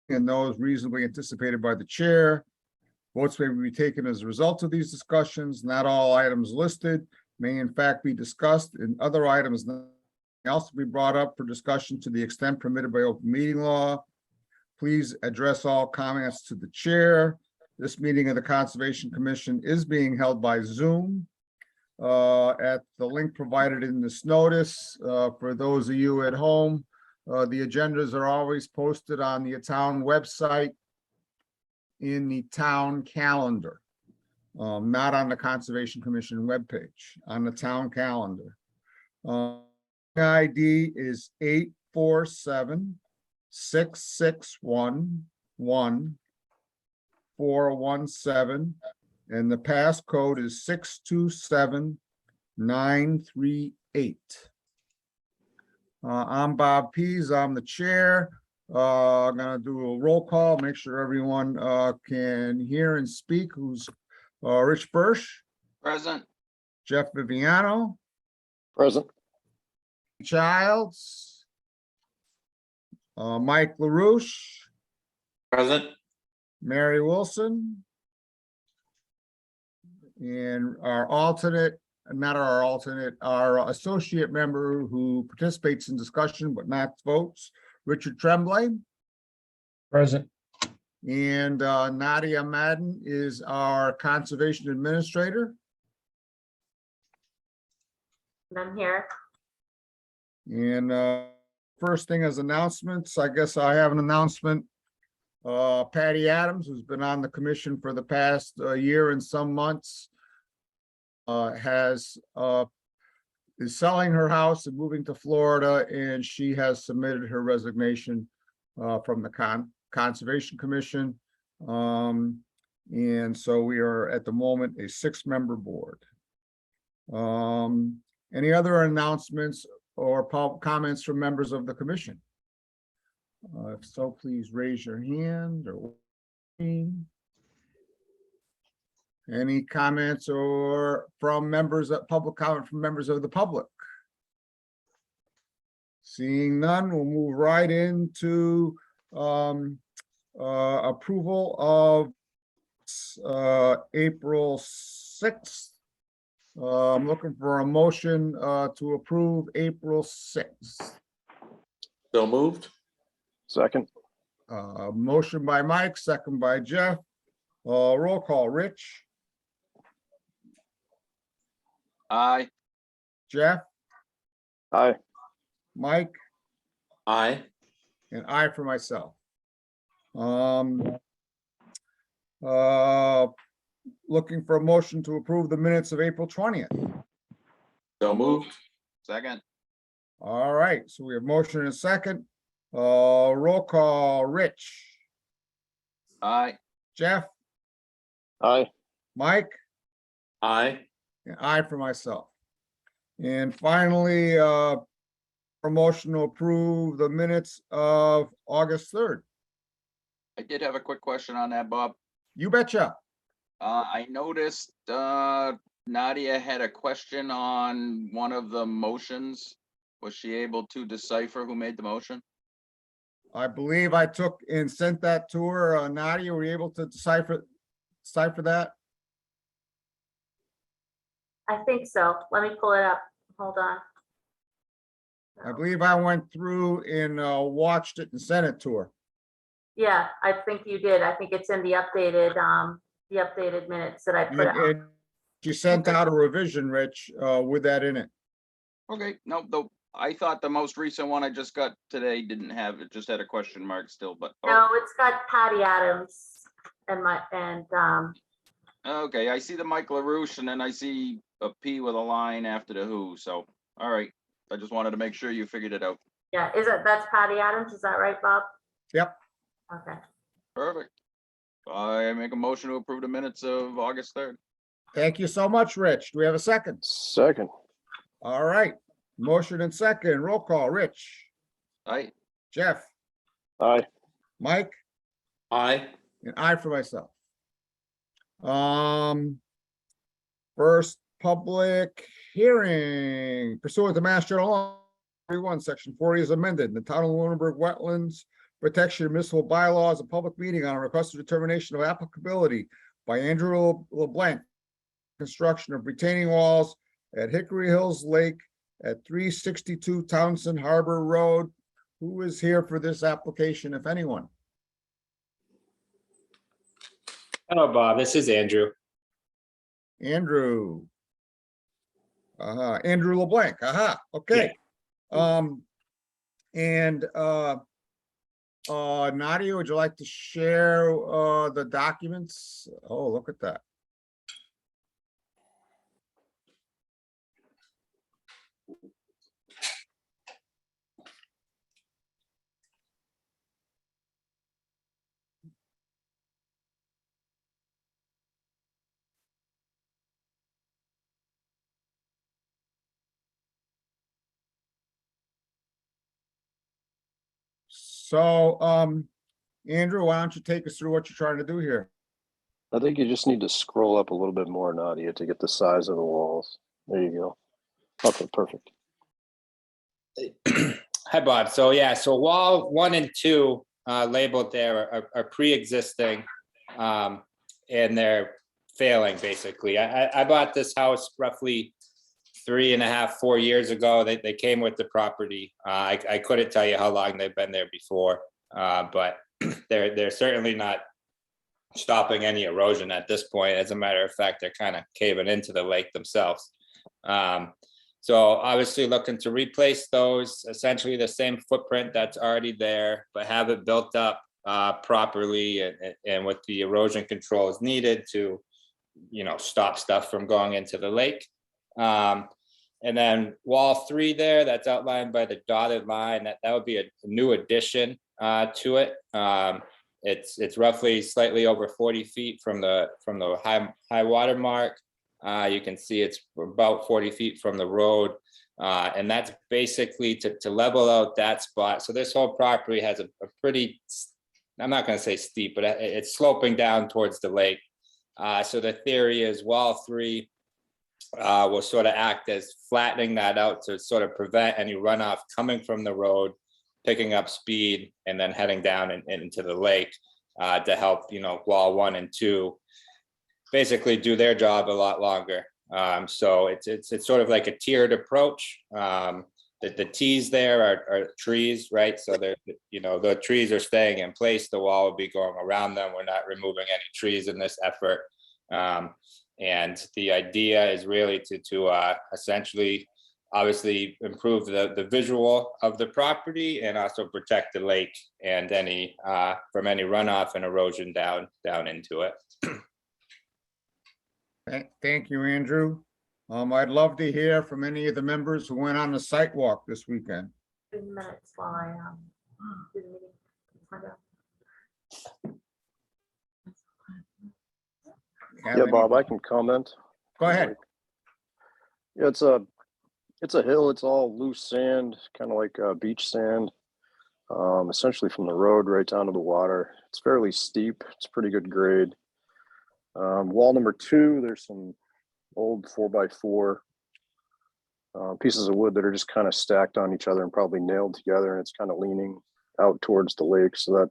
and those reasonably anticipated by the chair. Votes may be taken as a result of these discussions. Not all items listed may in fact be discussed, and other items else to be brought up for discussion to the extent permitted by open meeting law. Please address all comments to the chair. This meeting of the Conservation Commission is being held by Zoom at the link provided in this notice. For those of you at home, the agendas are always posted on the town website in the town calendar, not on the Conservation Commission webpage, on the town calendar. ID is 847-661-1417, and the passcode is 627938. I'm Bob Pease. I'm the chair. I'm gonna do a roll call, make sure everyone can hear and speak. Who's Rich Birch? Present. Jeff Viviano? Present. Childs? Mike LaRouche? Present. Mary Wilson? And our alternate, not our alternate, our associate member who participates in discussion but not votes, Richard Tremblay. Present. And Nadia Madden is our conservation administrator. I'm here. And first thing is announcements. I guess I have an announcement. Patty Adams, who's been on the commission for the past year and some months, is selling her house and moving to Florida, and she has submitted her resignation from the Conservation Commission. And so we are at the moment a 6-member board. Any other announcements or comments from members of the commission? If so, please raise your hand. Or any comments or from members of public comment from members of the public? Seeing none, we'll move right into approval of April 6th. I'm looking for a motion to approve April 6th. So moved. Second. Motion by Mike, second by Jeff. Roll call, Rich, Aye. Jeff, Aye. Mike, Aye. and I for myself. Looking for a motion to approve the minutes of April 20th. So moved. Second. All right, so we have motion and a second. Roll call, Rich, Aye. Jeff, Aye. Mike, Aye. and I for myself. And finally, a motion to approve the minutes of August 3rd. I did have a quick question on that, Bob. You betcha. I noticed Nadia had a question on one of the motions. Was she able to decipher who made the motion? I believe I took and sent that to her. Nadia, were you able to decipher that? I think so. Let me pull it up. Hold on. I believe I went through and watched it and sent it to her. Yeah, I think you did. I think it's in the updated minutes that I put out. And she sent out a revision, Rich, with that in it. Okay, no, though I thought the most recent one I just got today didn't have it, just had a question mark still, but No, it's got Patty Adams and okay, I see the Mike LaRouche and then I see a P with a line after the who, so all right. I just wanted to make sure you figured it out. yeah, that's Patty Adams, is that right, Bob? Yep. Okay. Perfect. I make a motion to approve the minutes of August 3rd. Thank you so much, Rich. Do we have a second? Second. All right. Motion and second. Roll call. Rich, Aye. Jeff, Aye. Mike, Aye. and I for myself. First public hearing pursuant to Mass General Law 41, Section 40 is amended. The Town of Lunenburg Wetlands Protection of Municipal Bylaws, a public meeting on a request for determination of applicability by Andrew LeBlanc. Construction of retaining walls at Hickory Hills Lake at 362 Townsend Harbor Road. Who is here for this application, if anyone? Hello, Bob. This is Andrew. Andrew. Andrew LeBlanc. Aha, okay. Nadia, would you like to share the documents? Oh, look at that. So, Andrew, why don't you take us through what you're trying to do here? I think you just need to scroll up a little bit more, Nadia, to get the size of the walls. There you go. Okay, perfect. Hi, Bob. So yeah, so wall 1 and 2 labeled there are pre-existing, and they're failing basically. I bought this house roughly 3.5, 4 years ago. They came with the property. I couldn't tell you how long they've been there before, but they're certainly not stopping any erosion at this point. As a matter of fact, they're kind of caving into the lake themselves. So obviously looking to replace those, essentially the same footprint that's already there, but have it built up properly and with the erosion controls needed to, stop stuff from going into the lake. And then wall 3 there, that's outlined by the dotted line, that would be a new addition to it. It's roughly slightly over 40 feet from the high water mark. You can see it's about 40 feet from the road. And that's basically to level out that spot. So this whole property has a pretty, I'm not going to say steep, but it's sloping down towards the lake. So the theory is wall 3 will sort of act as flattening that out to sort of prevent any runoff coming from the road, picking up speed, and then heading down into the lake to help, wall 1 and 2 basically do their job a lot longer. So it's sort of like a tiered approach. The T's there are trees, right? So the trees are staying in place. The wall will be going around them. We're not removing any trees in this effort. And the idea is really to essentially, obviously, improve the visual of the property and also protect the lake and any from any runoff and erosion down into it. Thank you, Andrew. I'd love to hear from any of the members who went on the site walk this weekend. 2 minutes while I do the meeting. Find out. Yeah, Bob, I can comment. Go ahead. Yeah, it's a hill. It's all loose sand, kind of like beach sand, essentially from the road right down to the water. It's fairly steep. It's pretty good grade. Wall number 2, there's some old 4x4 pieces of wood that are just kind of stacked on each other and probably nailed together, and it's kind of leaning out towards the lake, so that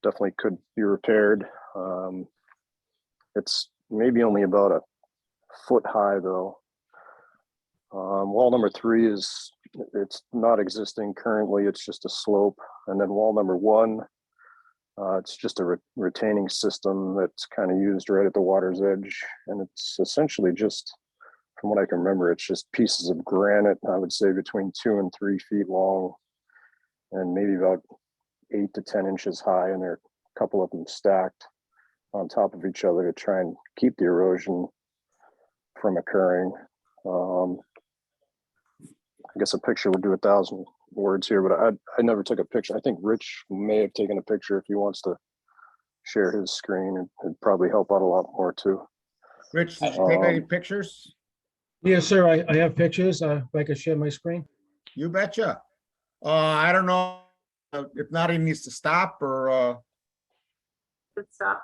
definitely could be repaired. It's maybe only about a foot high though. Wall number 3 it's not existing currently. It's just a slope. And then wall number 1, it's just a retaining system that's kind of used right at the water's edge. And it's essentially just, from what I can remember, it's just pieces of granite, I would say between 2 and 3 feet long and maybe about 8 to 10 inches high. And there are a couple of them stacked on top of each other to try and keep the erosion from occurring. I guess a picture would do 1,000 words here, but I never took a picture. I think Rich may have taken a picture if he wants to share his screen. It'd probably help out a lot more too. Rich, did you take any pictures? Yes, sir. I have pictures. If I could share my screen. You betcha. I don't know if not, he needs to stop or Good stuff.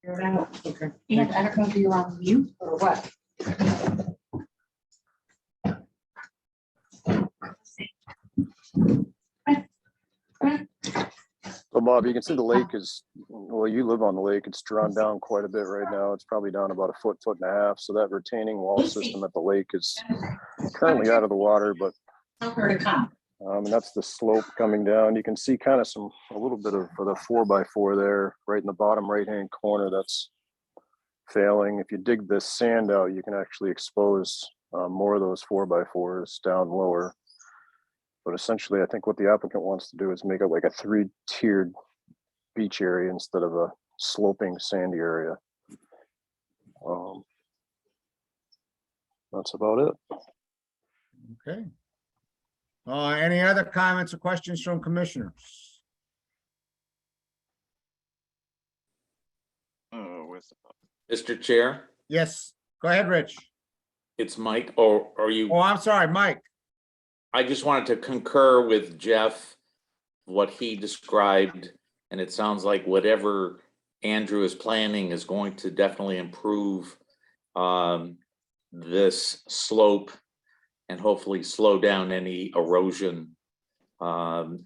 Figure it out. Okay. And I don't know if you're on mute or what. So Bob, you can see the lake is, well, you live on the lake. It's drawn down quite a bit right now. It's probably down about a foot, foot and a half. So that retaining wall system at the lake is currently out of the water, but Tell her to come. and that's the slope coming down. You can see kind of a little bit of the 4x4 there, right in the bottom right-hand corner. That's failing. If you dig this sand out, you can actually expose more of those 4x4s down lower. But essentially, I think what the applicant wants to do is make it like a 3-tiered beach area instead of a sloping sandy area. That's about it. Okay. Any other comments or questions from commissioners? Oh, with Mr. Chair, Yes, go ahead, Rich. it's Mike, or are Oh, you, I'm sorry, Mike. I just wanted to concur with Jeff, what he described, and it sounds like whatever Andrew is planning is going to definitely improve this slope and hopefully slow down any erosion to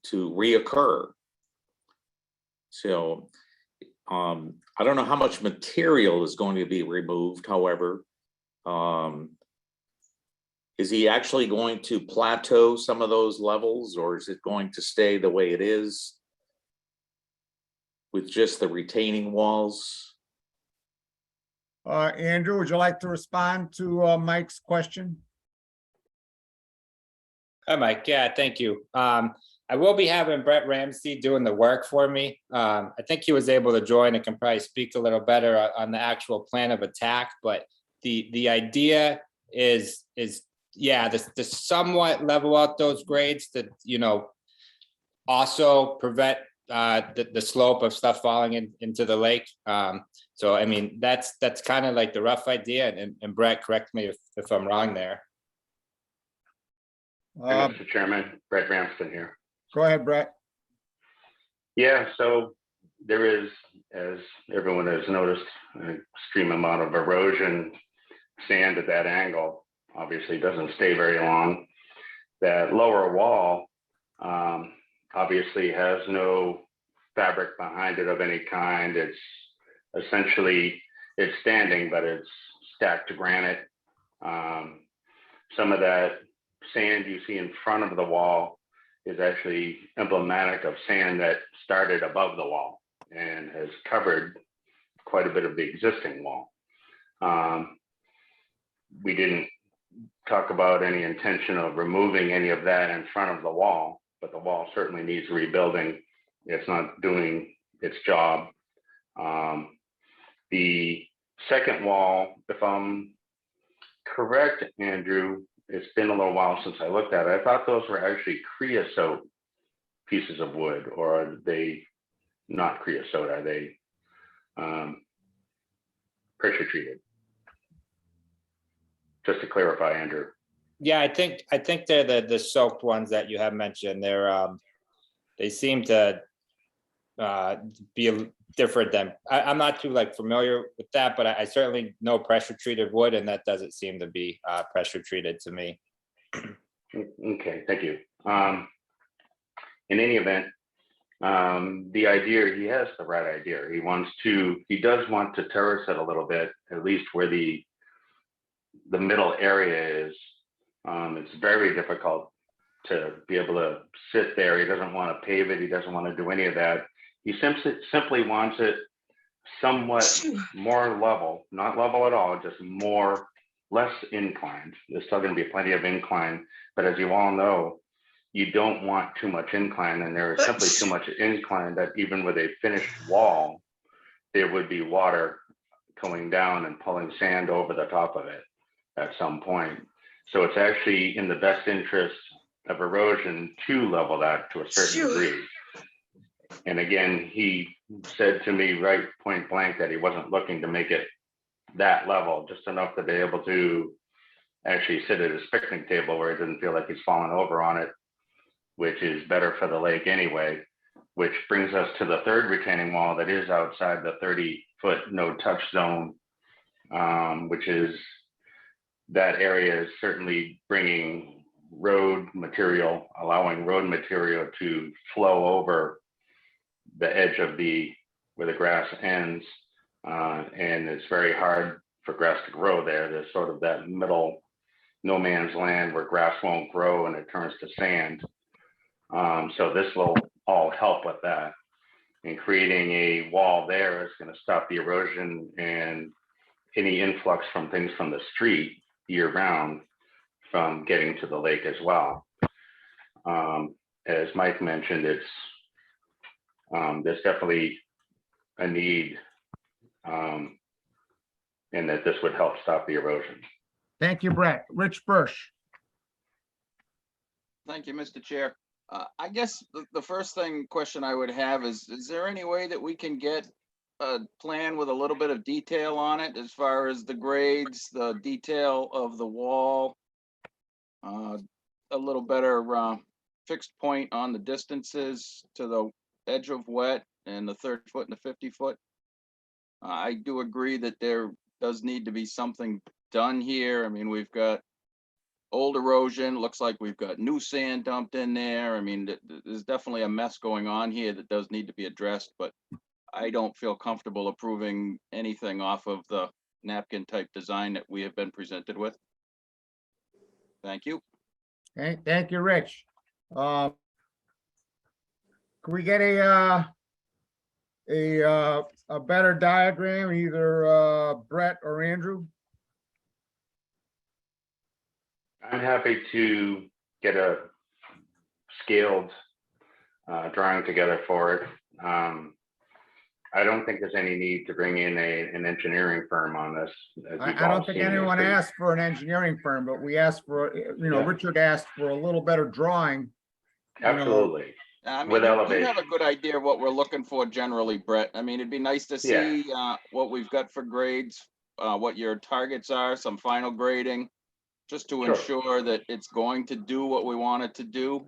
reoccur. So I don't know how much material is going to be removed, however. Is he actually going to plateau some of those levels, or is it going to stay the way it is with just the retaining walls? Andrew, would you like to respond to Mike's question? Hi, Mike. Yeah, thank you. I will be having Brett Ramsey doing the work for me. I think he was able to join and can probably speak a little better on the actual plan of attack, but the idea is yeah, to somewhat level out those grades to, also prevent the slope of stuff falling into the lake. So, I mean, that's kind of like the rough idea, and Brett, correct me if I'm wrong there. Mr. Chairman, Brett Ramsden here. Go ahead, Brett. Yeah, so there is, as everyone has noticed, an extreme amount of erosion, sand at that angle. Obviously doesn't stay very long. That lower wall obviously has no fabric behind it of any kind. It's essentially, it's standing, but it's stacked to granite. Some of that sand you see in front of the wall is actually emblematic of sand that started above the wall and has covered quite a bit of the existing wall. We didn't talk about any intention of removing any of that in front of the wall, but the wall certainly needs rebuilding. It's not doing its job. The second wall, if I'm correct, Andrew, it's been a little while since I looked at it. I thought those were actually creosote pieces of wood, or are they not creosote? Are they pressure treated? Just to clarify, Andrew. Yeah, I think they're the soaked ones that you have mentioned. They seem to be different than, I'm not too familiar with that, but I certainly know pressure treated wood, and that doesn't seem to be pressure treated to me. Okay, thank you. In any event, the idea, he has the right idea. He does want to terrace it a little bit, at least where the middle area is. It's very difficult to be able to sit there. He doesn't want to pave it. He doesn't want to do any of that. He simply wants it somewhat more level, not level at all, just less inclined. There's still going to be plenty of incline, but as you all know, you don't want too much incline, and there is simply too much incline that even with a finished wall, there would be water going down and pulling sand over the top of it at some point. So it's actually in the best interest of erosion to level that to a certain degree. And again, he said to me right point blank that he wasn't looking to make it that level, just enough to be able to actually sit at his picnic table where he doesn't feel like he's falling over on it, which is better for the lake anyway. which brings us to the third retaining wall that is outside the 30-foot no-touch zone, which is, that area is certainly bringing road material, allowing road material to flow over the edge of where the grass ends. And it's very hard for grass to grow there. There's sort of that middle no man's land where grass won't grow and it turns to sand. So this will all help with that. And creating a wall there is going to stop the erosion and any influx from things from the street year round from getting to the lake as well. As Mike mentioned, there's definitely a need, and that this would help stop the erosion. Thank you, Brett. Rich Birch. Thank you, Mr. Chair. I guess the first question I would have is there any way that we can get a plan with a little bit of detail on it as far as the grades, the detail of the wall, a little better fixed point on the distances to the edge of wet and the 30-foot and the 50-foot? I do agree that there does need to be something done here. I mean, we've got old erosion, looks like we've got new sand dumped in there. I mean, there's definitely a mess going on here that does need to be addressed, but I don't feel comfortable approving anything off of the napkin type design that we have been presented with. Thank you. Okay, thank you, Rich. Can we get a better diagram, either Brett or Andrew? I'm happy to get a scaled drawing together for it. I don't think there's any need to bring in an engineering firm on this. I don't think anyone asked for an engineering firm, but we asked for, Yeah. Richard asked for a little better drawing. Absolutely. I mean, With you elevation. have a good idea of what we're looking for generally, Brett. I mean, it'd be nice to see what we've got for grades, what your targets are, some final grading, just to Sure. ensure that it's going to do what we want it to do.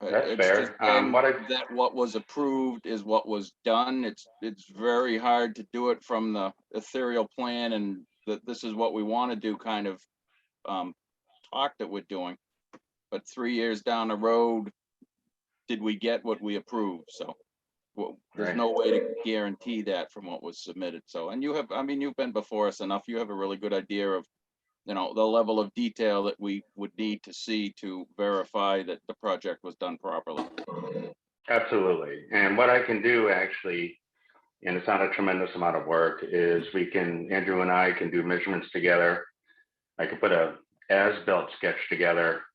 That's It's fair. just been What that what was approved is what was done. It's very hard to do it from the ethereal plan and that this is what we want to do kind of talk that we're doing. But 3 years down the road, did we get what we approved? So there's Right. no way to guarantee that from what was submitted. So, and you have, I mean, you've been before us enough. You have a really good idea of, the level of detail that we would need to see to verify that the project was done properly. Absolutely. And what I can do actually, and it's not a tremendous amount of work, is Andrew and I can do measurements together. I could put a as-built sketch together,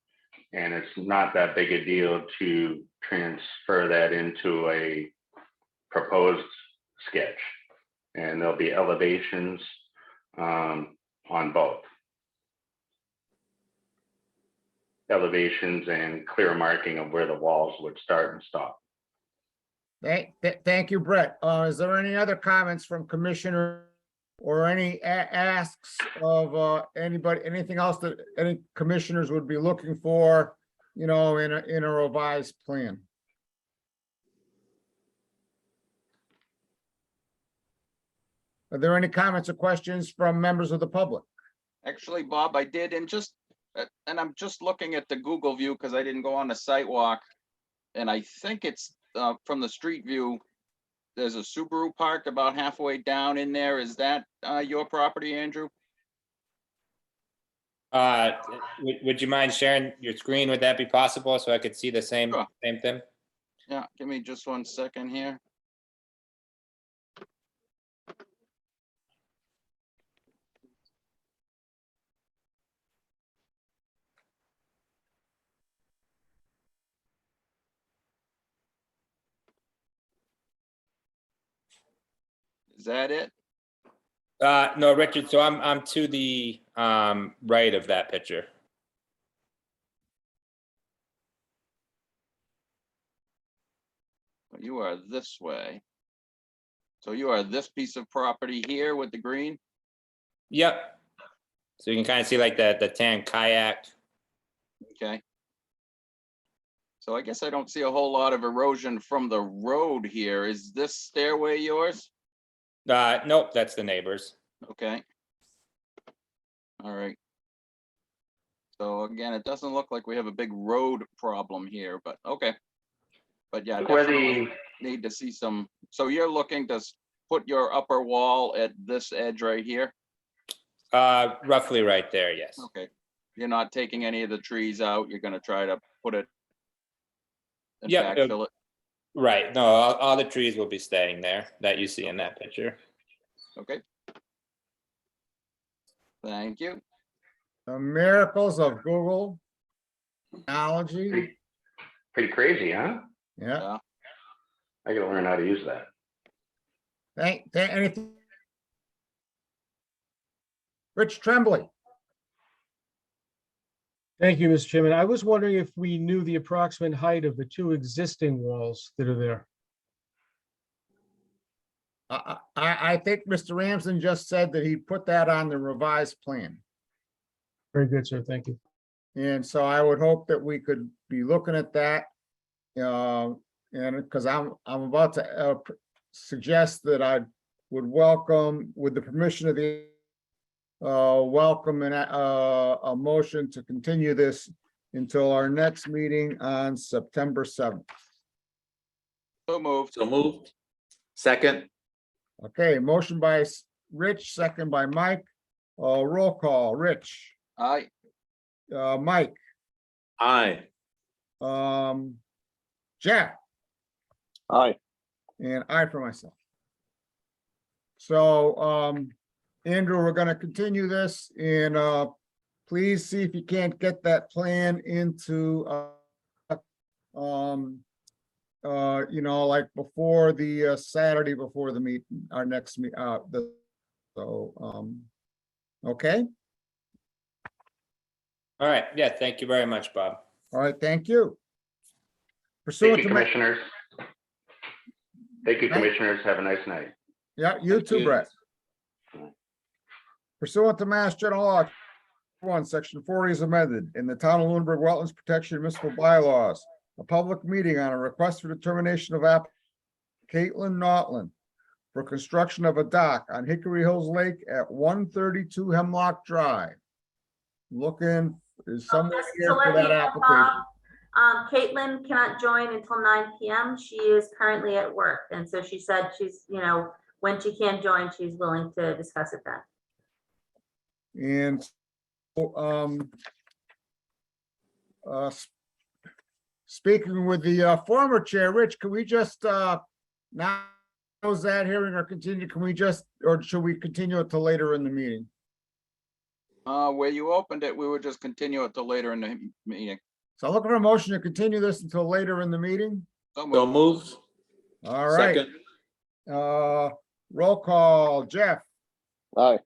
and it's not that big a deal to transfer that into a proposed sketch. And there'll be elevations on both. Elevations and clear marking of where the walls would start and stop. Thank you, Brett. Is there any other comments from commissioner or any asks of anybody, anything else that any commissioners would be looking for, in a revised plan? Are there any comments or questions from members of the public? Actually, Bob, I did, and I'm just looking at the Google view because I didn't go on the site walk. And I think it's from the street view, there's a Subaru parked about halfway down in there. Is that your property, Andrew? Would you mind sharing your screen? Would that be possible so I could see the same Sure. thing? Yeah, give me just 1 second here. Is that it? No, Richard. So I'm to the right of that picture. You are this way. So you are this piece of property here with the green? Yep. So you can kind of see like the tan kayak. Okay. So I guess I don't see a whole lot of erosion from the road here. Is this stairway yours? Nope, that's the neighbors. Okay. All right. So again, it doesn't look like we have a big road problem here, but okay. But yeah, Where definitely the, need to see some, so you're looking to put your upper wall at this edge right here? Roughly right there, yes. Okay. You're not taking any of the trees out. You're gonna try to put it and Yep, backfill it. right. No, all the trees will be staying there that you see in that picture. Okay. Thank you. The miracles of Google technology. pretty crazy, huh? Yeah. I gotta learn how to use that. Anything? Rich Tremblay. Thank you, Mr. Chairman. I was wondering if we knew the approximate height of the two existing walls that are there. I think Mr. Ramsden just said that he put that on the revised plan. Very good, sir. Thank you. And so I would hope that we could be looking at that. And because I'm about to suggest that I would welcome, with the permission of the welcome and a motion to continue this until our next meeting on September 7th. So moved. So moved. Second, Okay, motion by Rich, second by Mike. Roll call, Rich, Aye. Mike, aye. Jack, Aye. and I for myself. So, Andrew, we're gonna continue this and, please see if you can't get that plan into, you know, like before the Saturday before the meet, our next meet, okay, All right, yeah, thank you very much, Bob. all right, thank you. Thank Pursuant you, to, commissioners. Thank you, Night. commissioners. Have a nice night. yeah, you Thank too, you. Brett. Pursuant to Mass General Law, 1, Section 40 is amended in the Town of Lunenburg Wetlands Protection and Municipal Bylaws. A public meeting on a request for determination of Caitlin Notland for construction of a dock on Hickory Hills Lake at 132 Hemlock Drive. Looking, is someone Just here to for let that you know, application? Caitlin cannot join until 9 PM. She is currently at work. And so she said she's, when she can join, she's willing to discuss it then. And speaking with the former chair, Rich, can we just now close that hearing or continue? Can we just, or should we continue it till later in the meeting? Where you opened it, we would just continue it till later in the meeting. So I'm looking for a motion to continue this until later in the meeting. So So moved. moved. All right, Second, roll call, Jeff, Aye.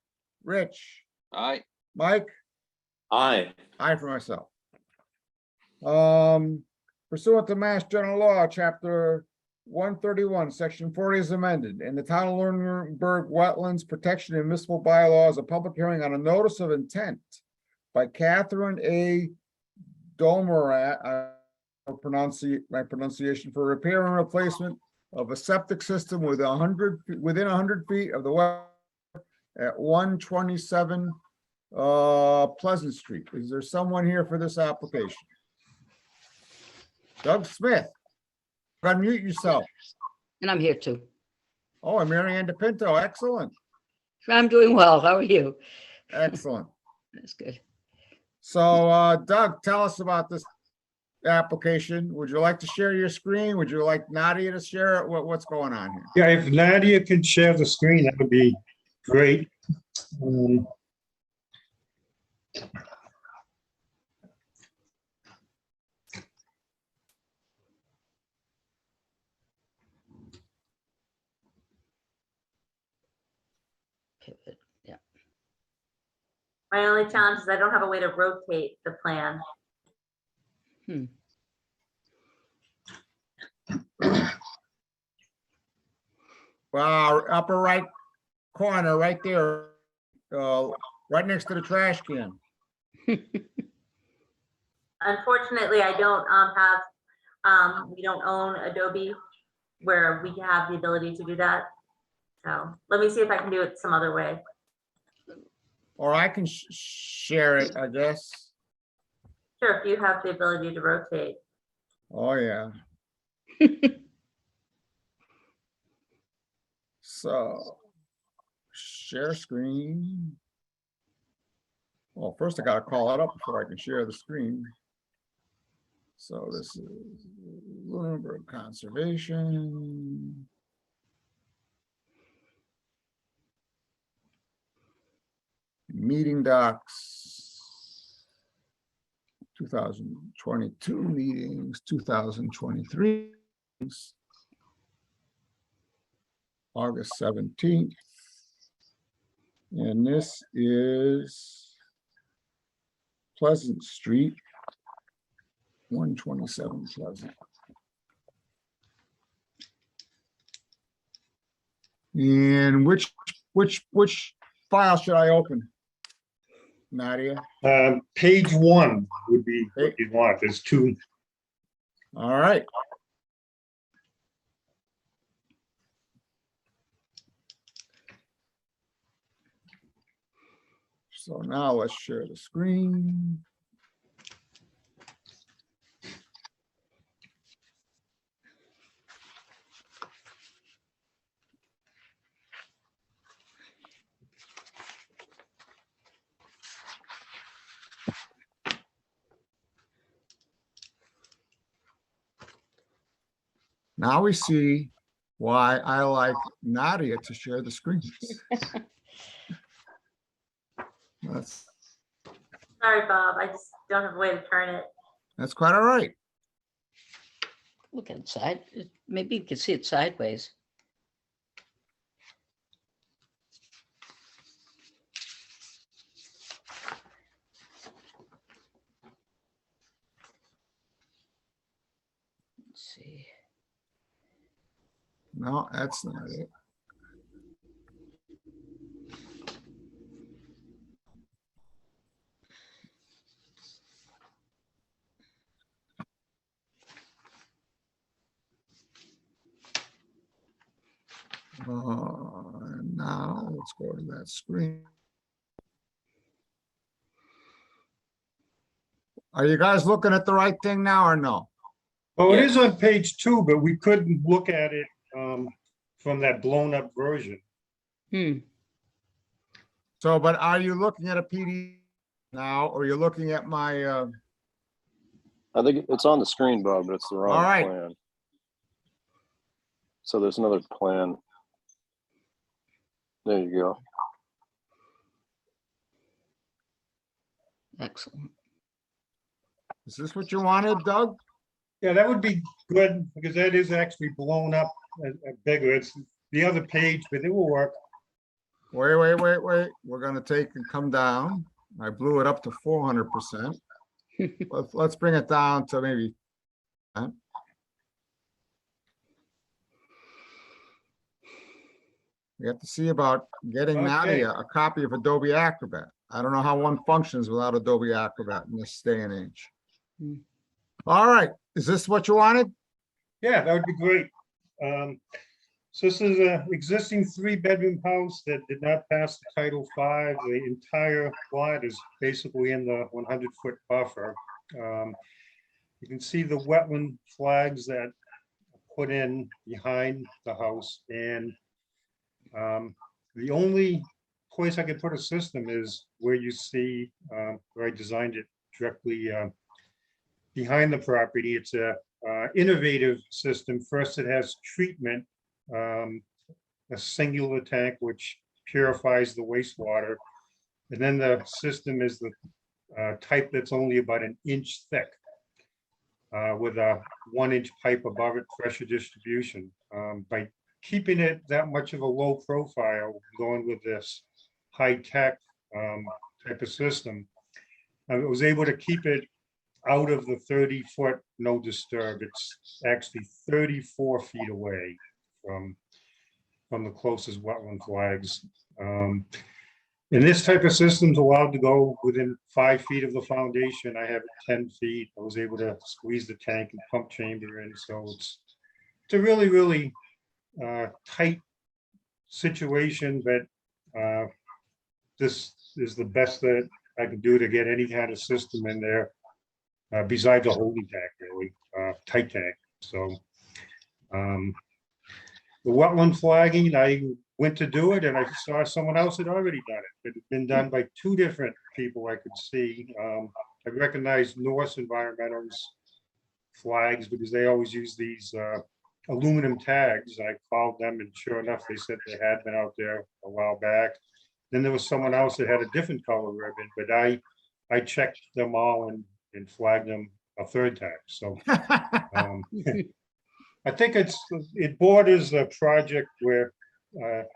Rich, Aye. Mike, aye. I for myself. Pursuant to Mass General Law, Chapter 131, Section 40 is amended. In the Town of Lunenburg Wetlands Protection and Municipal Bylaws, a public hearing on a notice of intent by Catherine A. Domerat, my pronunciation, for repair and replacement of a septic system within 100 feet of the well at 127 Pleasant Street. Is there someone here for this application? Doug Smith, unmute yourself. And I'm here too. Oh, and Mary Ann DePinto, excellent, I'm doing well. How are you? excellent. That's good. So, Doug, tell us about this application. Would you like to share your screen? Would you like Nadia to share it? What's going on here? Yeah, if Nadia could share the screen, that would be great. Pivot. Yeah. My only challenge is I don't have a way to rotate the plan. Wow, upper right corner, right there, right next to the trash can. Unfortunately, I don't have We don't own Adobe where we have the ability to do that. So let me see if I can do it some other way. Or I can share it, I guess. Sure, if you have the ability to rotate. Oh, yeah. So, share screen. Well, first I gotta call it up before I can share the screen. So this is Lunenburg Conservation. Meeting docs. 2022 meetings, 2023. August 17th. And this is Pleasant Street, 127 Pleasant. And which file should I open? Nadia? Page 1 would be what you'd want. There's 2. All right. So now let's share the screen. Now we see why I like Nadia to share the screens. That's Sorry, Bob, I just don't have a way to turn it. quite all right. Look inside. Maybe you can see it sideways. Let's see. No, that's not it. Now let's go to that screen. Are you guys looking at the right thing now or no? Oh, it Yeah. is on page 2, but we couldn't look at it from that blown up version. So, but are you looking at a PDF now, or you're looking at my, I think it's on the screen, Bob, but it's the wrong All right. plan. So there's another plan. There you go. Excellent. is this what you wanted, Doug? Yeah, that would be good because that is actually blown up bigger. It's the other page, but it will work. Wait. We're gonna take and come down. I blew it up to 400%. Let's bring it down to maybe. We have to see about getting Okay. Nadia a copy of Adobe Acrobat. I don't know how one functions without Adobe Acrobat in this day and age. Hmm. All right, is this what you wanted? Yeah, that would be great. So this is an existing 3-bedroom house that did not pass the Title V. The entire lot is basically in the 100-foot buffer. You can see the wetland flags that are put in behind the house, and the only place I could put a system is where you see where I designed it directly behind the property. It's a innovative system. First, it has treatment, a singular tank which purifies the wastewater, and then the system is the type that's only about 1 inch thick, with a 1-inch pipe above it, pressure distribution. By keeping it that much of a low profile, going with this high-tech type of system, I was able to keep it out of the 30-foot no disturb. It's actually 34 feet away from the closest wetland flags. And this type of system's allowed to go within 5 feet of the foundation. I have it 10 feet. I was able to squeeze the tank and pump chamber in, so it's a really, really tight situation, but this is the best that I can do to get any kind of system in there, besides a holding tank, really, tight tank. So the wetland flagging, I went to do it and I saw someone else had already done it. It had been done by 2 different people I could see. I recognized Norse Environmental's flags because they always use these aluminum tags. I called them and sure enough, they said they had been out there a while back. Then there was someone else that had a different color ribbon, but I checked them all and flagged them a 3rd time. So I think it borders a project where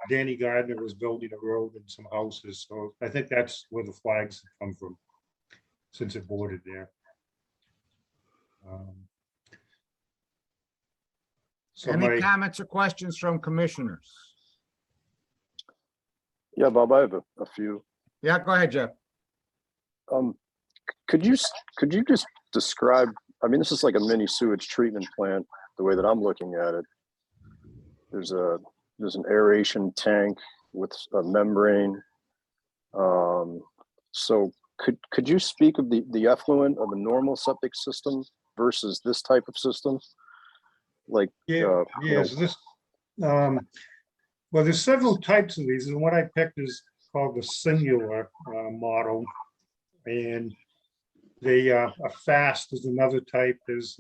Danny Gardner was building a road and some houses. So I think that's where the flags come from, since it bordered there. So Any comments or questions from commissioners? Yeah, Bob, I have a few. Yeah, go ahead, Jeff. Could you just describe, I mean, this is like a mini sewage treatment plant, the way that I'm looking at it. There's an aeration tank with a membrane. So could you speak of the effluent of a normal septic system versus this type of system? Like, yeah, yes, this, well, there's several types of these, and what I picked is called the singular model, and they a fast is another type. There's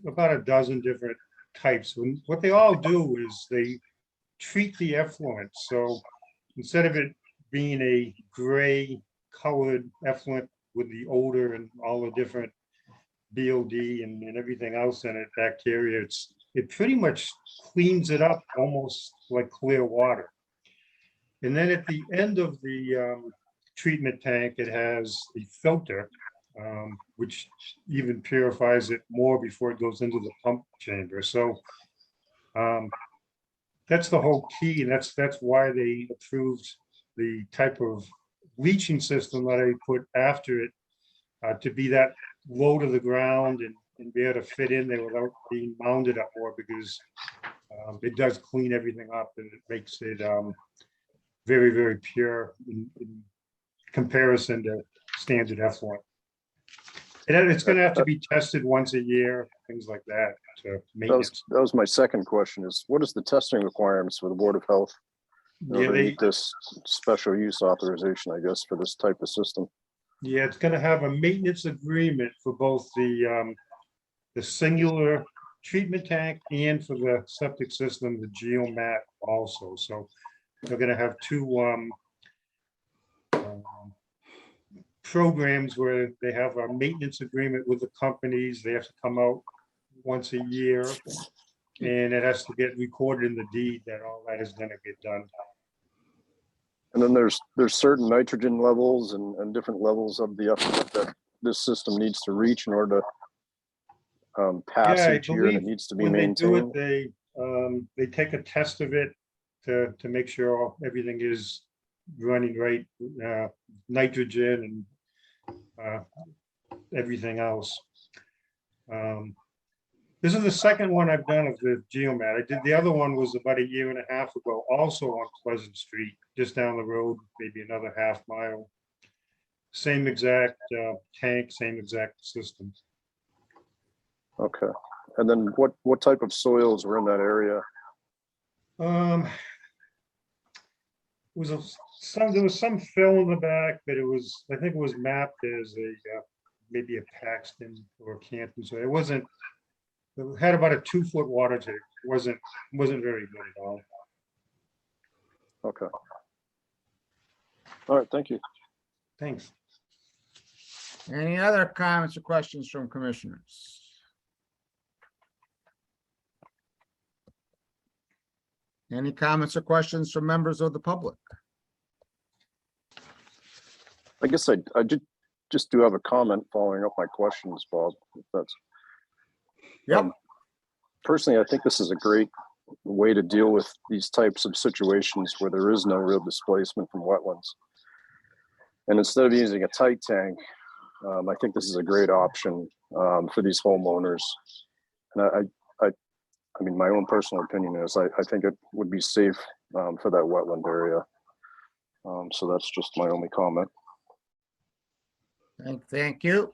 about a dozen different types, and what they all do is they treat the effluent. So instead of it being a gray colored effluent with the odor and all the different BOD and everything else in it, bacteria, it pretty much cleans it up almost like clear water. And then at the end of the treatment tank, it has a filter, which even purifies it more before it goes into the pump chamber. So that's the whole key, and that's why they approved the type of leaching system that I put after it, to be that low to the ground and be able to fit in there without being mounded up more, because it does clean everything up and it makes it very, very pure in comparison to standard effluent. And it's going to have to be tested once a year, things like that. To maintenance. That was my second question, is what is the testing requirements for the Board of Health? Yeah, they need this special use authorization, I guess, for this type of system. Yeah, it's going to have a maintenance agreement for both the singular treatment tank and for the septic system, the geomat also. So they're going to have 2 programs where they have a maintenance agreement with the companies. They have to come out once a year, and it has to get recorded in the deed that all that is going to get done. And then there's certain nitrogen levels and different levels of the effluent that this system needs to reach in order to pass each year, and it needs to be maintained. They take a test of it to make sure everything is running right, nitrogen and everything else. This is the second one I've done of the geomat. I did the other one was about 1.5 years ago, also on Pleasant Street, just down the road, maybe another half mile. Same exact tank, same exact system. Okay. And then what type of soils were in that area? There was some fill in the back, but I think it was mapped as a maybe a Paxton or a Canton. So it had about a 2-foot water table. It wasn't very good at all. Okay. All right, thank you. Thanks. Any other comments or questions from commissioners? Any comments or questions from members of the public? I guess I just do have a comment following up my questions, Bob. If that's Yep. Personally, I think this is a great way to deal with these types of situations where there is no real displacement from wetlands. And instead of using a tight tank, I think this is a great option for these homeowners. And I mean, my own personal opinion is I think it would be safe for that wetland area. So that's just my only comment. Thank you.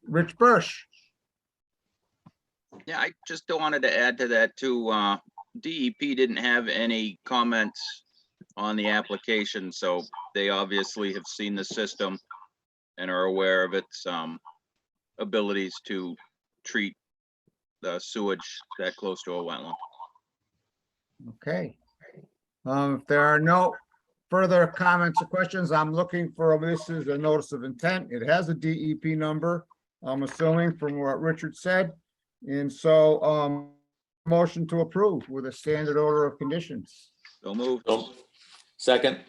Rich Bush. Yeah, I just wanted to add to that too. DEP didn't have any comments on the application, so they obviously have seen the system and are aware of its abilities to treat the sewage that close to a wetland. Okay. If there are no further comments or questions, I'm looking for, this is a notice of intent. It has a DEP number, I'm assuming from what Richard said. And so, motion to approve with a standard order of conditions. So moved. So, second,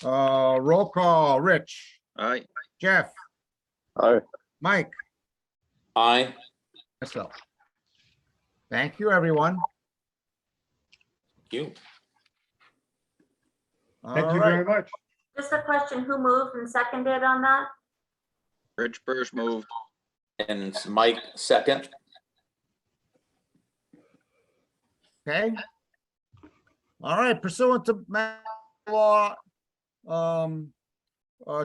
Roll call, Rich, Aye. Jeff, Aye. Mike, aye. myself. Thank you, everyone. You. Thank All you right. very much. Just a question, who moved and seconded on that? Rich Birch moved. And it's Mike second. Okay. All right, pursuant to Mass Law,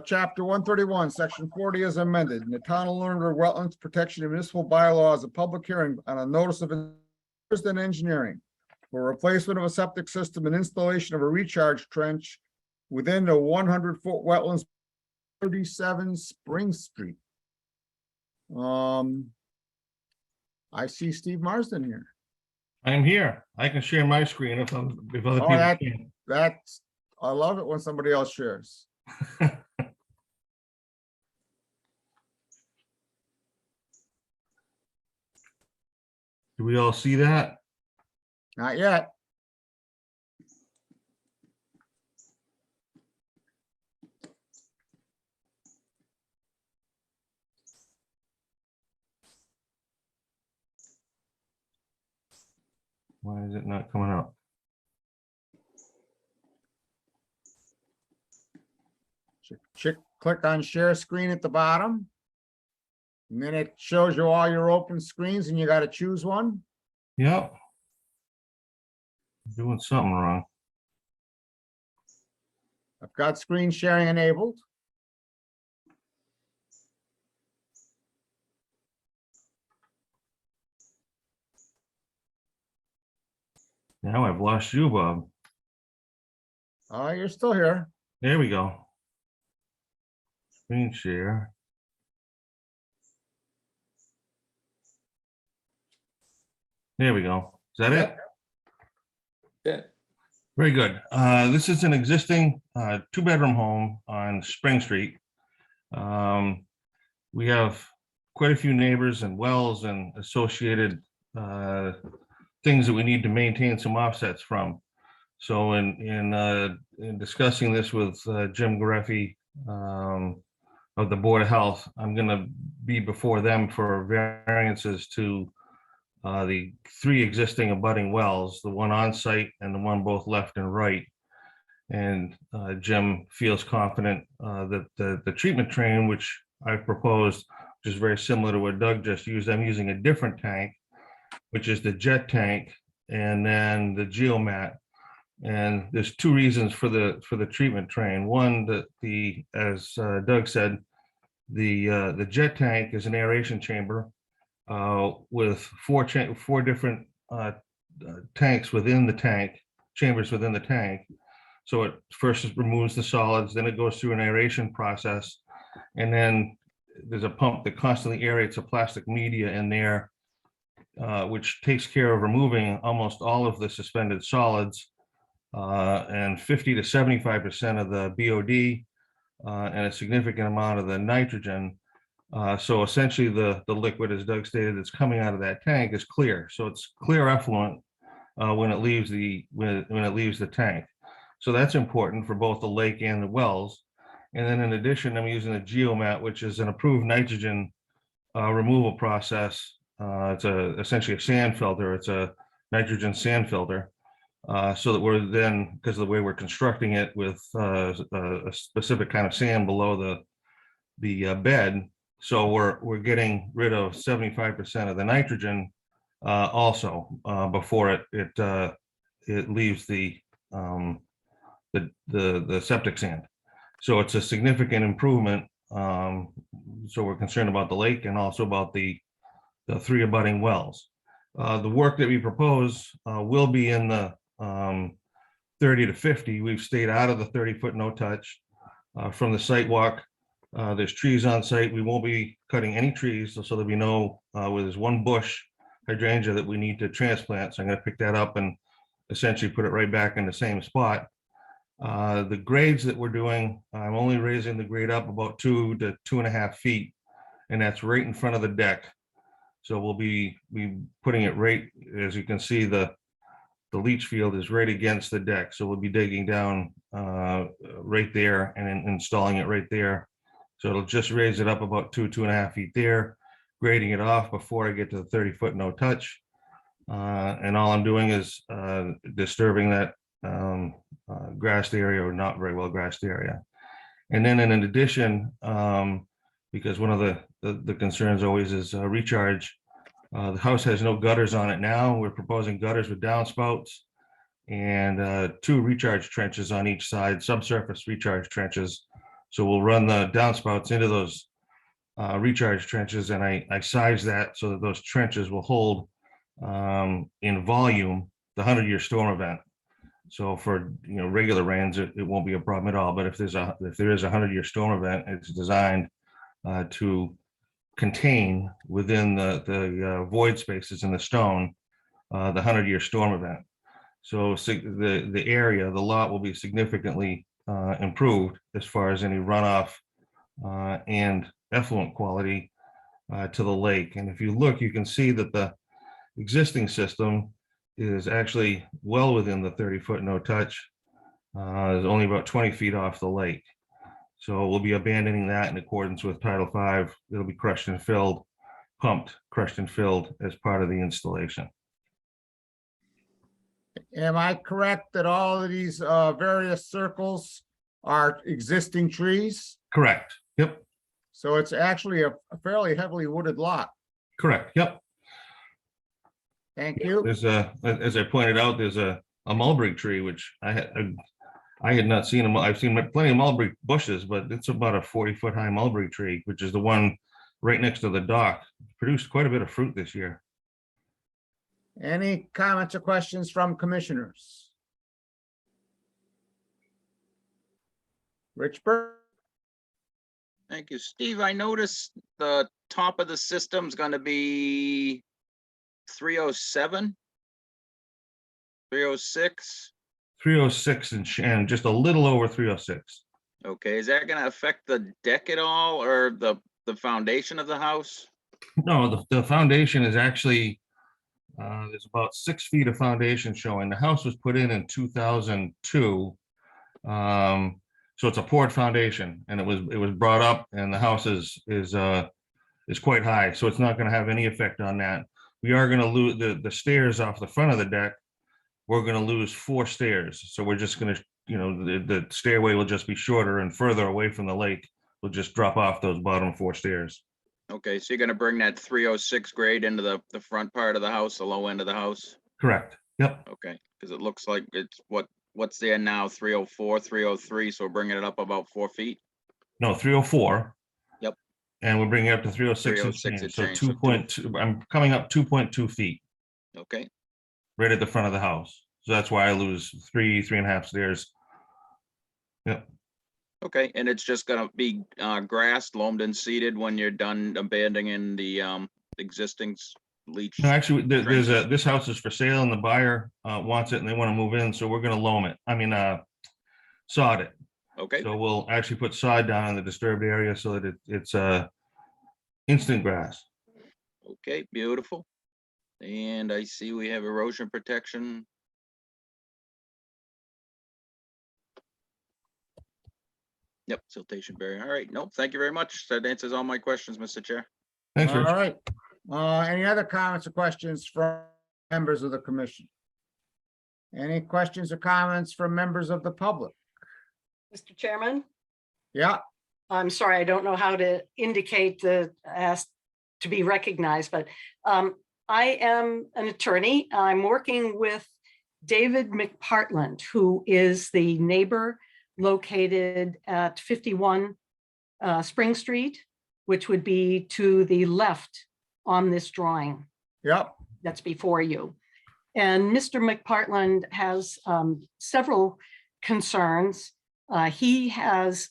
Chapter 131, Section 40 is amended. In the Town of Lunenburg Wetlands Protection and Municipal Bylaws, a public hearing on a notice of interest in engineering for replacement of a septic system and installation of a recharge trench within the 100-foot wetlands, 37 Spring Street. I see Steve Marsden here. I'm here. I can share my screen if other Oh, people can. That's, I love it when somebody else shares. Do we all see that? Not yet. Why is it not coming up? Click on share screen at the bottom. And then it shows you all your open screens and you got to choose one. Yep. Doing something wrong. I've got screen sharing enabled. Now I've lost you, Bob. Oh, you're still here. There we go. Screen share. There we go. Is that it? Yeah. Very good. This is an existing 2-bedroom home on Spring Street. We have quite a few neighbors and wells and associated things that we need to maintain some offsets from. So in discussing this with Jim Gareffi of the Board of Health, I'm going to be before them for variances to the 3 existing abutting wells, the one on site and the one both left and right. And Jim feels confident that the treatment train, which I've proposed, which is very similar to what Doug just used, I'm using a different tank, which is the jet tank, and then the geomat. And there's 2 reasons for the treatment train. One, that as Doug said, the jet tank is an aeration chamber with 4 different tanks within the tank, chambers within the tank. So it first removes the solids, then it goes through an aeration process, and then there's a pump that constantly aerates a plastic media in there, which takes care of removing almost all of the suspended solids and 50 to 75% of the BOD and a significant amount of the nitrogen. So essentially the liquid, as Doug stated, that's coming out of that tank is clear. So it's clear effluent when it leaves the tank. So that's important for both the lake and the wells. And then in addition, I'm using a geomat, which is an approved nitrogen removal process. It's essentially a sand filter. It's a nitrogen sand filter. So that we're then, because of the way we're constructing it with a specific kind of sand below the bed, so we're getting rid of 75% of the nitrogen also before it leaves the septic sand. So it's a significant improvement. So we're concerned about the lake and also about the 3 abutting wells. The work that we propose will be in the 30 to 50. We've stayed out of the 30-foot no touch from the site walk. There's trees on site. We won't be cutting any trees, so there'll be no, where there's 1 bush hydrangea that we need to transplant. So I'm going to pick that up and essentially put it right back in the same spot. The grades that we're doing, I'm only raising the grade up about 2 to 2.5 feet, and that's right in front of the deck. So we'll be putting it right, as you can see, the leach field is right against the deck. So we'll be digging down right there and then installing it right there. So it'll just raise it up about 2.5 feet there, grading it off before I get to the 30-foot no touch. And all I'm doing is disturbing that grassed area, or not very well grassed area. And then in addition, because one of the concerns always is recharge, the house has no gutters on it now. We're proposing gutters with downspouts and 2 recharge trenches on each side, subsurface recharge trenches. So we'll run the downspouts into those recharge trenches, and I size that so that those trenches will hold in volume the 100-year storm event. So for regular rains, it won't be a problem at all. But if there is a 100-year storm event, it's designed to contain within the void spaces in the stone the 100-year storm event. So the area, the lot will be significantly improved as far as any runoff and effluent quality to the lake. And if you look, you can see that the existing system is actually well within the 30-foot no touch. Is only about 20 feet off the lake. So we'll be abandoning that in accordance with Title V. It'll be crushed and filled, pumped, crushed and filled as part of the installation. Am I correct that all of these various circles are existing trees? Correct. Yep. So it's actually a fairly heavily wooded lot. Correct. Yep. Thank you. There's as I pointed out, there's a mulberry tree, which I had not seen. I've seen plenty of mulberry bushes, but it's about a 40-foot high mulberry tree, which is the one right next to the dock. Produced quite a bit of fruit this year. Any comments or questions from commissioners? Rich Bird? Thank you, Steve. I noticed the top of the system's gonna be 307, 306. 306 and just a little over 306. Okay, is that gonna affect the deck at all, or the foundation of the house? No, the foundation is actually, there's about 6 feet of foundation showing. The house was put in 2002. So it's a poured foundation, and it was brought up, and the house is quite high, so it's not going to have any effect on that. We are going to lose the stairs off the front of the deck. We're going to lose 4 stairs, so we're just going to, the stairway will just be shorter and further away from the lake. We'll just drop off those bottom 4 stairs. Okay, so you're gonna bring that 306 grade into the front part of the house, the low end of the house? Correct. Yep. Okay, because it looks like it's what's there now, 304, 303, so we're bringing it up about 4 feet? No, 304. Yep. And we're bringing it up to 306. 306 and change. and So change, so 2.2. I'm coming up 2.2 feet Okay, right at the front of the house. So that's why I lose 3.5 stairs. Yep. okay, and it's just gonna be grassed, loamed and seeded when you're done abandoning the existing leach? No, actually, there's trenches? this house is for sale and the buyer wants it and they want to move in. So we're going to loam it. I mean, sod it. Okay, So we'll actually put sod down in the disturbed area so that it's instant grass. okay, beautiful. And I see we have erosion protection. Yep, siltation barrier. All right, nope, thank you very much. That answers all my questions, Mr. Chair. Thanks, All Rich. right. Any other comments or questions from members of the commission? Any questions or comments from members of the public? Mr. Chairman, Yeah, I'm sorry, I don't know how to indicate the ask to be recognized, but I am an attorney. I'm working with David McPartland, who is the neighbor located at 51 Spring Street, which would be to the left on this drawing yep, that's before you. And Mr. McPartland has several concerns. He has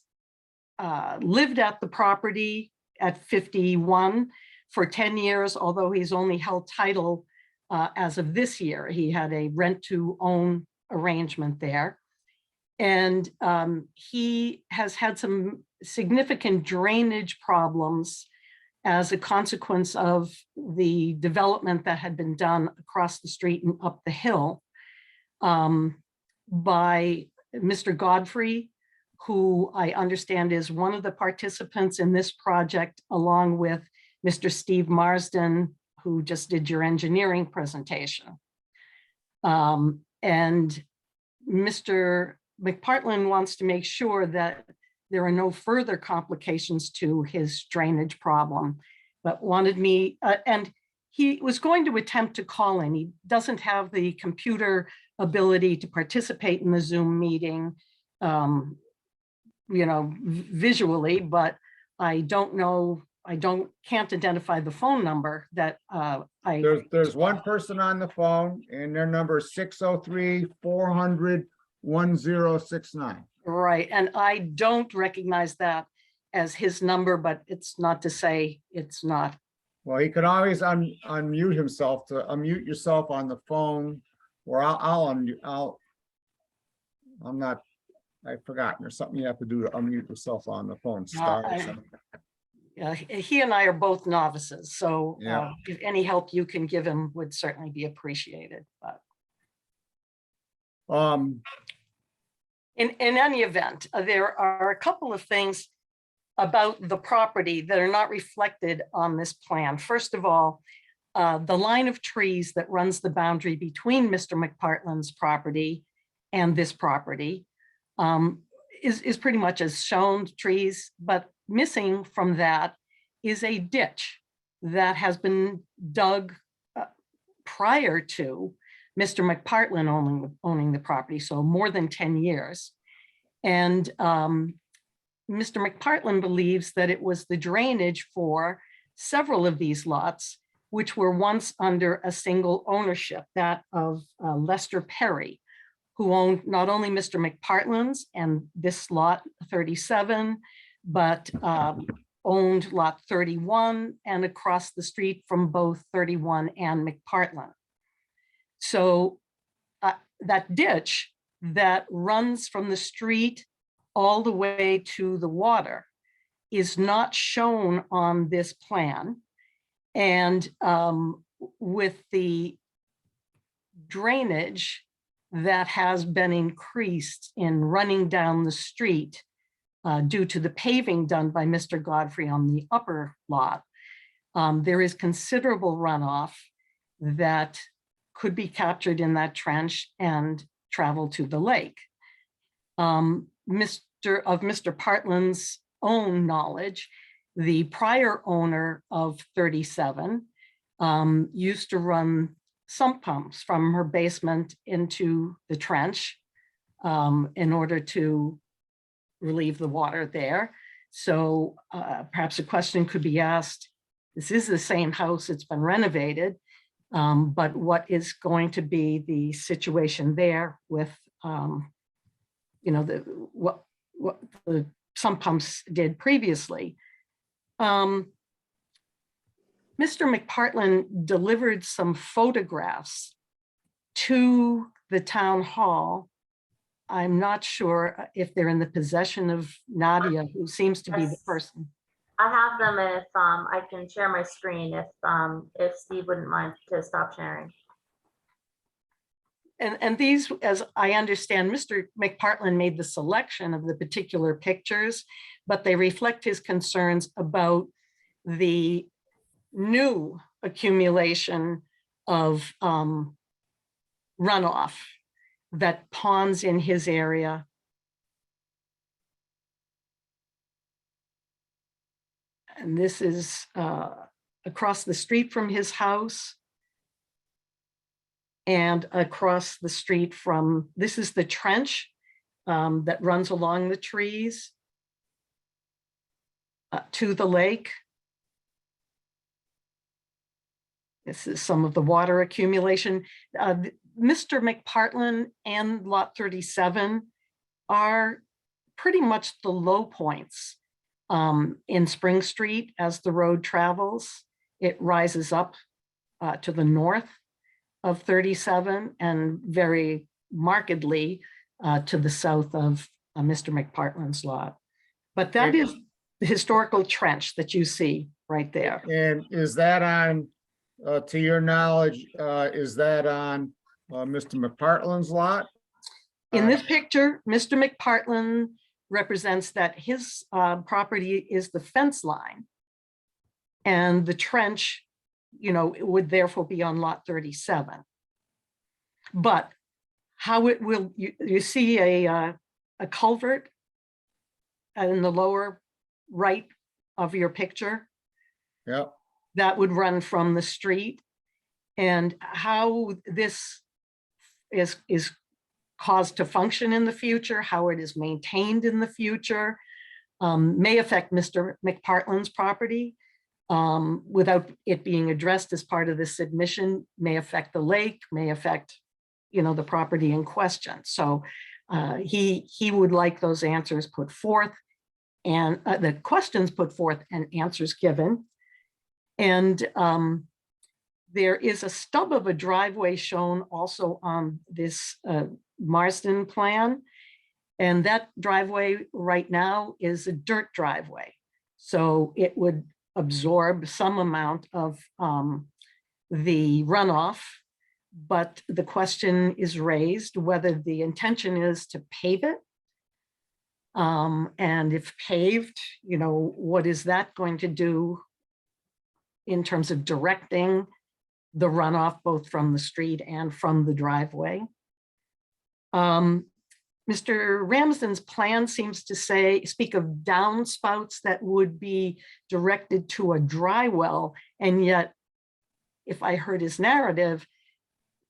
lived at the property at 51 for 10 years, although he's only held title as of this year. He had a rent to own arrangement there. And he has had some significant drainage problems as a consequence of the development that had been done across the street and up the hill by Mr. Godfrey, who I understand is one of the participants in this project, along with Mr. Steve Marsden, who just did your engineering presentation. And Mr. McPartland wants to make sure that there are no further complications to his drainage problem, but wanted me, and he was going to attempt to call in. He doesn't have the computer ability to participate in the Zoom meeting, visually, but I don't know, can't identify the phone number that there's one person on the phone and their number is 603-400-1069. Right, and I don't recognize that as his number, but it's not to say it's not. Well, he can always unmute himself to unmute yourself on the phone, or I'll unmute, I've forgotten, there's something you have to do to unmute yourself on the phone. Start or something. He and I are both novices, so Yeah. if any help you can give him would certainly be appreciated, but. In any event, there are a couple of things about the property that are not reflected on this plan. First of all, the line of trees that runs the boundary between Mr. McPartland's property and this property is pretty much as shown, trees, but missing from that is a ditch that has been dug prior to Mr. McPartland owning the property, so more than 10 years. And Mr. McPartland believes that it was the drainage for several of these lots, which were once under a single ownership, that of Lester Perry, who owned not only Mr. McPartland's and this lot 37, but owned lot 31 and across the street from both 31 and McPartland. So that ditch that runs from the street all the way to the water is not shown on this plan. And with the drainage that has been increased in running down the street due to the paving done by Mr. Godfrey on the upper lot, there is considerable runoff that could be captured in that trench and travel to the lake. Mr. Partland's own knowledge, the prior owner of 37 used to run sump pumps from her basement into the trench in order to relieve the water there. So perhaps a question could be asked, this is the same house, it's been renovated, but what is going to be the situation there with, what the sump pumps did previously? Mr. McPartland delivered some photographs to the town hall. I'm not sure if they're in the possession of Nadia, who seems to be the person. I have them if I can share my screen if Steve wouldn't mind to stop sharing. And these, as I understand, Mr. McPartland made the selection of the particular pictures, but they reflect his concerns about the new accumulation of runoff that ponds in his area. And this is across the street from his house. And across the street from, this is the trench that runs along the trees to the lake. This is some of the water accumulation. Mr. McPartlin and Lot 37 are pretty much the low points in Spring Street as the road travels. It rises up to the north of 37 and very markedly to the south of Mr. McPartlin's lot. But that is the historical trench that you see right there. And is that on, to your knowledge, is that on Mr. McPartlin's lot? In this picture, Mr. McPartlin represents that his property is the fence line. And the trench, you know, it would therefore be on lot 37. But how it will, you see a culvert in the lower right of your picture? Yep. That would run from the street, and how this is caused to function in the future, how it is maintained in the future, may affect Mr. McPartlin's property without it being addressed as part of this submission, may affect the lake, may affect, you know, the property in question. So he would like those answers put forth and the questions put forth and answers given. And there is a stub of a driveway shown also on this Marsden plan. And that driveway right now is a dirt driveway. So it would absorb some amount of the runoff, but the question is raised whether the intention is to pave it. And if paved, you know, what is that going to do in terms of directing the runoff both from the street and from the driveway? Mr. Ramsden's plan seems to speak of downspouts that would be directed to a dry well, and yet, if I heard his narrative,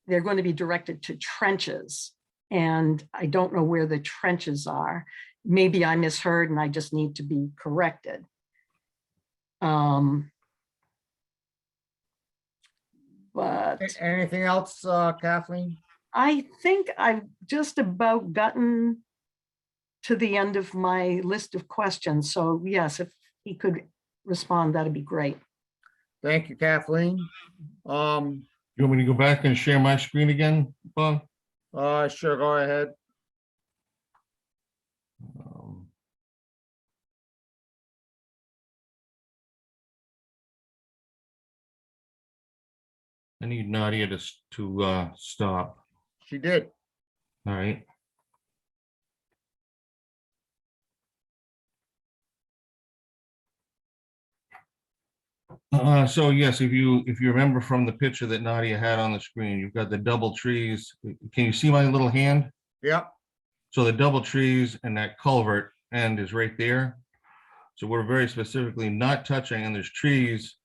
they're going to be directed to trenches, and I don't know where the trenches are. Maybe I misheard and I just need to be corrected. But Anything else, Kathleen? I think I've just about gotten to the end of my list of questions. So yes, if he could respond, that'd be great. Thank you, Kathleen. You want me to go back and share my screen again, Bob? Sure, go ahead. I need Nadia to stop. She did. All right. So yes, if you remember from the picture that Nadia had on the screen, you've got the double trees. Can you see my little hand? Yep. So the double trees and that culvert end is right there. So we're very specifically not touching, and there's trees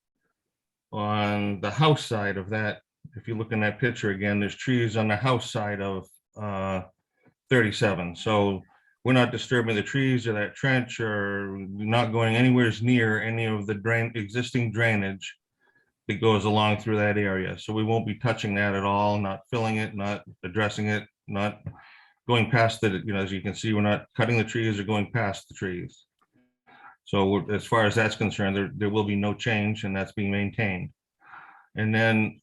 on the house side of that. If you look in that picture again, there's trees on the house side of 37. So we're not disturbing the trees or that trench, or not going anywhere near any of the existing drainage that goes along through that area. So we won't be touching that at all, not filling it, not addressing it, not going past the, you know, as you can see, we're not cutting the trees or going past the trees. So as far as that's concerned, there will be no change, and that's being maintained. And then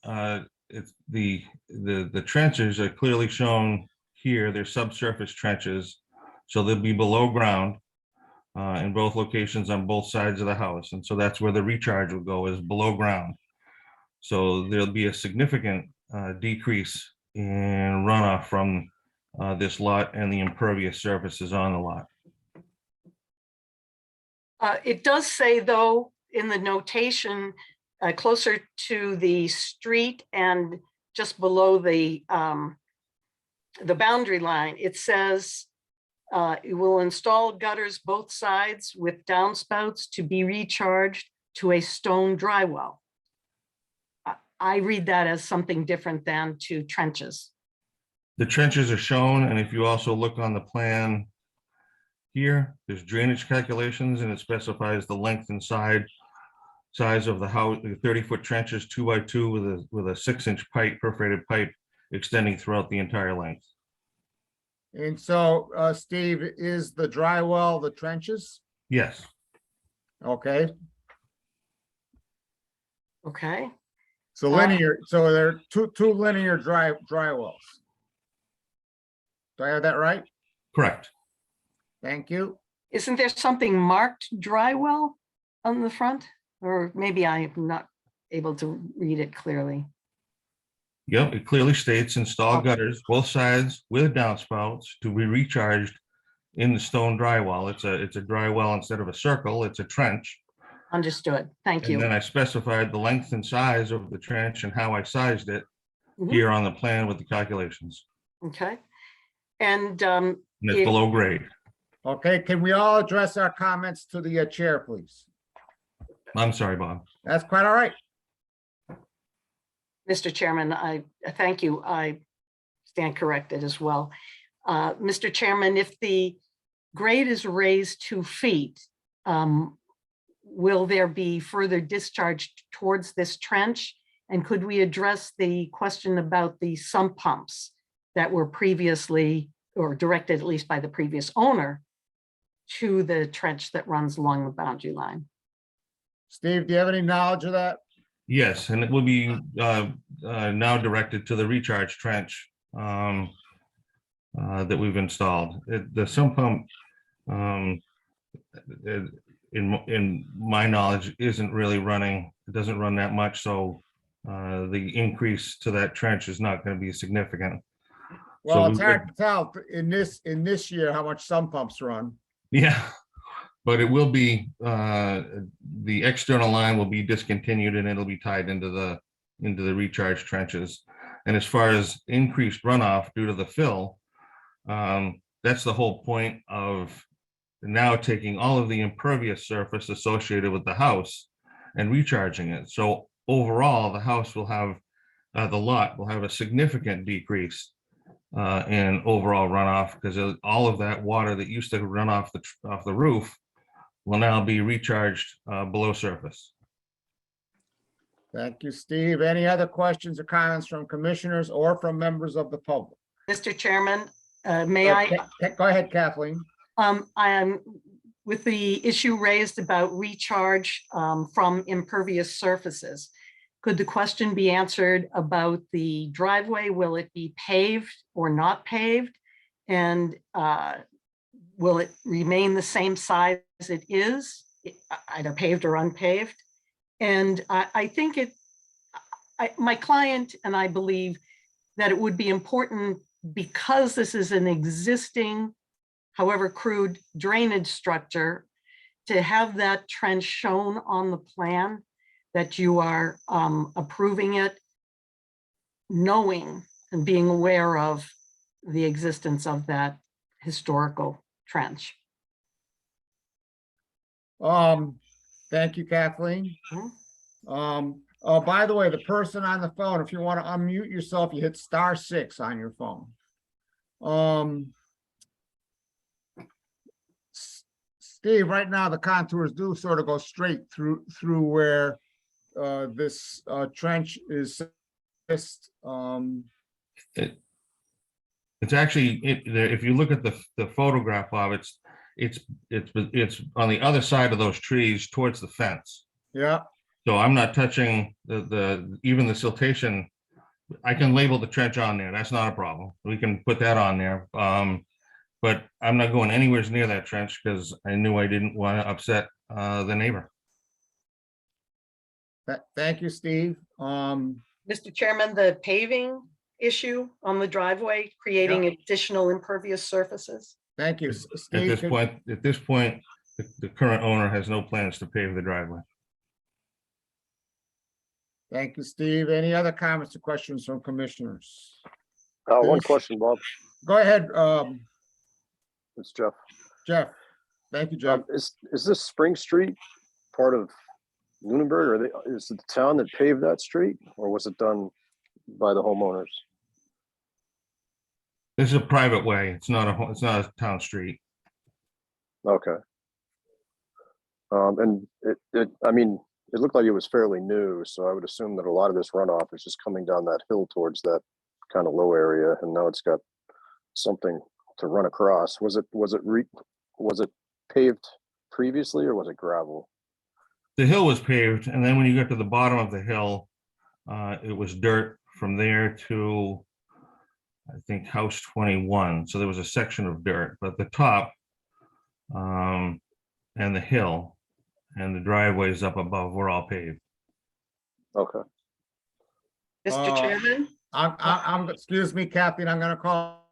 it's the trenches are clearly shown here. They're subsurface trenches, so they'll be below ground in both locations on both sides of the house. And so that's where the recharge will go, is below ground. So there'll be a significant decrease in runoff from this lot and the impervious surfaces on the lot. It does say, though, in the notation, closer to the street and just below the the boundary line, it says it will install gutters both sides with downspouts to be recharged to a stone dry well. I read that as something different than to trenches. The trenches are shown, and if you also look on the plan here, there's drainage calculations, and it specifies the length and size of the house, the 30-foot trenches, 2x2 with a 6-inch pipe, perforated pipe extending throughout the entire length. And so, Steve, is the dry well the trenches? Yes, Okay, Okay, so linear, so there are two linear dry wells. Do I have that right? correct. Thank you. isn't there something marked dry well on the front? Or maybe I'm not able to read it clearly. Yep, it clearly states install Okay. gutters both sides with downspouts to be recharged in the stone dry well. It's a dry well instead of a circle, it's a trench. Understood. Thank And you. then I specified the length and size of the trench and how I sized it Mhm. here on the plan with the calculations. Okay. And And it's If- below grade. Okay, can we all address our comments to the chair, please? I'm sorry, Bob. That's quite all right. Mr. Chairman, I thank you. I stand corrected as well. Mr. Chairman, if the grade is raised 2 feet, will there be further discharge towards this trench? And could we address the question about the sump pumps that were previously, or directed at least by the previous owner, to the trench that runs along the boundary line? Steve, do you have any knowledge of that? Yes, and it will be now directed to the recharge trench that we've installed. The sump pump, in my knowledge, isn't really running. It doesn't run that much, so the increase to that trench is not going to be significant. Well, So it's we hard to tell in this year how much some pumps run. Yeah, but it will be, the external line will be discontinued and it'll be tied into the recharge trenches. And as far as increased runoff due to the fill, that's the whole point of now taking all of the impervious surface associated with the house and recharging it. So overall, the house will have, the lot will have a significant decrease in overall runoff, because all of that water that used to run off the roof will now be recharged below surface. Thank you, Steve. Any other questions or comments from commissioners or from members of the public? Mr. Chairman, may I? Go ahead, Kathleen. I am with the issue raised about recharge from impervious surfaces. Could the question be answered about the driveway? Will it be paved or not paved? And will it remain the same size as it is, either paved or unpaved? And I think my client and I believe that it would be important, because this is an existing, however crude, drainage structure, to have that trench shown on the plan, that you are approving it, knowing and being aware of the existence of that historical trench. Thank you, Kathleen. By the way, the person on the phone, if you want to unmute yourself, you hit *6 on your phone. Steve, right now the contours do sort of go straight through where this trench is. It's actually, if you look at the photograph of it, it's on the other side of those trees towards the fence. Yeah. So I'm not touching even the siltation. I can label the trench on there. That's not a problem. We can put that on there. But I'm not going anywhere near that trench because I knew I didn't want to upset the neighbor. Thank you, Steve. Mr. Chairman, the paving issue on the driveway, creating additional impervious surfaces. Thank you, At Steve. this point, the current owner has no plans to pave the driveway. Thank you, Steve. Any other comments or questions from commissioners? One Yes. question, Bob. Go ahead, It's Jeff. Jeff. Thank you, Jeff. Is this Spring Street part of Lunenburg, or is it the town that paved that street, or was it done by the homeowners? This is a private way. It's not a town street. Okay. And I mean, it looked like it was fairly new, so I would assume that a lot of this runoff is just coming down that hill towards that kind of low area, and now it's got something to run across. Was it paved previously, or was it gravel? The hill was paved, and then when you got to the bottom of the hill, it was dirt from there to, I think, house 21. So there was a section of dirt, but the top and the hill and the driveways up above were all paved. Okay. Mr. Chairman? Excuse me, Kathleen, I'm gonna call.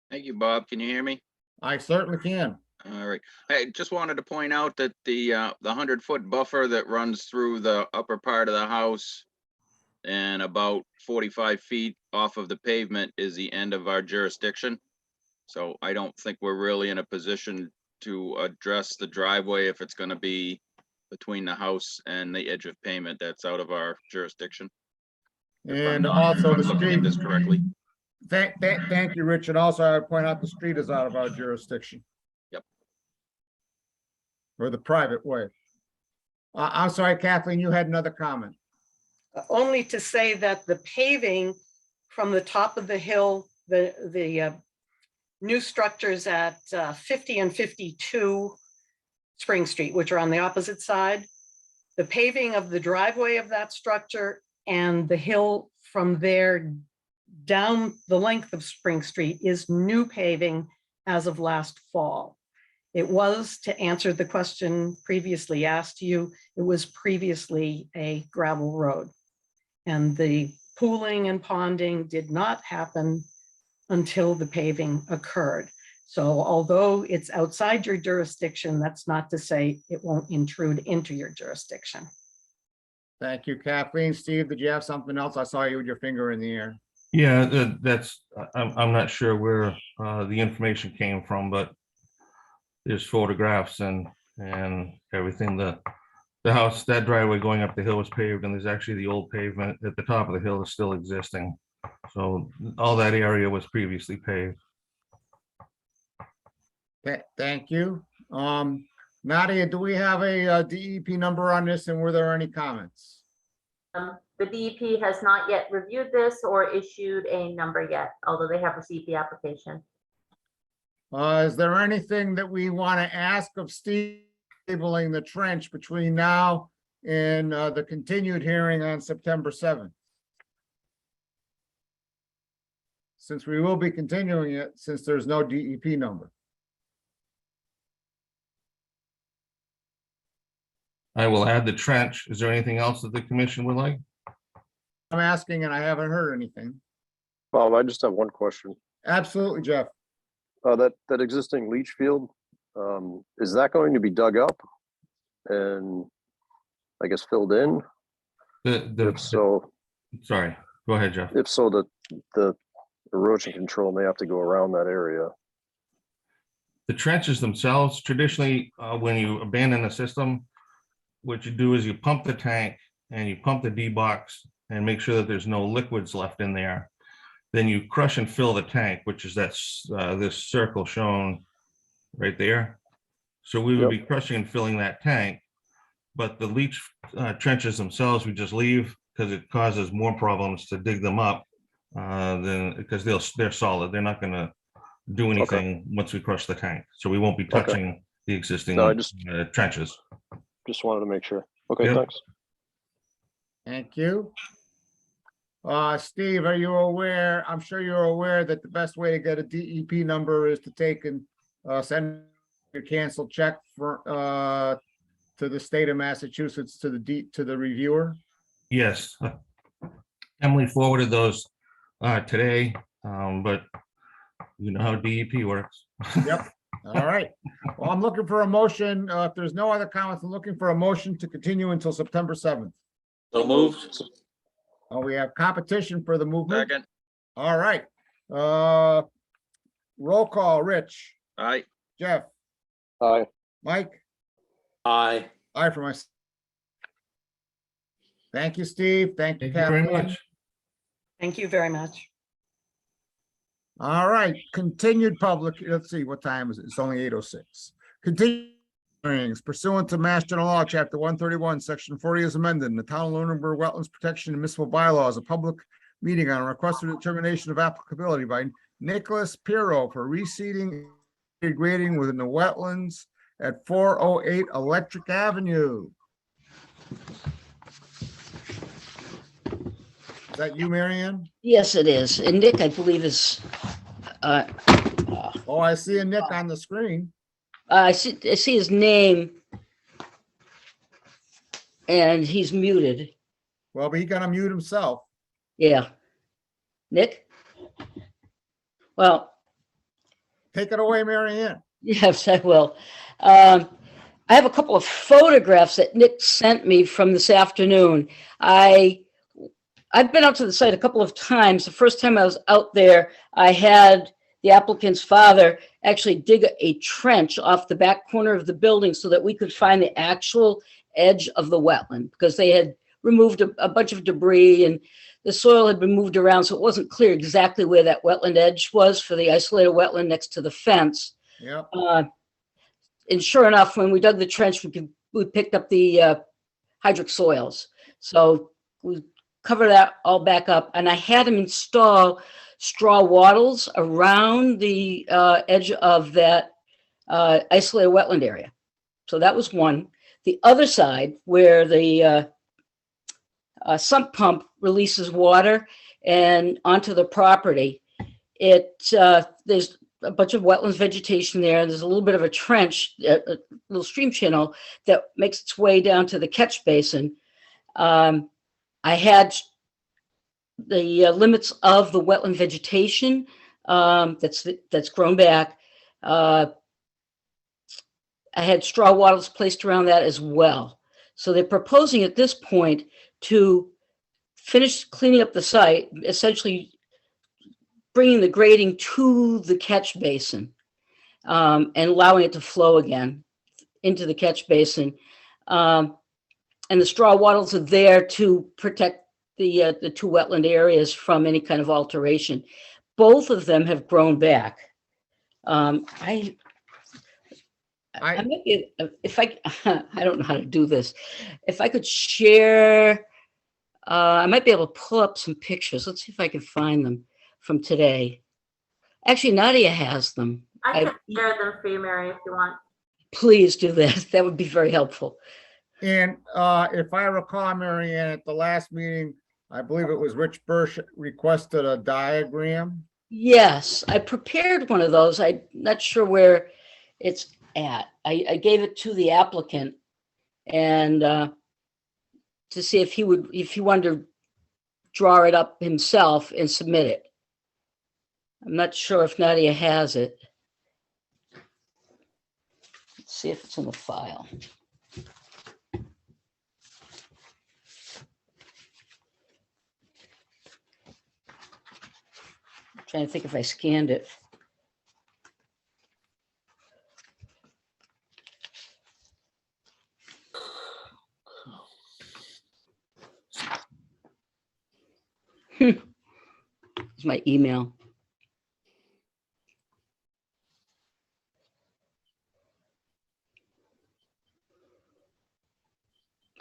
Thank you, Bob. Can you hear me? I certainly can. All right. I just wanted to point out that the 100-foot buffer that runs through the upper part of the house and about 45 feet off of the pavement is the end of our jurisdiction. So I don't think we're really in a position to address the driveway if it's going to be between the house and the edge of pavement. That's out of our jurisdiction. And also the Looking at this street. correctly. Thank you, Richard. Also, I would point out the street is out of our jurisdiction. Yep. Or the private way. I'm sorry, Kathleen, you had another comment. Only to say that the paving from the top of the hill, the new structures at 50 and 52 Spring Street, which are on the opposite side, the paving of the driveway of that structure and the hill from there down the length of Spring Street is new paving as of last fall. It was, to answer the question previously asked you, it was previously a gravel road. And the pooling and ponding did not happen until the paving occurred. So although it's outside your jurisdiction, that's not to say it won't intrude into your jurisdiction. Thank you, Kathleen. Steve, did you have something else? I saw you with your finger in the air. Yeah, I'm not sure where the information came from, but there's photographs and everything. The house, that driveway going up the hill was paved, and there's actually the old pavement at the top of the hill is still existing. So all that area was previously paved. Thank you. Nadia, do we have a DEP number on this, and were there any comments? The DEP has not yet reviewed this or issued a number yet, although they have received the application. Is there anything that we want to ask of Steve labeling the trench between now and the continued hearing on September 7th? Since we will be continuing it, since there's no DEP number. I will add the trench. Is there anything else that the commission would like? I'm asking and I haven't heard anything. Bob, I just have one question. Absolutely, Jeff. That existing leach field, is that going to be dug up and I guess filled in? If so, Sorry, go ahead, Jeff. if so, the erosion control may have to go around that area. The trenches themselves, traditionally, when you abandon a system, what you do is you pump the tank and you pump the D box and make sure that there's no liquids left in there. Then you crush and fill the tank, which is this circle shown right there. So we would be crushing and filling that tank, but the leach trenches themselves, we just leave because it causes more problems to dig them up because they're solid. They're not going to do anything once we crush the tank. So we won't be touching the existing trenches. Just wanted to make sure. Okay, Yep. thanks. Thank you. Steve, are you aware? I'm sure you're aware that the best way to get a DEP number is to take and send a canceled check for to the state of Massachusetts to the reviewer. Yes. Emily forwarded those today, but you know how DEP works. Yep. All right. Well, I'm looking for a motion. If there's no other comments, I'm looking for a motion to continue until September 7th. So moved. Oh, we have competition for the movement. Second. All right. Roll call, Rich, Aye. Jeff, Aye. Mike, Aye. aye for myself. Thank you, Steve. Thank you, Thank you very Kathleen. much. Thank you very much. All right, continued public, let's see, what time is it? It's only 8:06. Continued hearings pursuant to Mass General Law, Chapter 131, Section 40 is amended, in the Town of Lunenburg Wetlands Protection and Municipal Bylaws, a public meeting on a request for determination of applicability by Nicholas Pirro for reseeding and grading within the wetlands at 408 Electric Avenue. Is that you, Marianne? Yes, it is. And Nick, I believe is, Oh, I see a Nick on the screen. I see his name. And he's muted. Well, but he got to mute himself. Yeah. Nick? Well, Take it away, Marianne. yes, I will. I have a couple of photographs that Nick sent me from this afternoon. I've been out to the site a couple of times. The first time I was out there, I had the applicant's father actually dig a trench off the back corner of the building so that we could find the actual edge of the wetland, because they had removed a bunch of debris and the soil had been moved around, so it wasn't clear exactly where that wetland edge was for the isolated wetland next to the fence. Yep. And sure enough, when we dug the trench, we picked up the hydric soils. So we covered that all back up, and I had him install straw wattles around the edge of that isolated wetland area. So that was one. The other side, where the sump pump releases water and onto the property, there's a bunch of wetlands vegetation there. There's a little bit of a trench, a little stream channel that makes its way down to the catch basin. I had the limits of the wetland vegetation that's grown back. I had straw wattles placed around that as well. So they're proposing at this point to finish cleaning up the site, essentially bringing the grading to the catch basin and allowing it to flow again into the catch basin. And the straw wattles are there to protect the two wetland areas from any kind of alteration. Both of them have grown back. I might be, if I don't know how to do this. If I could share, I might be able to pull up some pictures. Let's see if I can find them from today. Actually, Nadia has them. I can share them for you, Mary, if you want. Please do that. That would be very helpful. And if I recall, Marianne, at the last meeting, I believe it was Rich Birch requested a diagram. Yes, I prepared one of those. I'm not sure where it's at. I gave it to the applicant and to see if he wanted to draw it up himself and submit it. I'm not sure if Nadia has it. Let's see if it's in the file. I'm trying to think if I scanned it. It's my email.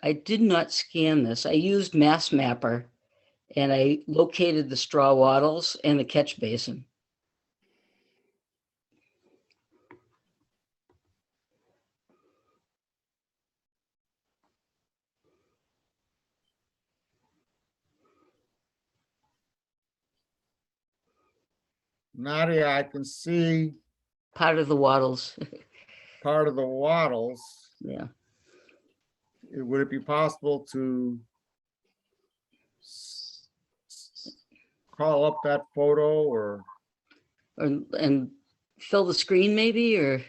I did not scan this. I used Mass Mapper and I located the straw wattles and the catch basin. Nadia, I can see Part of the wattles. part of the wattles. Yeah. Would it be possible to call up that photo or? And fill the screen maybe, or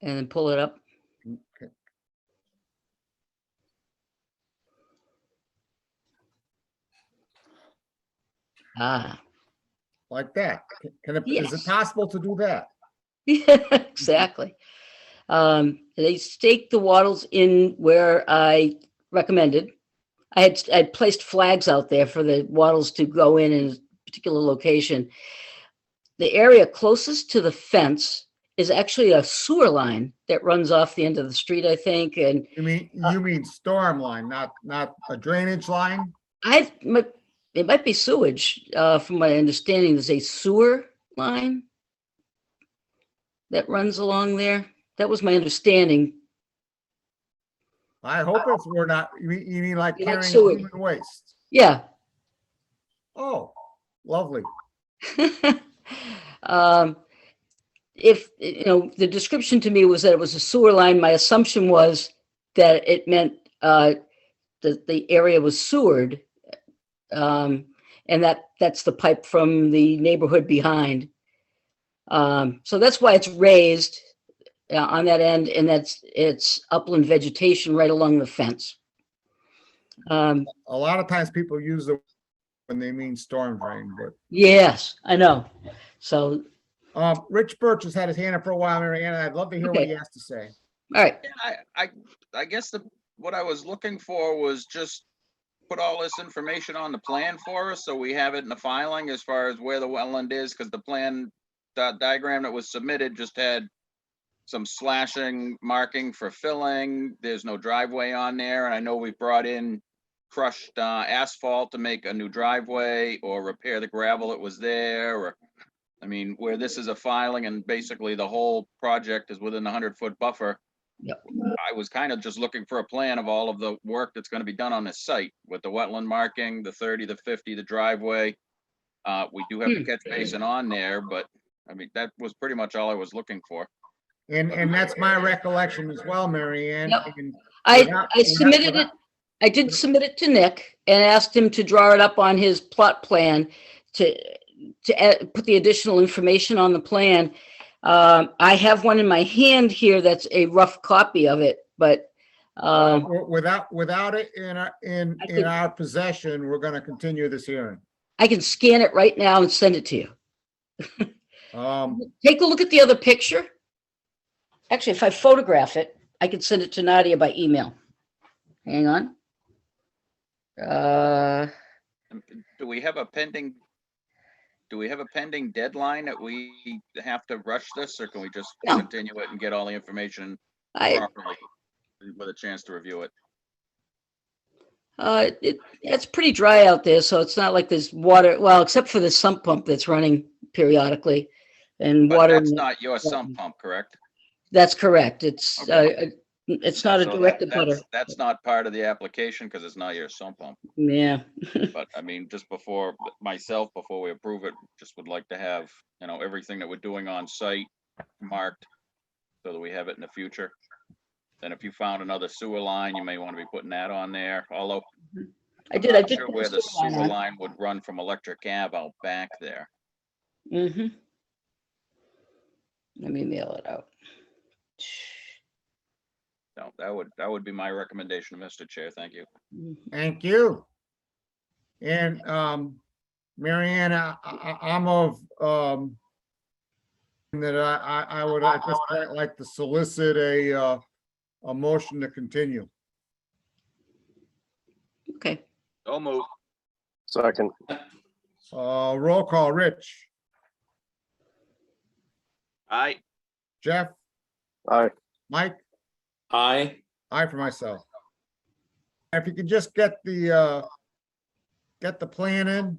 and then pull it up. Okay. Ah, like that. Can it, is it Yes. possible to do that? yeah, exactly. They staked the wattles in where I recommended. I had placed flags out there for the wattles to go in a particular location. The area closest to the fence is actually a sewer line that runs off the end of the street, I think, and You mean storm line, not a drainage line? it might be sewage, from my understanding, there's a sewer line that runs along there. That was my understanding. I hope it's, we're not, you mean like You like carrying sewage? human waste? Yeah. Oh, lovely. Um, if, you know, the description to me was that it was a sewer line, my assumption was that it meant, that the area was sewered. And that's the pipe from the neighborhood behind. So that's why it's raised on that end, and it's upland vegetation right along the fence. A lot of times people use the when they mean storm drain, but Yes, I know. So, Rich Birch has had his hand up for a while, Mary Ann. I'd love to hear what Okay. he has to say. all right, Yeah, I guess what I was looking for was just put all this information on the plan for us, so we have it in the filing as far as where the wetland is, because the plan diagram that was submitted just had some slashing marking for filling. There's no driveway on there, and I know we brought in crushed asphalt to make a new driveway or repair the gravel that was there, or, I mean, where this is a filing and basically the whole project is within the 100-foot buffer. Yep. I was kind of just looking for a plan of all of the work that's going to be done on this site with the wetland marking, the 30, the 50, the driveway. We do have the catch basin on there, but I mean, that was pretty much all I was looking for. And that's my recollection as well, Mary Ann. Yep. And I submitted it. I did submit it to Nick and asked him to draw it up on his plot plan to put the additional information on the plan. I have one in my hand here that's a rough copy of it, but without it in our possession, we're going to continue this hearing. I can scan it right now and send it to you. Take a look at the other picture. Actually, if I photograph it, I can send it to Nadia by email. Hang on. Do we have a pending deadline that we have to rush this, or can we just No. continue it and get all the information I, properly with a chance to review it? it's pretty dry out there, so it's not like there's water, well, except for the sump pump that's running periodically and But water. that's not your sump pump, correct? That's correct. It's not a So direct abutter. that's not part of the application because it's not your sump pump. Yeah. But I mean, just before we approve it, just would like to have, you know, everything that we're doing on site marked so that we have it in the future. Then if you found another sewer line, you may want to be putting that on there, although I I'm did not put sure the where the sewer line sewer on. line would run from Electric Ave out back there. Mm-hmm. Let me mail it out. So that would be my recommendation, Mr. Chair. Thank you. Thank you. And Mary Ann, I'm of that I would at this point like to solicit a motion to continue. Okay. So move. Second, Roll call, Rich, Aye. Jeff, aye. Mike, Aye. I for myself. If you could just get the plan in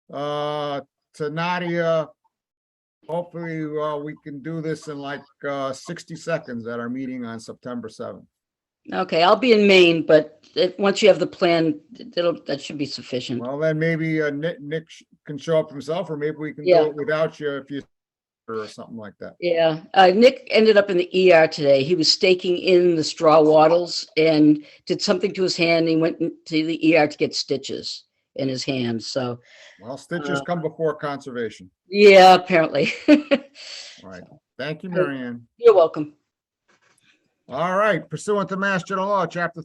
to Nadia. Hopefully, we can do this in like 60 seconds at our meeting on September 7th. Okay, I'll be in Maine, but once you have the plan, that should be sufficient. Well, then maybe Nick can show up himself, or maybe we can Yeah. do it without you if you or something like that. Yeah, Nick ended up in the ER today. He was staking in the straw wattles and did something to his hand. He went to the ER to get stitches in his hand. So, Well, stitches come before conservation. yeah, apparently. All right. Thank you, Mary Ann. You're welcome. All right. Pursuant to Mass General Law, Chapter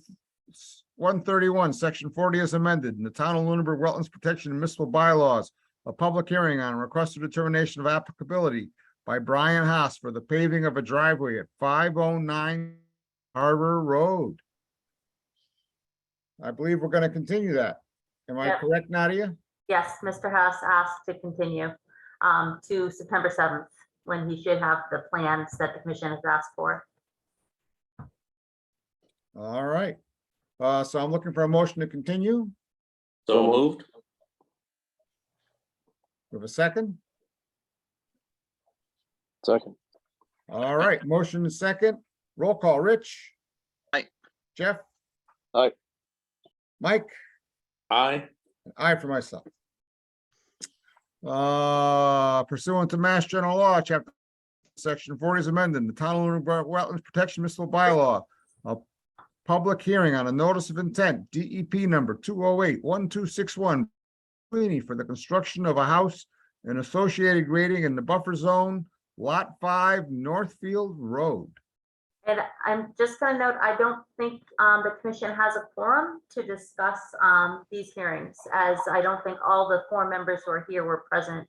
131, section 40 is amended in the town of Lunenburg Wetlands Protection and Municipal Bylaws. A public hearing on request for determination of applicability by Brian Haas for the paving of a driveway at 509 Harbor Road. I believe we're going to continue that. Am I Yep. correct, Nadia? Yes, Mr. House asked to continue to September 7th, when he should have the plans that the commission has asked for. All right. So I'm looking for a motion to continue. So moved. With a second. Second. All right, motion is second. Roll call. Rich. Aye. Jeff. Aye. Mike. Aye. Aye for myself. Pursuant to Mass General Law, Chapter Section 40 is amended, the Town of Lunenburg Wetlands Protection Municipal Bylaw. A public hearing on a notice of intent, DEP number 208-1261, for the construction of a house and associated grading in the buffer zone, Lot 5, Northfield Road. And I'm just gonna note, I don't think the commission has a quorum to discuss these hearings, as I don't think all the 4 members who are here were present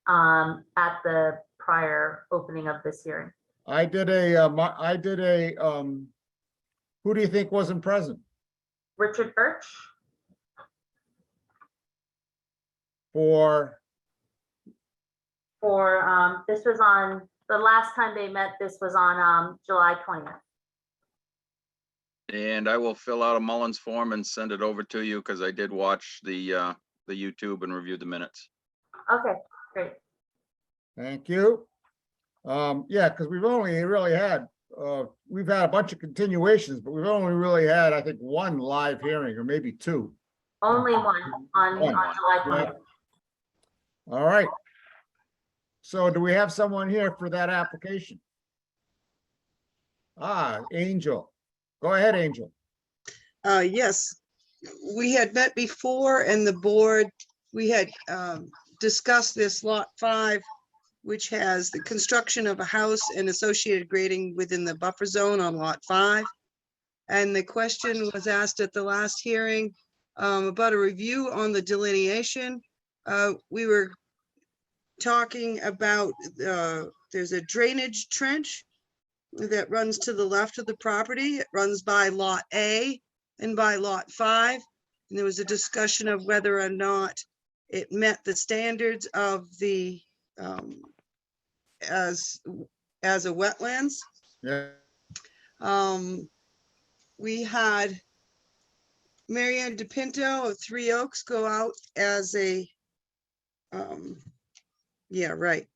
at the prior opening of this hearing. I did a, who do you think wasn't present? Richard Birch, For, this was on, the last time they met, this was on July 20th. And I will fill out a Mullins form and send it over to you, because I did watch the YouTube and review the minutes. Okay, great. thank you. Yeah, because we've only really had, we've had a bunch of continuations, but we've only really had, I think, 1 live hearing, or maybe 2. Only one on One. July 20th. All right. So do we have someone here for that application? Angel. Go ahead, Angel. Yes, we had met before and the board, we had discussed this lot 5, which has the construction of a house and associated grading within the buffer zone on lot 5. And the question was asked at the last hearing about a review on the delineation. We were talking about, there's a drainage trench that runs to the left of the property. It runs by lot A and by lot 5. And there was a discussion of whether or not it met the standards of the, as a wetlands. Yeah. We had Marianne DePinto of 3 Oaks go out as a, yeah, right,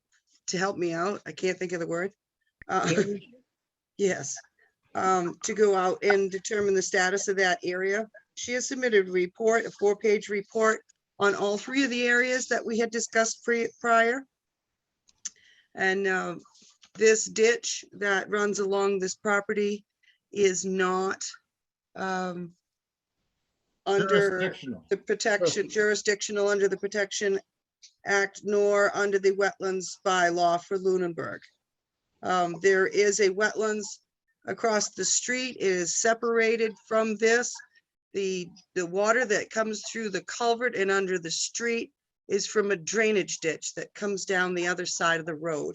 to help me out. I can't think of the word. Yes, to go out and determine the status of that area. She has submitted a report, a 4-page report on all 3 of the areas that we had discussed prior. And this ditch that runs along this property is not under the protection, jurisdictional under the Protection Act, nor under the wetlands bylaw for Lunenburg. There is a wetlands across the street. It is separated from this. The water that comes through the culvert and under the street is from a drainage ditch that comes down the other side of the road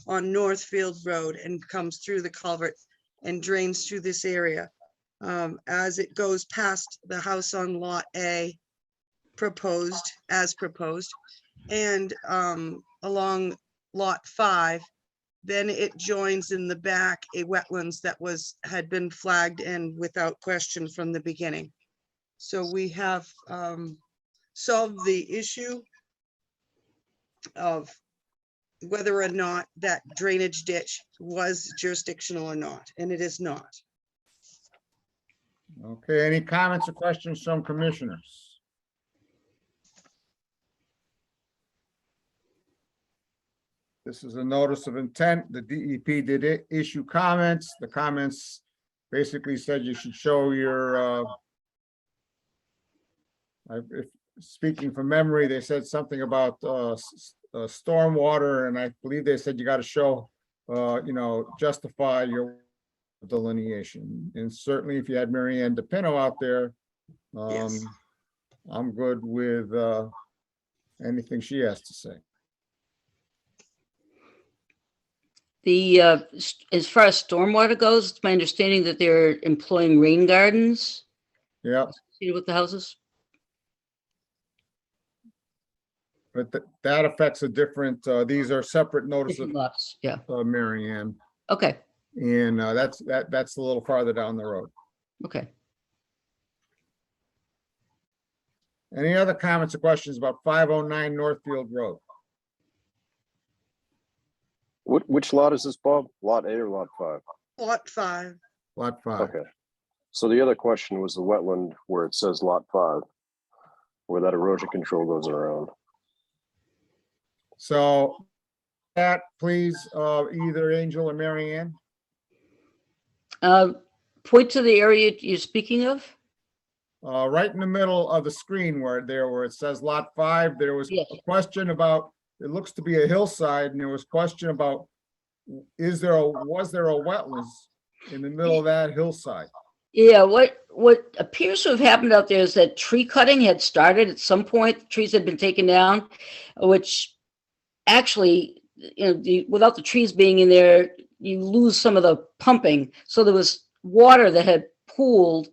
on Northfield Road and comes through the culvert and drains through this area. As it goes past the house on lot A, as proposed, and along lot 5, then it joins in the back a wetlands that had been flagged and without question from the beginning. So we have solved the issue of whether or not that drainage ditch was jurisdictional or not, and it is not. Okay, any comments or questions from commissioners? This is a notice of intent. The DEP did issue comments. The comments basically said you should show your, if speaking from memory, they said something about stormwater, and I believe they said you got to show, justify your delineation. And certainly if you had Marianne DePinto out there, Yes. I'm good with, anything she has to say. As far as stormwater goes, it's my understanding that they're employing rain gardens Yeah, associated with the houses. but that affects a different, these are separate notice Different of, lots, yeah, Mary Ann. okay, And, that's a little farther down the road. okay. Any other comments or questions about 509 Northfield Road? Which lot is this, Bob? Lot A or lot 5? Lot 5. Lot 5. Okay. So the other question was the wetland where it says lot 5, where that erosion control goes around. So that, please, either Angel or Mary Ann. Point to the area you're speaking of. Right in the middle of the screen where it says lot 5, there was Yes. a question about, it looks to be a hillside, and there was question about, was there a wetlands in the middle of that hillside? Yeah, what appears to have happened out there is that tree cutting had started at some point. The trees had been taken down, which actually, without the trees being in there, you lose some of the pumping. So there was water that had pooled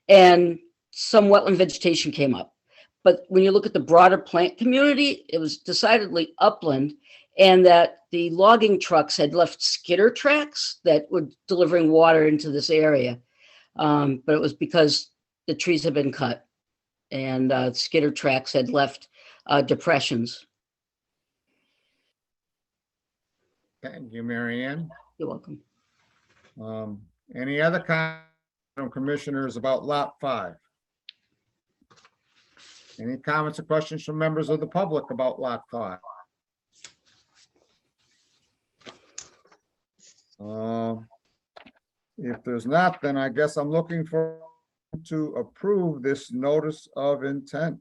and some wetland vegetation came up. But when you look at the broader plant community, it was decidedly upland, and that the logging trucks had left skidder tracks that were delivering water into this area. But it was because the trees had been cut and skidder tracks had left depressions. Thank you, Mary Ann. You're welcome. Any other comments from commissioners about lot 5? Any comments or questions from members of the public about lot 5? If there's not, then I guess I'm looking for to approve this notice of intent.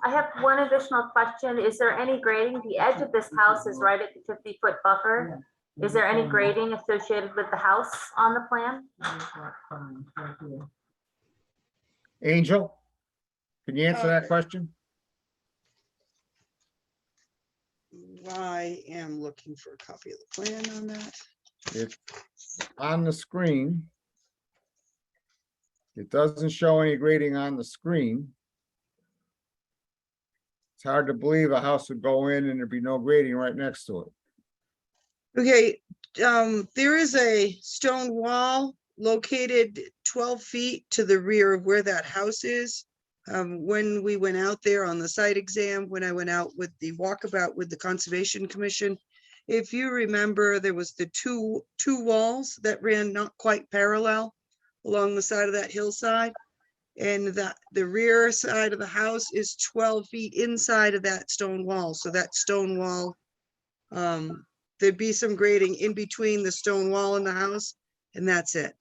I have one additional question. Is there any grading? The edge of this house is right at the 50-foot buffer. Is there any grading associated with the house on the plan? Angel, can you answer that question? I am looking for a copy of the plan on that. It's on the screen. It doesn't show any grading on the screen. It's hard to believe a house would go in and there'd be no grading right next to it. Okay, there is a stone wall located 12 feet to the rear of where that house is. When we went out there on the site exam, when I went out with the walkabout with the Conservation Commission, if you remember, there was the two walls that ran not quite parallel along the side of that hillside. And the rear side of the house is 12 feet inside of that stone wall. So that stone wall, there'd be some grading in between the stone wall and the house, and that's it.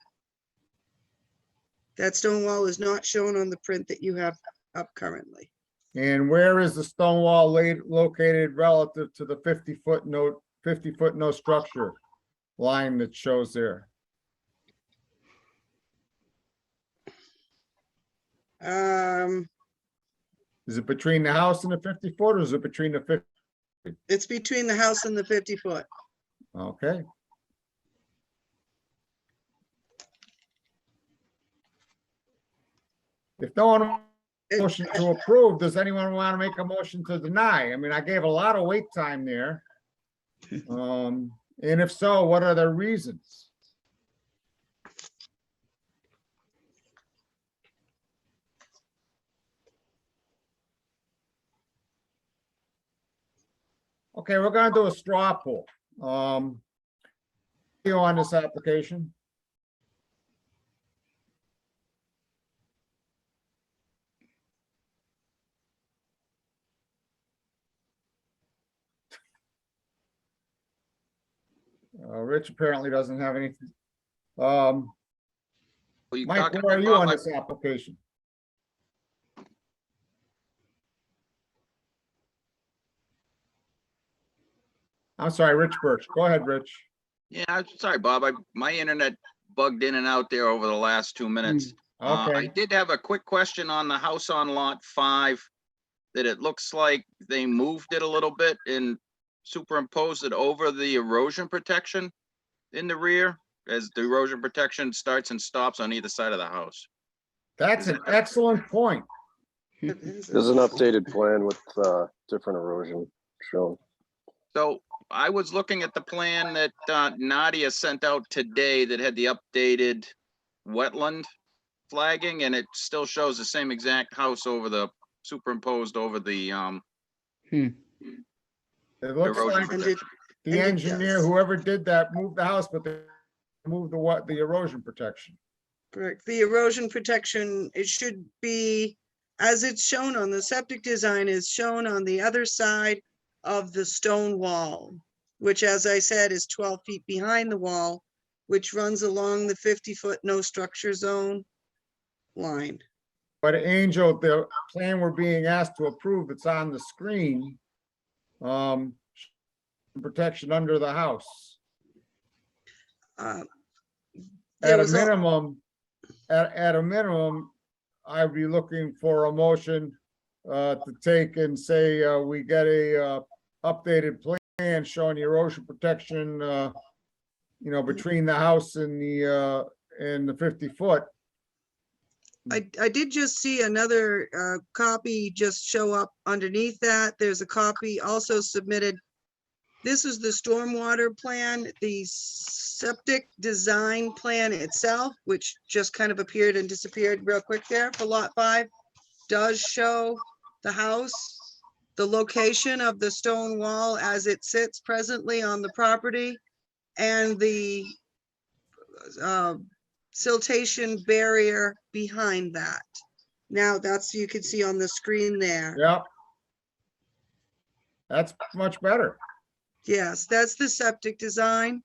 That stone wall is not shown on the print that you have up currently. And where is the stone wall located relative to the 50-foot no structure line that shows there? Is it between the house and the 50-foot, or is it between the 50? It's between the house and the 50-foot. Okay. If no one motion to approve, does anyone want to make a motion to deny? I mean, I gave a lot of wait time there. And if so, what are their reasons? Okay, we're gonna do a straw poll. You on this application? Rich apparently doesn't have anything. Well, you Mike, talking where are you about on my- this application? I'm sorry, Rich Birch. Go ahead, Rich. Yeah, I'm sorry, Bob. My internet bugged in and out there over the last 2 minutes. I Okay, did have a quick question on the house on lot 5, that it looks like they moved it a little bit and superimposed it over the erosion protection in the rear, as the erosion protection starts and stops on either side of the house. that's an excellent point. There's an updated plan with different erosion shown. So I was looking at the plan that Nadia sent out today that had the updated wetland flagging, and it still shows the same exact house superimposed over the It looks erosion like And protection. the and it engineer, does. whoever did that, moved the house, but they moved the erosion protection. Correct. The erosion protection, it should be, as it's shown on the septic design, is shown on the other side of the stone wall, which, as I said, is 12 feet behind the wall, which runs along the 50-foot no structure zone line. But Angel, the plan we're being asked to approve, that's on the screen, protection under the house. Uh, At There a was, al- minimum, at a minimum, I'd be looking for a motion to take and say, we get a updated plan showing the erosion protection, between the house and the 50-foot. I did just see another copy just show up underneath that. There's a copy also submitted. This is the stormwater plan, the septic design plan itself, which just kind of appeared and disappeared real quick there for lot 5, does show the house, the location of the stone wall as it sits presently on the property, and the siltation barrier behind that. Now that's, you can see on the screen there. Yep. That's much better. Yes, that's the septic design.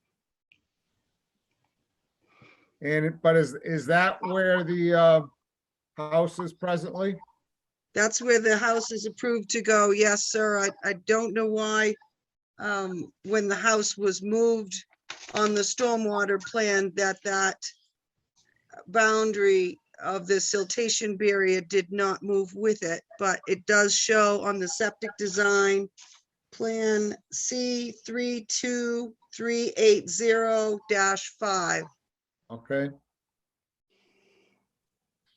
But is that where the house is presently? That's where the house is approved to go. Yes, sir. I don't know why, when the house was moved on the stormwater plan, that boundary of the siltation barrier did not move with it, but it does show on the septic design plan C32380-5. Okay,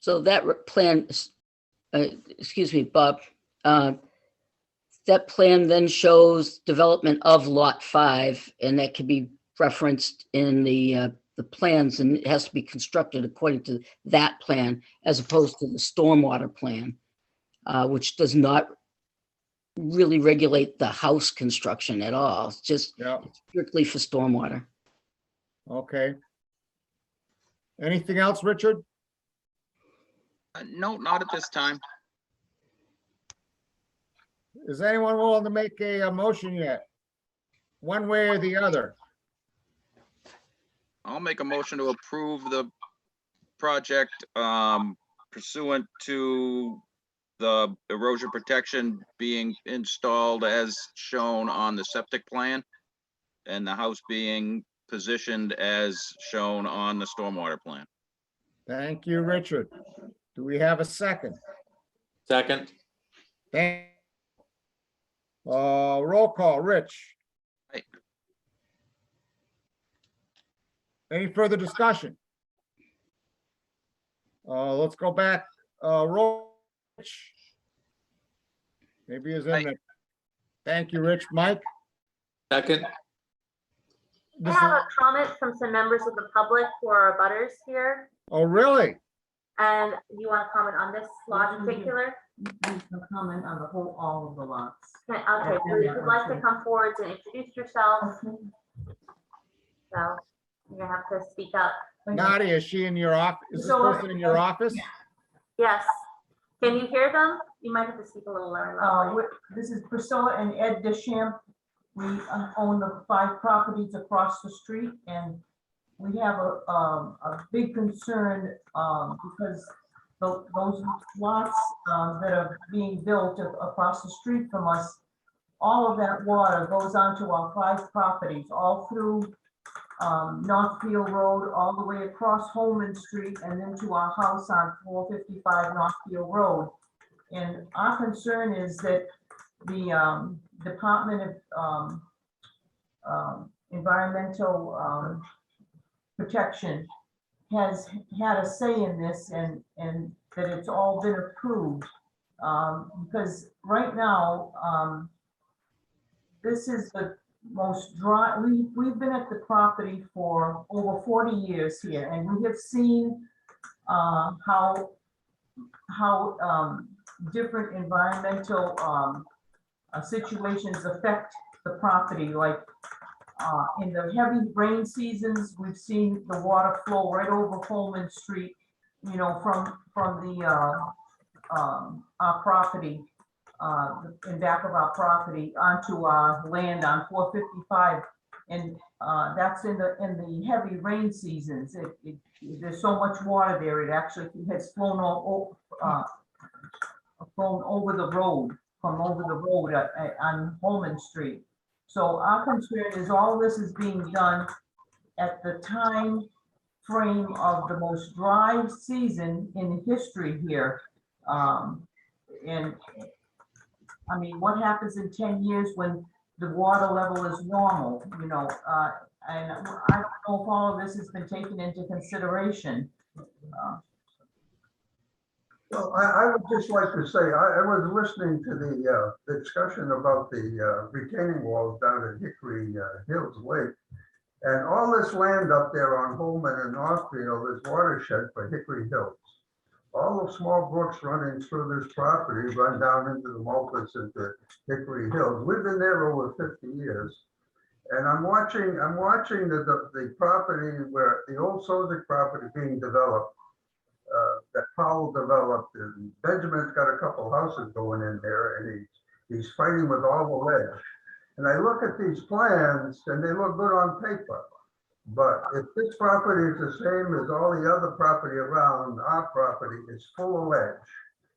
So that plan, excuse me, Bob, that plan then shows development of lot 5, and that can be referenced in the plans, and it has to be constructed according to that plan as opposed to the stormwater plan, which does not really regulate the house construction at all. It's just yeah, strictly for stormwater. okay. Anything else, Richard? No, not at this time. Is anyone willing to make a motion yet? One way or the other? I'll make a motion to approve the project pursuant to the erosion protection being installed as shown on the septic plan, and the house being positioned as shown on the stormwater plan. Thank you, Richard. Do we have a second? Second, Roll call, Rich. Aye. Any further discussion? Let's go back, roll. Rich. Maybe is in Aye. there. Thank you, Rich. Mike? second, I This have is- a comment from some members of the public who are butters here, Oh, really? and you want to comment on this lot in particular? No comment on the whole, all of the lots. Okay, well, if you'd like to come forward and introduce yourself, so you're gonna have to speak up. Nadia, is she in your office? Is this So, person in your office? Yes. Can you hear them? You might have to speak a little louder. This is Priscilla and Ed Deschamps. We own the 5 properties across the street, and we have a big concern because those lots that are being built across the street from us, all of that water goes onto our 5 properties, all through Northfield Road, all the way across Holman Street, and then to our house on 455 Northfield Road. And our concern is that the Department of Environmental Protection has had a say in this, and that it's all been approved. Because right now, this is the most dry, we've been at the property for over 40 years here, and we have seen how different environmental situations affect the property. Like in the heavy rain seasons, we've seen the water flow right over Holman Street, you know, from the our property, in back of our property onto our land on 455, and that's in the heavy rain seasons. There's so much water there, it actually has flown over the road, from over the road on Holman Street. So our concern is all this is being done at the time frame of the most dry season in history here. And I mean, what happens in 10 years when the water level is normal, you know? And I don't know if all of this has been taken into consideration. Well, I would just like to say, I was listening to the discussion about the retaining walls down at Hickory Hills Lake. And all this land up there on Holman and Northfield is watershed for Hickory Hills. All the small brooks running through this property run down into the Mulpus into Hickory Hills. We've been there over 50 years. And I'm watching the property where the old Sozik property being developed, that Powell developed, and Benjamin's got a couple houses going in there, and he's fighting with all the ledge. And I look at these plans and they look good on paper. But if this property is the same as all the other property around, our property is full of ledge.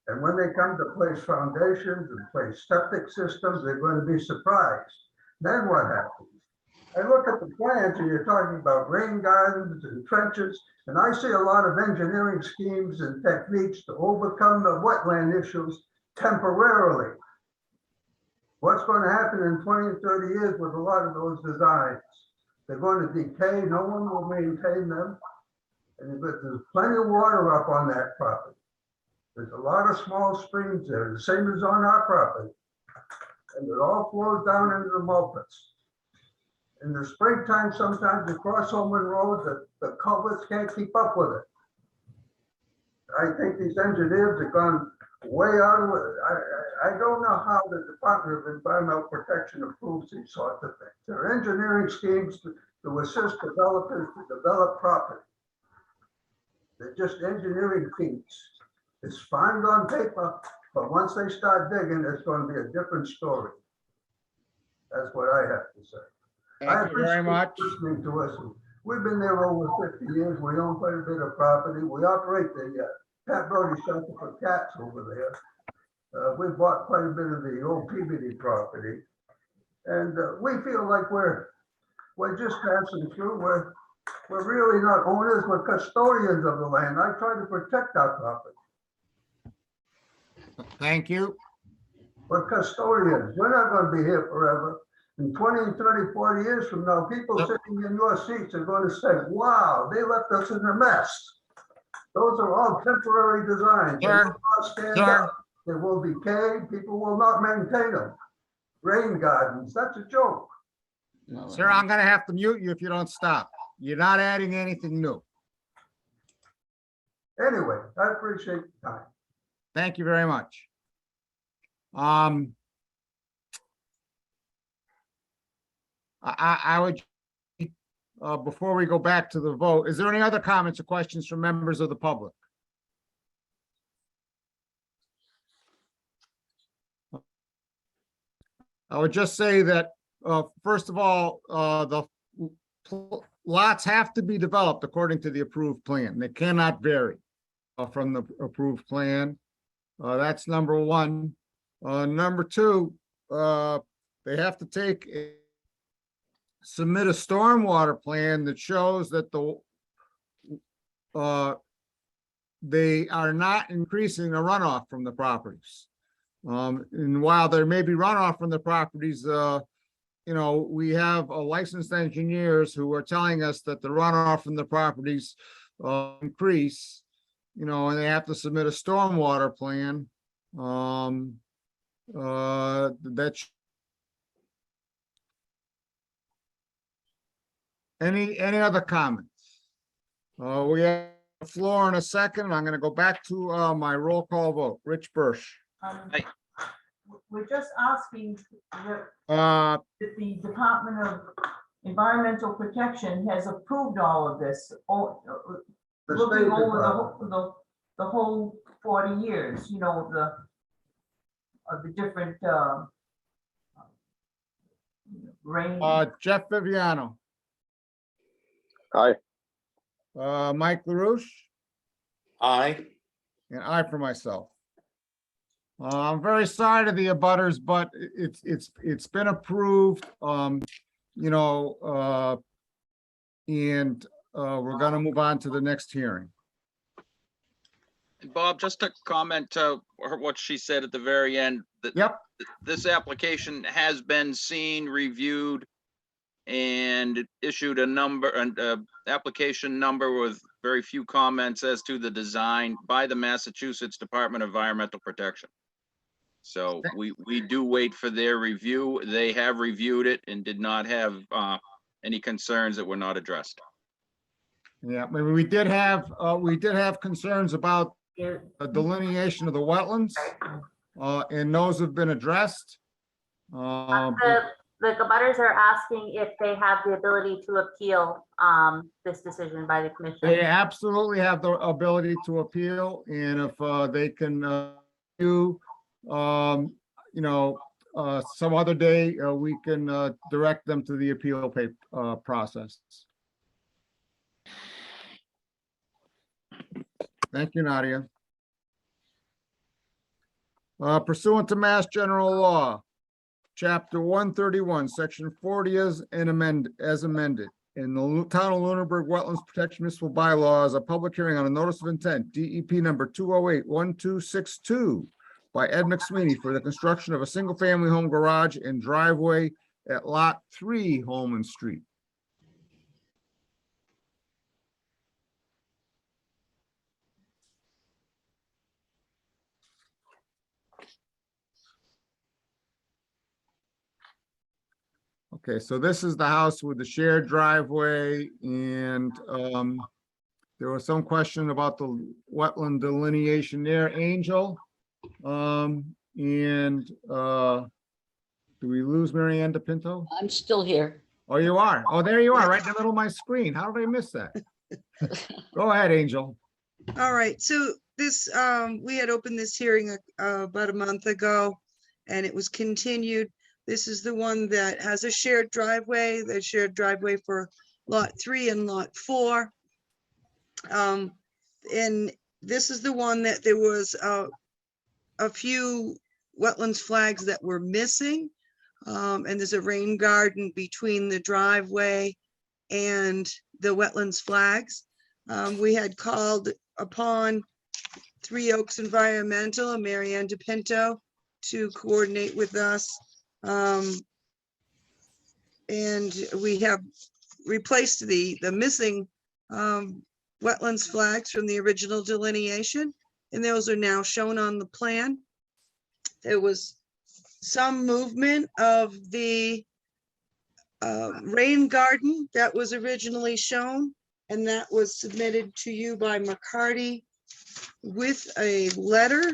And when they come to place foundations and place septic systems, they're going to be surprised. Then what happens? I look at the plans and you're talking about rain gardens and trenches, and I see a lot of engineering schemes and techniques to overcome the wetland issues temporarily. What's going to happen in 20 and 30 years with a lot of those designs? They're going to decay, no one will maintain them. And there's plenty of water up on that property. There's a lot of small streams there, the same as on our property. And it all flows down into the Mulpus. In the springtime, sometimes across Holman Road, the culverts can't keep up with it. I think these engineers have gone way out of it. I don't know how the Department of Environmental Protection approves these sorts of things. There are engineering schemes to assist developers to develop property. They're just engineering feats. It's fine on paper, but once they start digging, it's going to be a different story. That's what I have to say. Thank you very much. Listening to us. We've been there over 50 years. We own quite a bit of property. We operate the Pat Brody Shelter for Cats over there. We bought quite a bit of the old Peabody property. And we feel like we're just passing through. We're really not owners, we're custodians of the land. I try to protect our property. Thank you. We're custodians. We're not going to be here forever. In 20, 30, 40 years from now, people sitting in your seats are going to say, wow, they left us in a mess. Those are all temporary designs. They will not stand up. They will decay. People will not maintain them. Rain gardens, that's a joke. Sir, I'm going to have to mute you if you don't stop. You're not adding anything new. Anyway, I appreciate the time. Thank you very much. I would, before we go back to the vote, is there any other comments or questions from members of the public? I would just say that first of all, the lots have to be developed according to the approved plan. They cannot vary from the approved plan. That's number one. Number two, they have to submit a stormwater plan that shows that they are not increasing the runoff from the properties. And while there may be runoff from the properties, we have licensed engineers who are telling us that the runoff from the properties increase, and they have to submit a stormwater plan. That's any other comments? We have the floor in a second. I'm going to go back to my roll call vote. Rich Birch. Aye. We're just asking that the Department of Environmental Protection has approved all of this, The looking State over Department. the whole 40 years, of the different rain. Jeff Viviano, Aye. Mike LaRouche, Aye. and I for myself. I'm very sorry to the abutters, but it's been approved, and we're gonna move on to the next hearing. Bob, just to comment to what she said at the very end, that Yep, this application has been seen, reviewed, and issued an application number with very few comments as to the design by the Massachusetts Department of Environmental Protection. So we do wait for their review. They have reviewed it and did not have any concerns that were not addressed. yeah, maybe we did have concerns about the delineation of the wetlands, and those have been addressed. The abutters are asking if they have the ability to appeal this decision by the commission. They absolutely have the ability to appeal, and if they can do, some other day, we can direct them to the appeal process. Thank you, Nadia. Pursuant to Mass General Law, Chapter 131, Section 40 as amended, in the Town of Lunenburg Wetlands Protection Municipal Bylaws, a public hearing on a notice of intent, DEP number 208-1262, by Ed McSweeney for the construction of a single-family home garage and driveway at Lot 3 Holman Street. Okay, so this is the house with the shared driveway, and there was some question about the wetland delineation there, Angel. Do we lose Mary Ann DePinto? I'm still here. Oh, you are? Oh, there you are, right in the middle of my screen. How did I miss that? Go ahead, Angel. All right, so this, we had opened this hearing about a month ago, and it was continued. This is the one that has a shared driveway, the shared driveway for Lot 3 and Lot 4. And this is the one that there was a few wetlands flags that were missing. And there's a rain garden between the driveway and the wetlands flags. We had called upon Three Oaks Environmental and Mary Ann DePinto to coordinate with us. And we have replaced the missing wetlands flags from the original delineation, and those are now shown on the plan. There was some movement of the rain garden that was originally shown, and that was submitted to you by McCarty with a letter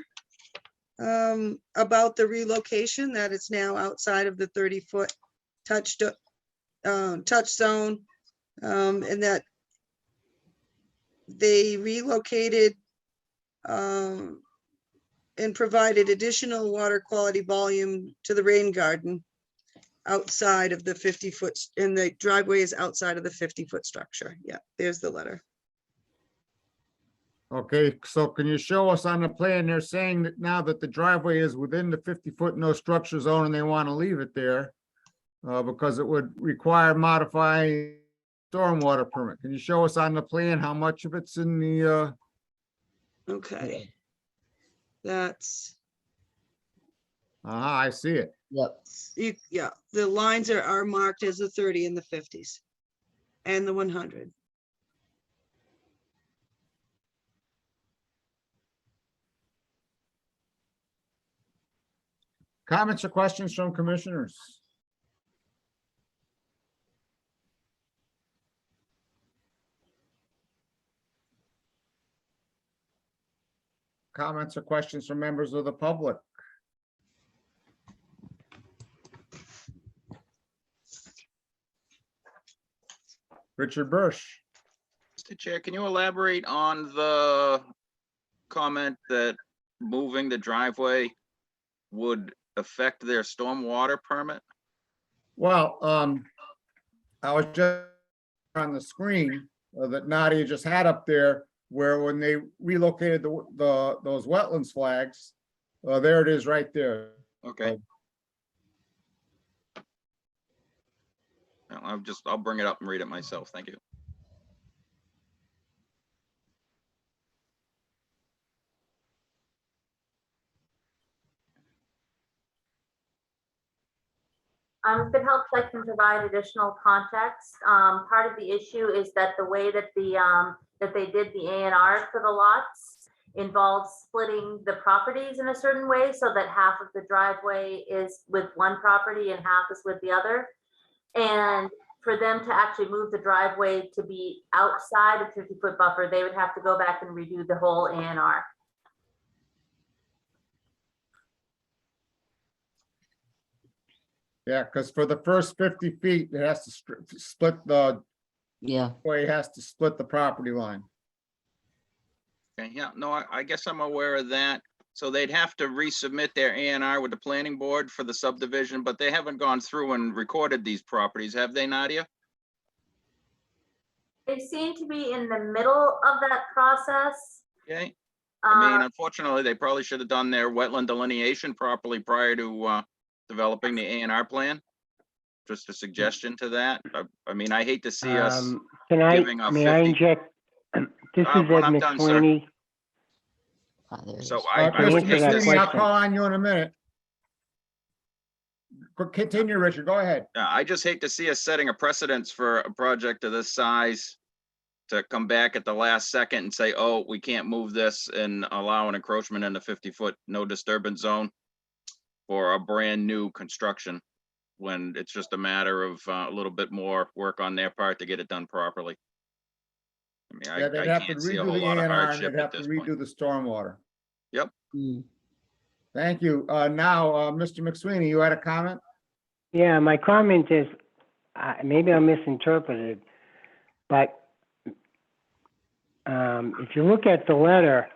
about the relocation, that it's now outside of the 30-foot touch zone, and that they relocated and provided additional water quality volume to the rain garden. outside of the 50-foot, and the driveway is outside of the 50-foot structure. Yeah, there's the letter. Okay, so can you show us on the plan, they're saying that now that the driveway is within the 50-foot no structure zone and they want to leave it there because it would require modifying stormwater permit. Can you show us on the plan how much of it's in the, Okay. That's, I see it. Yep. yeah, the lines are marked as the 30 and the 50s and the 100. Comments or questions from commissioners? Comments or questions from members of the public? Richard Bursch. Mr. Chair, can you elaborate on the comment that moving the driveway would affect their stormwater permit? Well, I was just on the screen that Nadia just had up there, where when they relocated those wetlands flags, there it is right there. Okay. I'll bring it up and read it myself. Thank you. If it helps, I can provide additional context. Part of the issue is that the way that that they did the A&R for the lots involves splitting the properties in a certain way so that half of the driveway is with one property and half is with the other. And for them to actually move the driveway to be outside of 50-foot buffer, they would have to go back and redo the whole A&R. Yeah, because for the first 50 feet, it has to split the Yeah. way, it has to split the property line. Okay, yeah, no, I guess I'm aware of that. So they'd have to resubmit their A&R with the planning board for the subdivision, but they haven't gone through and recorded these properties, have they, Nadia? They seem to be in the middle of that process. Okay. I mean, unfortunately, they probably should have done their wetland delineation properly prior to developing the A&R plan. Just a suggestion to that. I mean, I hate to see us Can I, giving a may I 50. inject? This is Ed when I'm done, sir. McSweeney. Ah, there it So is. I To would answer hate that to Mr. see, McSweeney, I'll question. call on you in a minute. Continue, Richard, go ahead. I just hate to see us setting a precedence for a project of this size to come back at the last second and say, oh, we can't move this and allow an encroachment in the 50-foot no disturbance zone for a brand new construction, when it's just a matter of a little bit more work on their part to get it done properly. I mean, Yeah, they'd I have to can't see a redo whole the lot of A&R and hardship they'd at have to this point. redo the stormwater. Yep. Mm. Thank you. Now, Mr. McSweeney, you had a comment? Yeah, my comment is, maybe I misinterpreted, but if you look at the letter,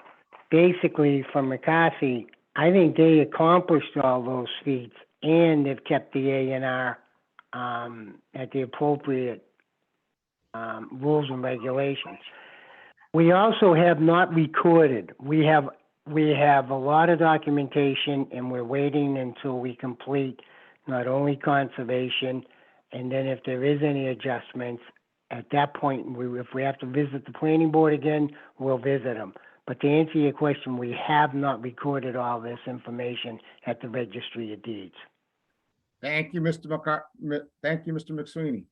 basically from McCarthy, I think they accomplished all those feats and they've kept the A&R at the appropriate rules and regulations. We also have not recorded. We have a lot of documentation and we're waiting until we complete not only conservation, and then if there is any adjustments, at that point, if we have to visit the planning board again, we'll visit them. But to answer your question, we have not recorded all this information at the registry of deeds. Thank you, Mr. Thank you, Mr. McSweeney.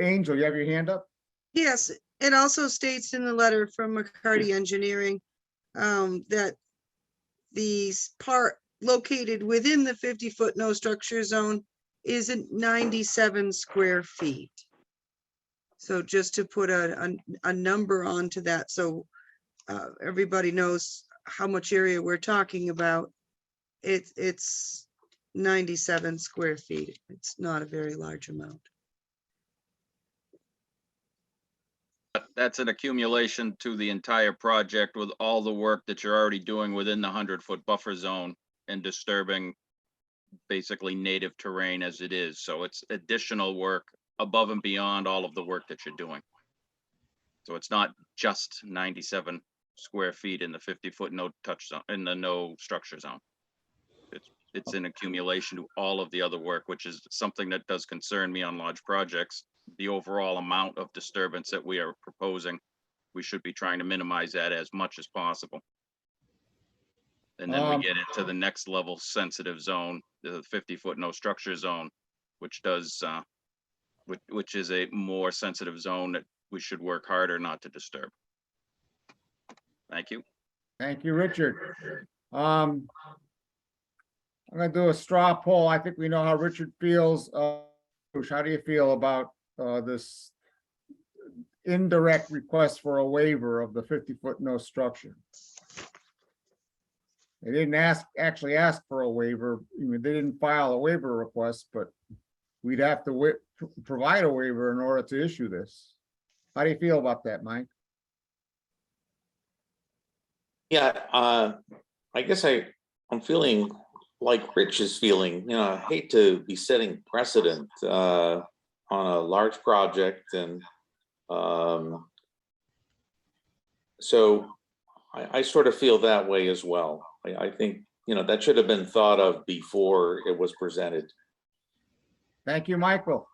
Angel, you have your hand up? Yes, it also states in the letter from McCarty Engineering that the part located within the 50-foot no structure zone is at 97 square feet. So just to put a number onto that, so everybody knows how much area we're talking about. It's 97 square feet. It's not a very large amount. That's an accumulation to the entire project with all the work that you're already doing within the 100-foot buffer zone and disturbing basically native terrain as it is. So it's additional work above and beyond all of the work that you're doing. So it's not just 97 square feet in the 50-foot no touch zone, in the no structure zone. It's an accumulation to all of the other work, which is something that does concern me on large projects. The overall amount of disturbance that we are proposing, we should be trying to minimize that as much as possible. And then we get into the next level sensitive zone, the 50-foot no structure zone, which does, which is a more sensitive zone that we should work harder not to disturb. Thank you. Thank you, Richard. I'm gonna do a straw poll. I think we know how Richard feels. Bruce, how do you feel about this indirect request for a waiver of the 50-foot no structure? They didn't actually ask for a waiver. I mean, they didn't file a waiver request, but we'd have to provide a waiver in order to issue this. How do you feel about that, Mike? Yeah, I guess I'm feeling like Rich is feeling. You know, I hate to be setting precedent on a large project, and so I sort of feel that way as well. I think, you know, that should have been thought of before it was presented. Thank you, Michael.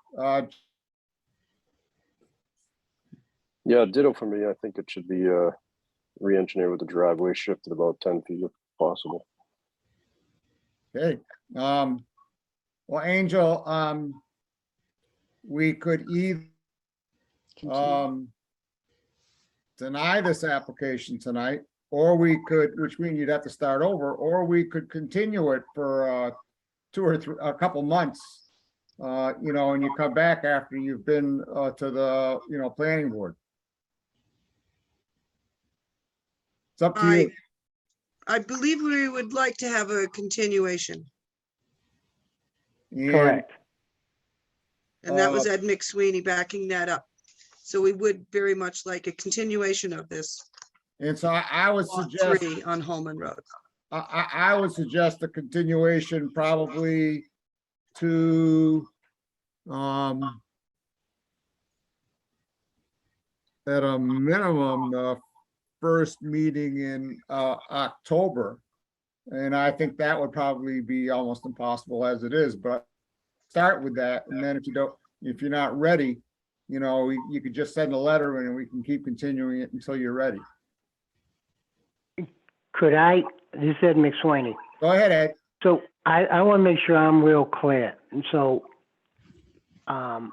Yeah, ditto for me. I think it should be re-engineered with the driveway shifted about 10 feet if possible. Okay. Well, Angel, we could either deny this application tonight, or we could, which means you'd have to start over, or we could continue it for 2 or 3, a couple months. You know, and you come back after you've been to the, you know, planning board. It's up to you. I believe we would like to have a continuation, And, Correct. and that was Ed McSweeney backing that up. So we would very much like a continuation of this. and so I would Lot suggest, 3 on Holman Road. I would suggest a continuation probably to at a minimum, the first meeting in October. And I think that would probably be almost impossible as it is, but start with that. And then if you're not ready, you know, you could just send a letter in and we can keep continuing it until you're ready. Could I, this is Ed McSweeney. Go ahead, Ed. So I want to make sure I'm real clear. And so Lot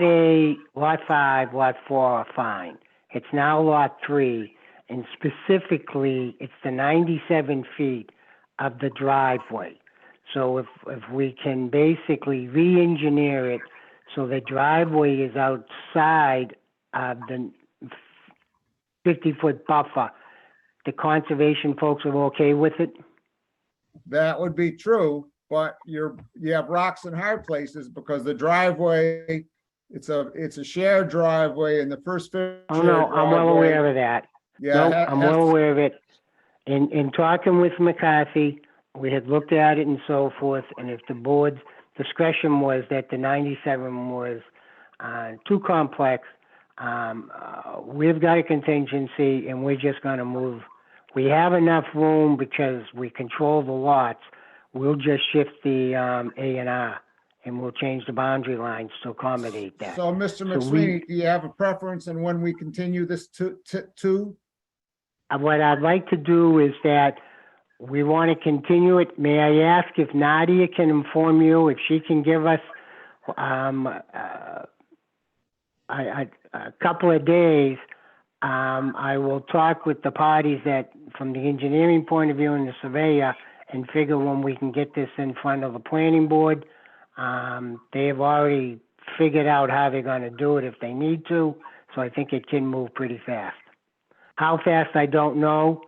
A, Lot 5, Lot 4 are fine. It's now Lot 3, and specifically, it's the 97 feet of the driveway. So if we can basically re-engineer it so the driveway is outside of the 50-foot buffer, the conservation folks are okay with it? That would be true, but you have rocks and hard places because the driveway, it's a shared driveway, and the first. Oh, no, I'm well aware of that. Yeah. Nope, I'm well aware of it. In talking with McCarthy, we had looked at it and so forth, and if the board's discretion was that the 97 was too complex, we've got a contingency and we're just gonna move. We have enough room because we control the lots. We'll just shift the A&R and we'll change the boundary lines to accommodate that. So, Mr. So we- McSweeney, do you have a preference in when we continue this to? What I'd like to do is that we want to continue it. May I ask if Nadia can inform you, if she can give us a couple of days? I will talk with the parties that, from the engineering point of view and the surveyor, and figure when we can get this in front of the planning board. They have already figured out how they're going to do it if they need to, so I think it can move pretty fast. How fast, I don't know.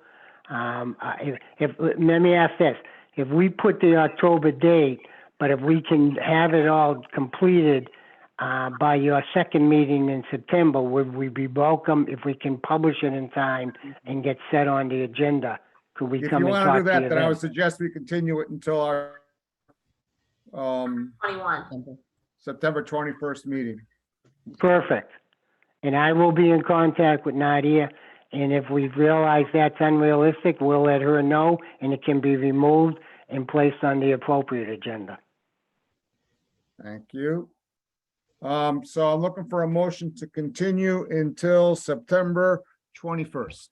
Let me ask this. If we put the October date, but if we can have it all completed by your second meeting in September, would we be welcome if we can publish it in time and get set on the agenda? Could we If come you and want to talk do to that, you then I then? would suggest we continue it until our 21. September 21st meeting. Perfect. And I will be in contact with Nadia, and if we realize that's unrealistic, we'll let her know, and it can be removed and placed on the appropriate agenda. Thank you. So I'm looking for a motion to continue until September 21st.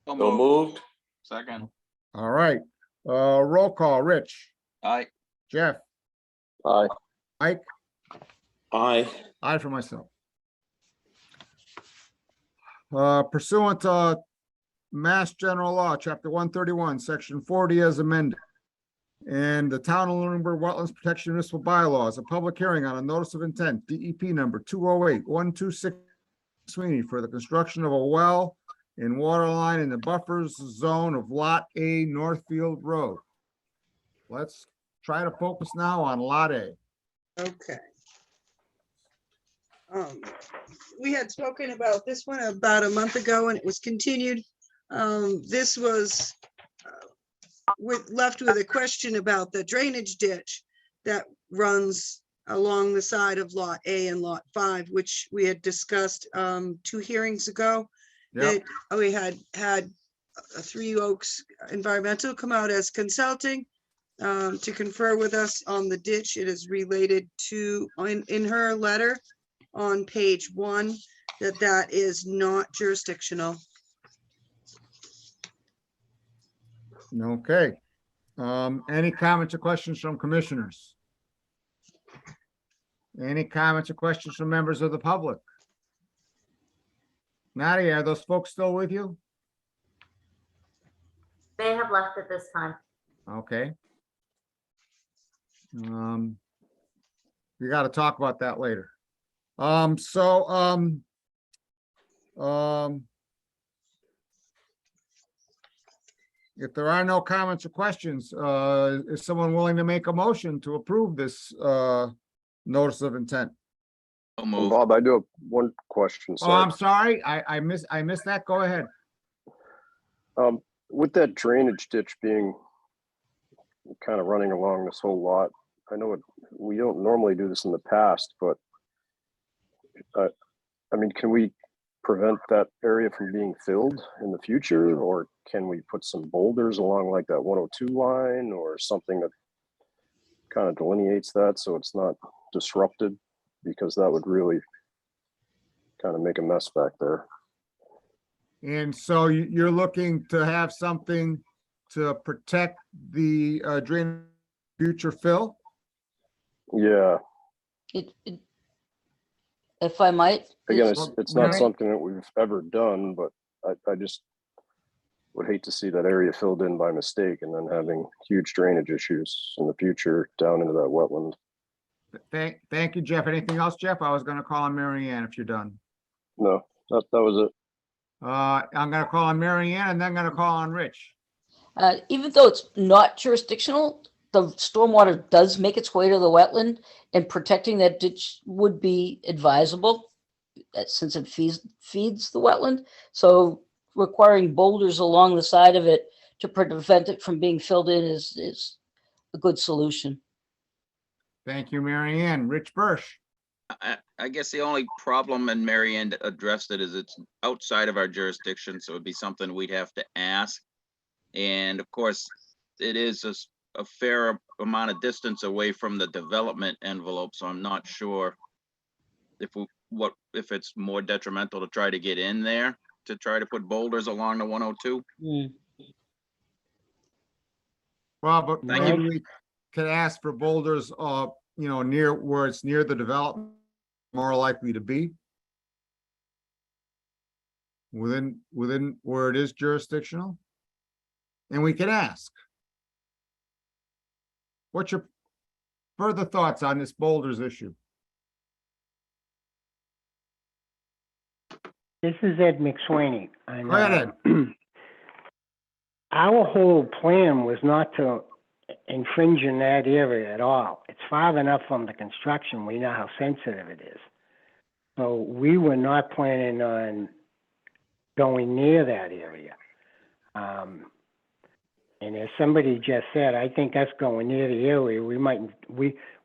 So So moved. moved. Second. All right, roll call, Rich, Aye. Jeff, Aye. Mike, Aye. I for myself. Pursuant to Mass General Law, Chapter 131, Section 40 as amended, and the Town of Lunenburg Wetlands Protection Municipal Bylaws, a public hearing on a notice of intent, DEP number 208-126 Sweeney for the construction of a well and water line in the buffer zone of Lot A Northfield Road. Let's try to focus now on Lot A. Okay. We had spoken about this one about a month ago and it was continued. This was left with a question about the drainage ditch that runs along the side of Lot A and Lot 5, which we had discussed 2 hearings ago. Yep. That we had Three Oaks Environmental come out as consulting to confer with us on the ditch. It is related to, in her letter on page 1, that is not jurisdictional. Okay. Any comments or questions from commissioners? Any comments or questions from members of the public? Nadia, are those folks still with you? They have left at this time. Okay. We got to talk about that later. If there are no comments or questions, is someone willing to make a motion to approve this notice of intent? So moved. Bob, I do have one question. Oh, I'm sorry. I missed that. Go ahead. With that drainage ditch being kind of running along this whole lot, I know we don't normally do this in the past, but I mean, can we prevent that area from being filled in the future? Or can we put some boulders along like that 102 line or something that kind of delineates that so it's not disrupted? Because that would really kind of make a mess back there. And so you're looking to have something to protect the drain future fill? Yeah. If I might. Again, it's not Mary? something that we've ever done, but I just would hate to see that area filled in by mistake and then having huge drainage issues in the future down into that wetland. Thank you, Jeff. Anything else, Jeff? I was going to call on Mary Ann if you're done. No, that was it. I'm going to call on Mary Ann and then going to call on Rich. Even though it's not jurisdictional, the stormwater does make its way to the wetland, and protecting that ditch would be advisable since it feeds the wetland. So requiring boulders along the side of it to prevent it from being filled in is a good solution. Thank you, Mary Ann. Rich Birch. I guess the only problem, and Mary Ann addressed it, is it's outside of our jurisdiction, so it'd be something we'd have to ask. And of course, it is a fair amount of distance away from the development envelope, so I'm not sure if it's more detrimental to try to get in there to try to put boulders along the 102. Well, but Thank maybe we could ask for boulders, near where it's near the development, more likely to be. Within where it is jurisdictional. And we can ask. What's your further thoughts on this boulders issue? This is Ed McSwaney. Go ahead, Ed. Our whole plan was not to infringe in that area at all. It's far enough from the construction. We know how sensitive it is. So we were not planning on going near that area. And as somebody just said, I think us going near the area, we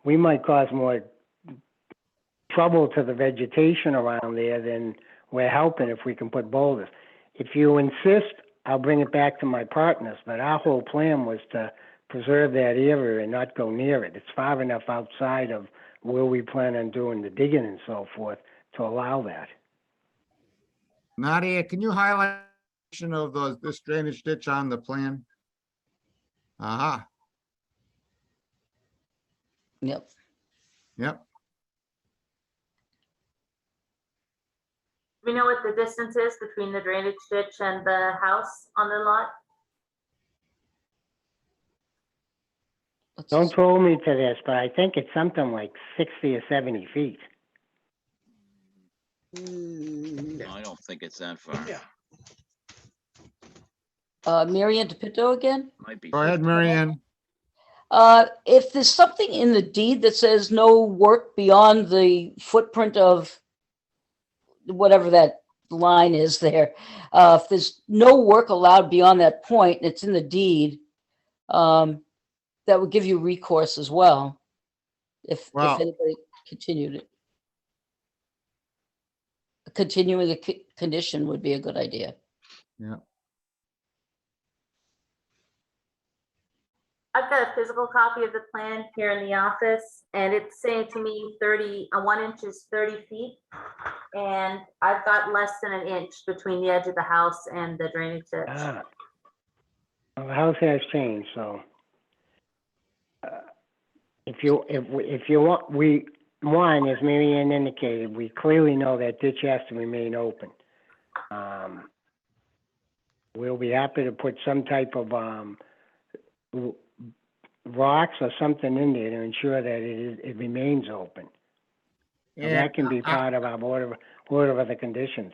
we might cause more trouble to the vegetation around there than we're helping if we can put boulders. If you insist, I'll bring it back to my partners, but our whole plan was to preserve that area and not go near it. It's far enough outside of where we plan on doing the digging and so forth to allow that. Nadia, can you highlight of this drainage ditch on the plan? Aha, Yep. yep. We know what the distance is between the drainage ditch and the house on the lot? Don't hold me to this, but I think it's something like 60 or 70 feet. No, I don't think it's that far. Yeah. Mary Ann DePinto again? Might be Go ahead, 50. Mary Ann. If there's something in the deed that says no work beyond the footprint of whatever that line is there, if there's no work allowed beyond that point, and it's in the deed, that would give you recourse as well. If Wow. anybody continued it. Continuing the condition would be a good idea. Yeah. I've got a physical copy of the plan here in the office, and it's saying to me 1 inch is 30 feet. And I've got less than an inch between the edge of the house and the drainage ditch. Ah. Well, the house has changed, so. If you want, one, as Mary Ann indicated, we clearly know that ditch has to remain open. We'll be happy to put some type of, rocks or something in there to ensure that it remains open. And that can be part of our order of the conditions.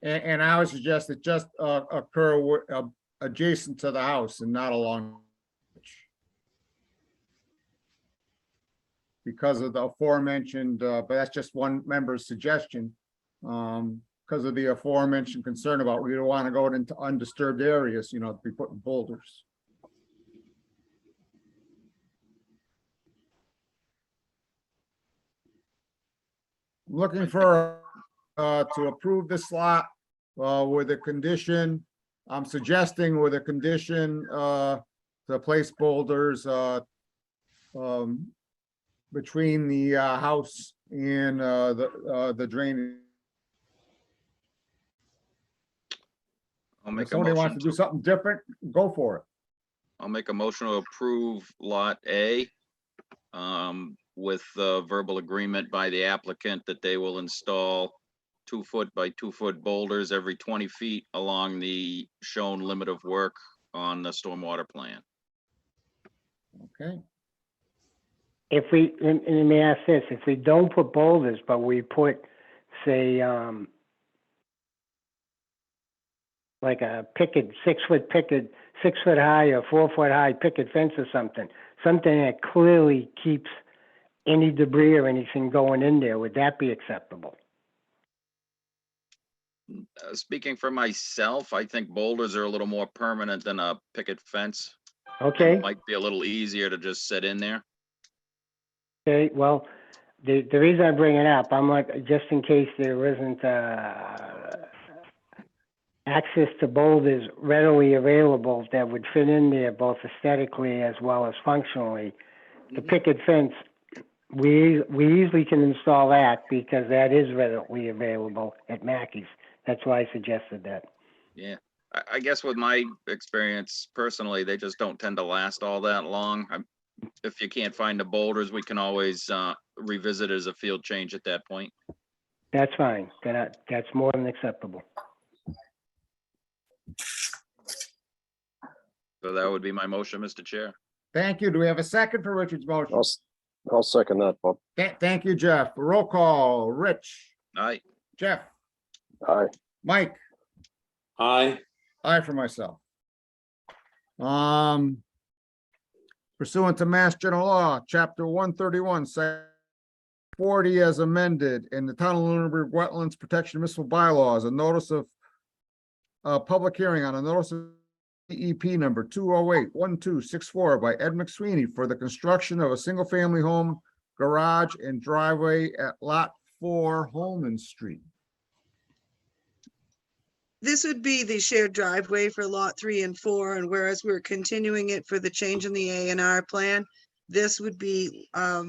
And I would suggest it just occur adjacent to the house and not along. Because of the aforementioned, but that's just one member's suggestion. Because of the aforementioned concern about we don't want to go into undisturbed areas, to be putting boulders. Looking for to approve this lot with a condition. I'm suggesting with a condition to place boulders between the house and the drainage. I'll make If a somebody wants motion to do something different, go for it. I'll make a motion to approve Lot A with verbal agreement by the applicant that they will install 2-foot by 2-foot boulders every 20 feet along the shown limit of work on the stormwater plan. Okay. If we, and let me ask this, if we don't put boulders, but we put, say, like a picket, 6 foot high or 4 foot high picket fence or something that clearly keeps any debris or anything going in there, would that be acceptable? Speaking for myself, I think boulders are a little more permanent than a picket fence. Okay. It might be a little easier to just set in there. Okay, well, the reason I bring it up, I'm like, just in case there isn't access to boulders readily available that would fit in there both aesthetically as well as functionally. The picket fence, we easily can install that because that is readily available at Mackey's. That's why I suggested that. Yeah, I guess with my experience personally, they just don't tend to last all that long. If you can't find the boulders, we can always revisit it as a field change at that point. That's fine. That's more than acceptable. So that would be my motion, Mr. Chair. Thank you. Do we have a second for Richard's motion? I'll second that, Bob. Thank you, Jeff. Roll call. Rich, Aye. Jeff, Aye. Mike, Aye. aye for myself. Pursuant to Mass General Law, Chapter 131, Section 40 as amended in the Town of Lunenburg Wetlands Protection Municipal Bylaws, a notice of public hearing on a notice of DEP number 208-1264 by Ed McSweeney for the construction of a single-family home garage and driveway at Lot 4 Holman Street. This would be the shared driveway for lot 3 and 4, and whereas we're continuing it for the change in the A&R plan, this would be, I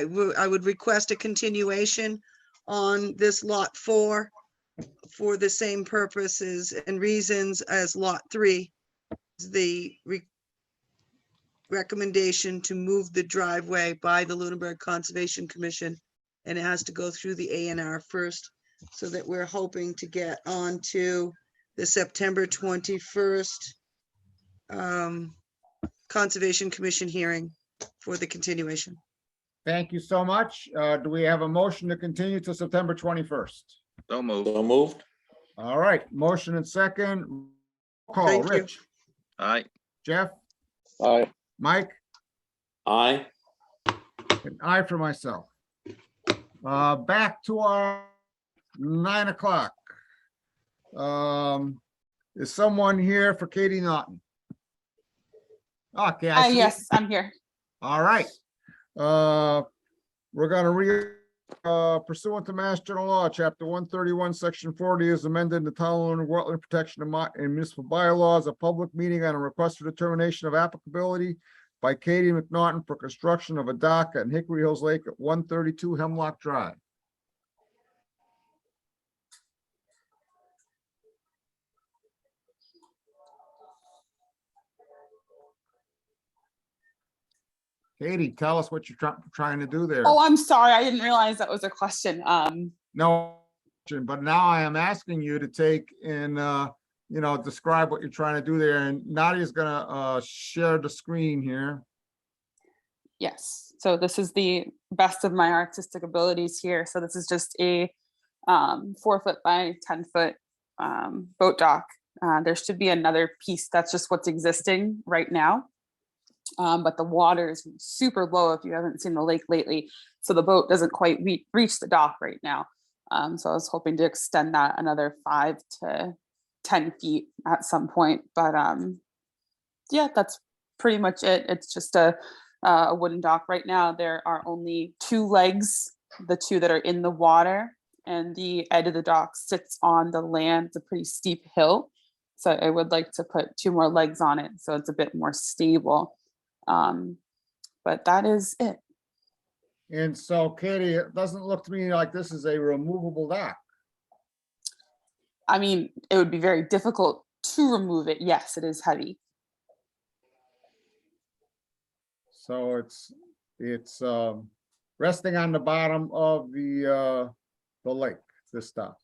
would request a continuation on this lot 4 for the same purposes and reasons as lot 3. The recommendation to move the driveway by the Lunenburg Conservation Commission, and it has to go through the A&R first, so that we're hoping to get on to the September 21st Conservation Commission hearing for the continuation. Thank you so much. Do we have a motion to continue to September 21st? So moved. So moved. All right, motion and second. Call, Thank you. Rich, Aye. Jeff, Aye. Mike, Aye. and I for myself. Back to our 9 o'clock. Is someone here for Katie Naughton? Okay, I see. Yes, I'm here. All right. We're gonna pursuant to Mass General Law, Chapter 131, Section 40, is amended the Town of Wetland Protection and Municipal Bylaws, a public meeting on a request for determination of applicability by Katie McNaughton for construction of a dock at Hickory Hills Lake at 132 Hemlock Drive. Katie, tell us what you're trying to do there. Oh, I'm sorry. I didn't realize that was a question. No, but now I am asking you to take and, describe what you're trying to do there. And Nadia's gonna share the screen here. Yes. So this is the best of my artistic abilities here. So this is just a 4-foot by 10-foot boat dock. There should be another piece. That's just what's existing right now. But the water is super low if you haven't seen the lake lately. So the boat doesn't quite reach the dock right now. So I was hoping to extend that another 5 to 10 feet at some point. But yeah, that's pretty much it. It's just a wooden dock. Right now, there are only 2 legs, the 2 that are in the water, and the edge of the dock sits on the land. It's a pretty steep hill. So I would like to put 2 more legs on it so it's a bit more stable. But that is it. And so Katie, it doesn't look to me like this is a removable dock. I mean, it would be very difficult to remove it. Yes, it is heavy. So it's resting on the bottom of the lake, this dock.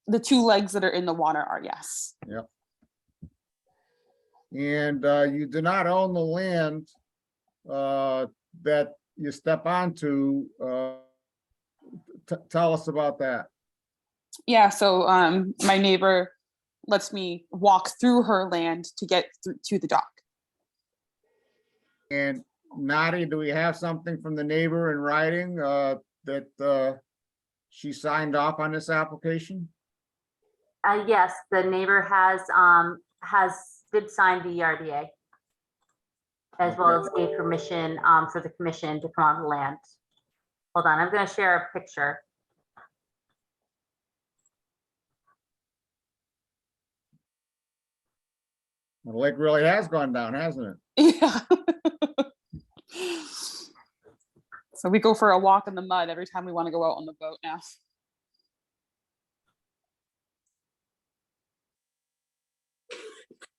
The 2 legs that are in the water are yes. Yep. And you do not own the land that you step onto. Tell us about that. Yeah, so my neighbor lets me walk through her land to get to the dock. And Nadia, do we have something from the neighbor in writing that she signed off on this application? Yes, the neighbor did sign the ERDA, as well as gave permission for the commission to come on the land. Hold on, I'm going to share a picture. The lake really has gone down, hasn't it? Yeah. So we go for a walk in the mud every time we want to go out on the boat now.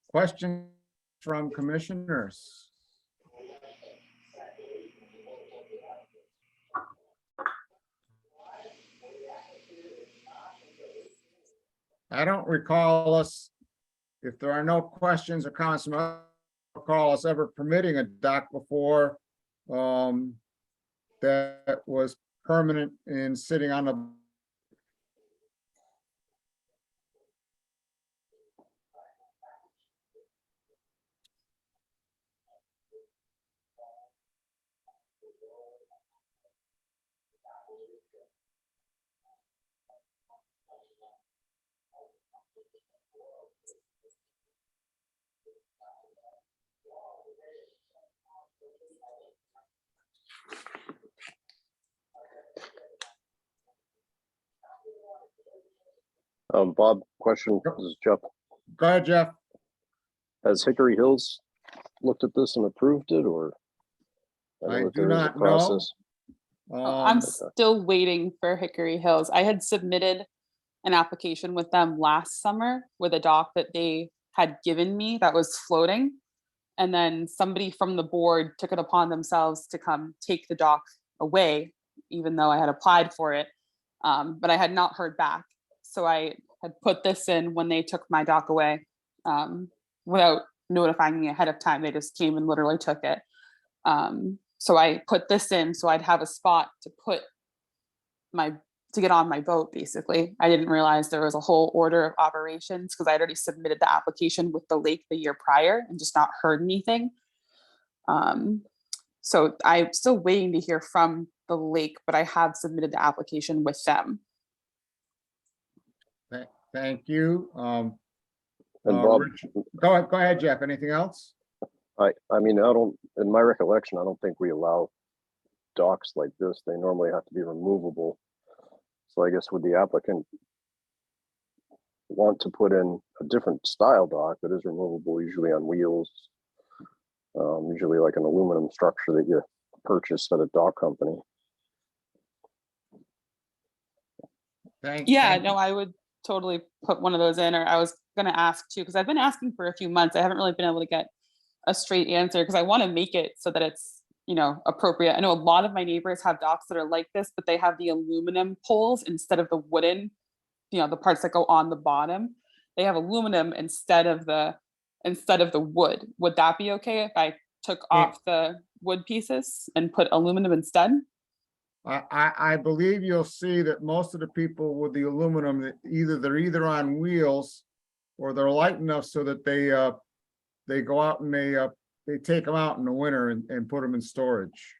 Question from commissioners? I don't recall us, if there are no questions or comments, I don't recall us ever permitting a dock before that was permanent in sitting on the. Bob, question, this is Jeff. Go ahead, Jeff. Has Hickory Hills looked at this and approved it, or? I know that do there is a not know. process. I'm Um, still waiting for Hickory Hills. I had submitted an application with them last summer with a dock that they had given me that was floating. And then somebody from the board took it upon themselves to come take the dock away, even though I had applied for it. But I had not heard back. So I had put this in when they took my dock away without notifying me ahead of time. They just came and literally took it. So I put this in so I'd have a spot to get on my boat, basically. I didn't realize there was a whole order of operations because I'd already submitted the application with the lake the year prior and just not heard anything. So I'm still waiting to hear from the lake, but I have submitted the application with them. Thank you. And Bob, Richard, go ahead, Jeff. Anything else? I mean, in my recollection, I don't think we allow docks like this. They normally have to be removable. So I guess would the applicant want to put in a different style dock that is removable, usually on wheels, usually like an aluminum structure that you purchase at a dock company? No, I would totally put one of those in, or I was going to ask too, because I've been asking for a few months. I haven't really been able to get a straight answer because I want to make it so that it's, appropriate. I know a lot of my neighbors have docks that are like this, but they have the aluminum poles instead of the wooden, the parts that go on the bottom. They have aluminum instead of the wood. Would that be okay if I took off the wood pieces and put aluminum instead? I believe you'll see that most of the people with the aluminum, they're either on wheels or they're light enough so that they go out and they take them out in the winter and put them in storage.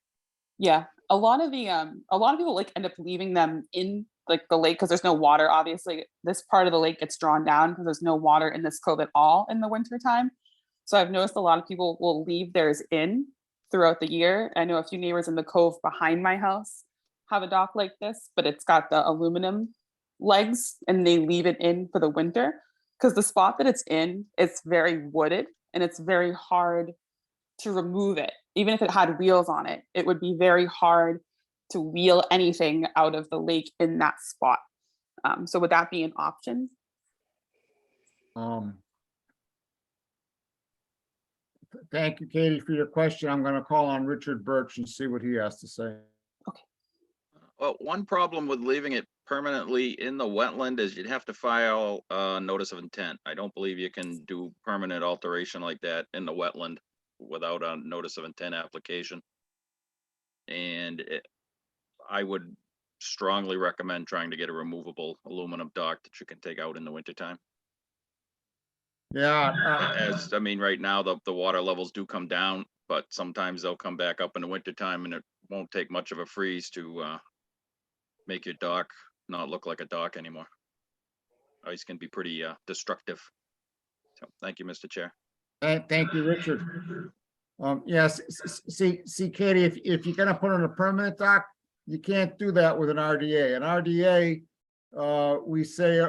Yeah, a lot of people end up leaving them in like the lake because there's no water. Obviously, this part of the lake gets drawn down because there's no water in this cove at all in the winter time. So I've noticed a lot of people will leave theirs in throughout the year. I know a few neighbors in the cove behind my house have a dock like this, but it's got the aluminum legs and they leave it in for the winter because the spot that it's in, it's very wooded and it's very hard to remove it. Even if it had wheels on it, it would be very hard to wheel anything out of the lake in that spot. So would that be an option? Thank you, Katie, for your question. I'm going to call on Richard Birch and see what he has to say. Okay. Well, one problem with leaving it permanently in the wetland is you'd have to file a notice of intent. I don't believe you can do permanent alteration like that in the wetland without a notice of intent application. And I would strongly recommend trying to get a removable aluminum dock that you can take out in the wintertime. Yeah. I mean, right now, the water levels do come down, but sometimes they'll come back up in the wintertime and it won't take much of a freeze to make your dock not look like a dock anymore. Ice can be pretty destructive. So thank you, Mr. Chair. Thank you, Richard. Yes, see, Katie, if you're gonna put on a permanent dock, you can't do that with an RDA. An RDA, we say,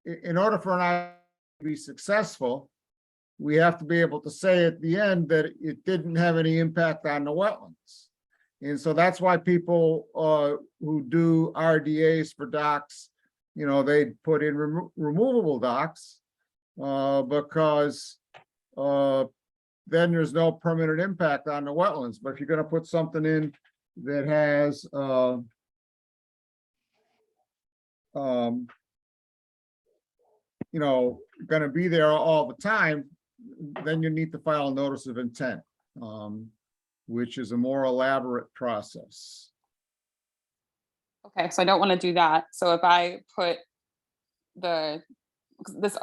in order for an RDA to be successful, we have to be able to say at the end that it didn't have any impact on the wetlands. And so that's why people who do RDAs for docks, they put in removable docks because then there's no permanent impact on the wetlands. But if you're going to put something in that has going to be there all the time, then you need to file a notice of intent, which is a more elaborate process. Okay, so I don't want to do that. So if I put this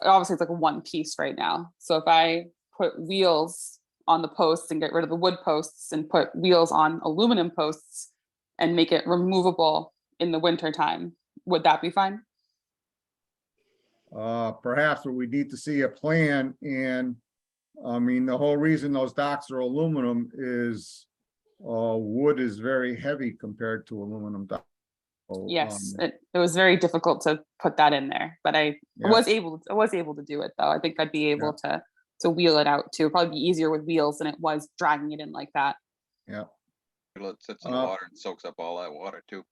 obviously it's like a one piece right now. So if I put wheels on the posts and get rid of the wood posts and put wheels on aluminum posts and make it removable in the winter time, would that be fine? Perhaps, but we need to see a plan. And I mean, the whole reason those docks are aluminum is wood is very heavy compared to aluminum docks. So, Yes, it was very difficult to put that in there, but I Yeah. was able to do it though. I think I'd be able to wheel it out too. Probably be easier with wheels than it was dragging it in like that. Yeah. It sits in the water and soaks up all that water too.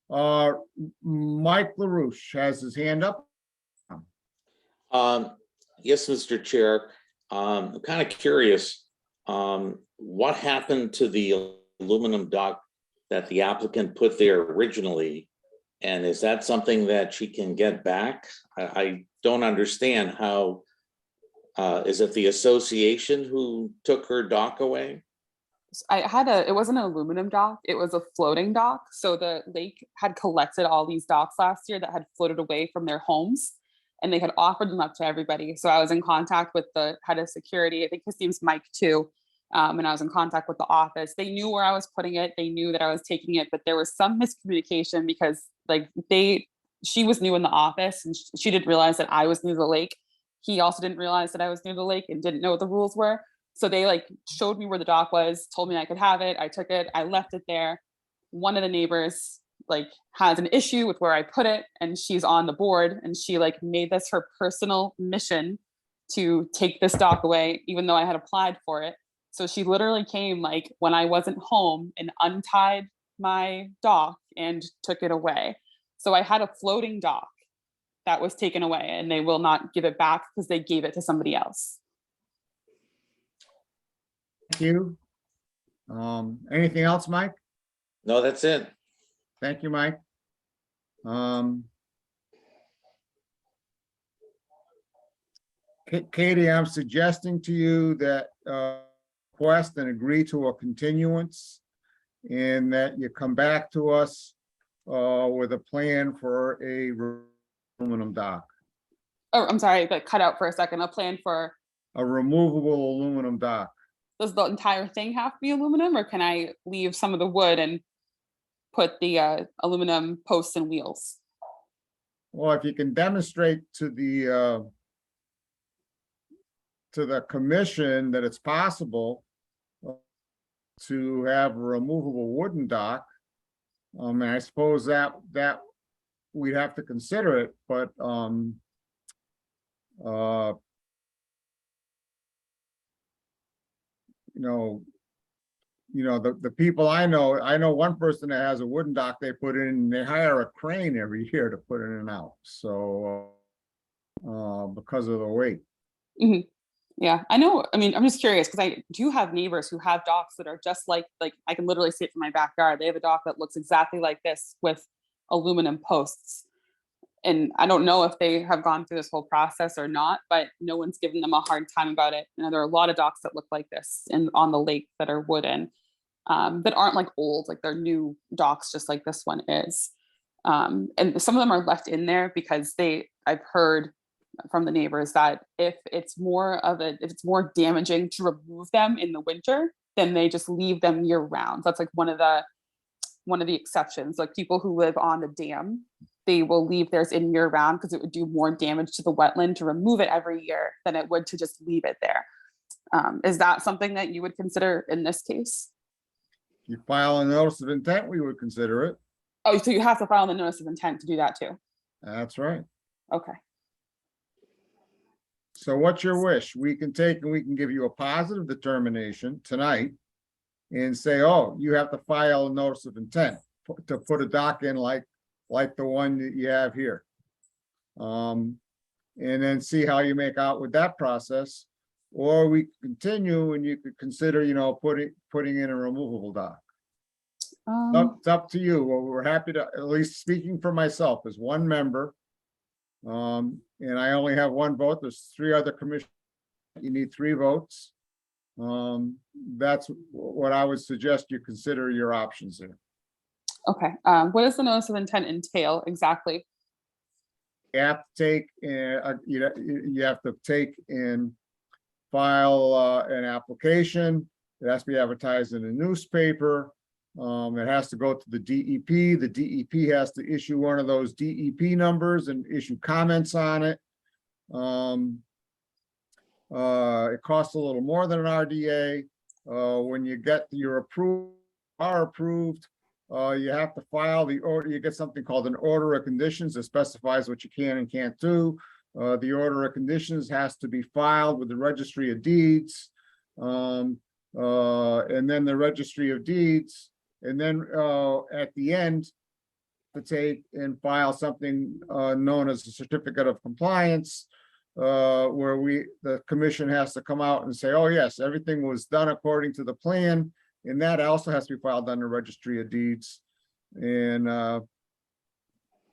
Mike LaRouche has his hand up. Yes, Mr. Chair. I'm kind of curious, what happened to the aluminum dock that the applicant put there originally? And is that something that she can get back? I don't understand how, is it the association who took her dock away? It wasn't an aluminum dock, it was a floating dock. So the lake had collected all these docks last year that had floated away from their homes, and they had offered them up to everybody. So I was in contact with the head of security, I think his name's Mike too. And I was in contact with the office. They knew where I was putting it. They knew that I was taking it, but there was some miscommunication because she was new in the office and she didn't realize that I was near the lake. He also didn't realize that I was near the lake and didn't know what the rules were. So they showed me where the dock was, told me I could have it. I took it, I left it there. One of the neighbors has an issue with where I put it, and she's on the board, and she made this her personal mission to take this dock away, even though I had applied for it. So she literally came when I wasn't home and untied my dock and took it away. So I had a floating dock that was taken away, and they will not give it back because they gave it to somebody else. Thank you. Anything else, Mike? No, that's it. Thank you, Mike. Katie, I'm suggesting to you that request and agree to a continuance, and that you come back to us with a plan for a aluminum dock. Oh, I'm sorry, got cut out for a second. A plan for A removable aluminum dock. Does the entire thing have to be aluminum, or can I leave some of the wood and put the aluminum posts and wheels? Well, if you can demonstrate to the commission that it's possible to have a removable wooden dock, and I suppose that we'd have to consider it, but the people I know one person that has a wooden dock they put in, and they hire a crane every year to put it in and out. So because of the weight. Mm-hmm. Yeah, I know. I mean, I'm just curious because I do have neighbors who have docks that are just like I can literally see it from my backyard. They have a dock that looks exactly like this with aluminum posts. And I don't know if they have gone through this whole process or not, but no one's given them a hard time about it. There are a lot of docks that look like this on the lake that are wooden, that aren't old, they're new docks, just like this one is. And some of them are left in there because I've heard from the neighbors that if it's more damaging to remove them in the winter, then they just leave them year round. So that's one of the exceptions. People who live on the dam, they will leave theirs in year round because it would do more damage to the wetland to remove it every year than it would to just leave it there. Is that something that you would consider in this case? If you file a notice of intent, we would consider it. Oh, so you have to file the notice of intent to do that too? That's right. Okay. So what's your wish? We can give you a positive determination tonight and say, oh, you have to file a notice of intent to put a dock in like the one that you have here. And then see how you make out with that process. Or we continue and you could consider, putting in a removable dock. It's up to you. Well, we're happy to, at least speaking for myself as one member. And I only have one vote. There's 3 other commissioners. You need 3 votes. That's what I would suggest you consider your options there. Okay. What does the notice of intent entail exactly? You have to take, you have to take and file an application. It has to be advertised in a newspaper. It has to go to the DEP. The DEP has to issue one of those DEP numbers and issue comments on it. It costs a little more than an RDA. When you get your approved, You have to file the order, you get something called an order of conditions that specifies what you can and can't do. The order of conditions has to be filed with the Registry of Deeds. And then the Registry of Deeds, and then at the end, to take and file something known as a certificate of compliance, where the commission has to come out and say, oh yes, everything was done according to the plan. And that also has to be filed on the Registry of Deeds. And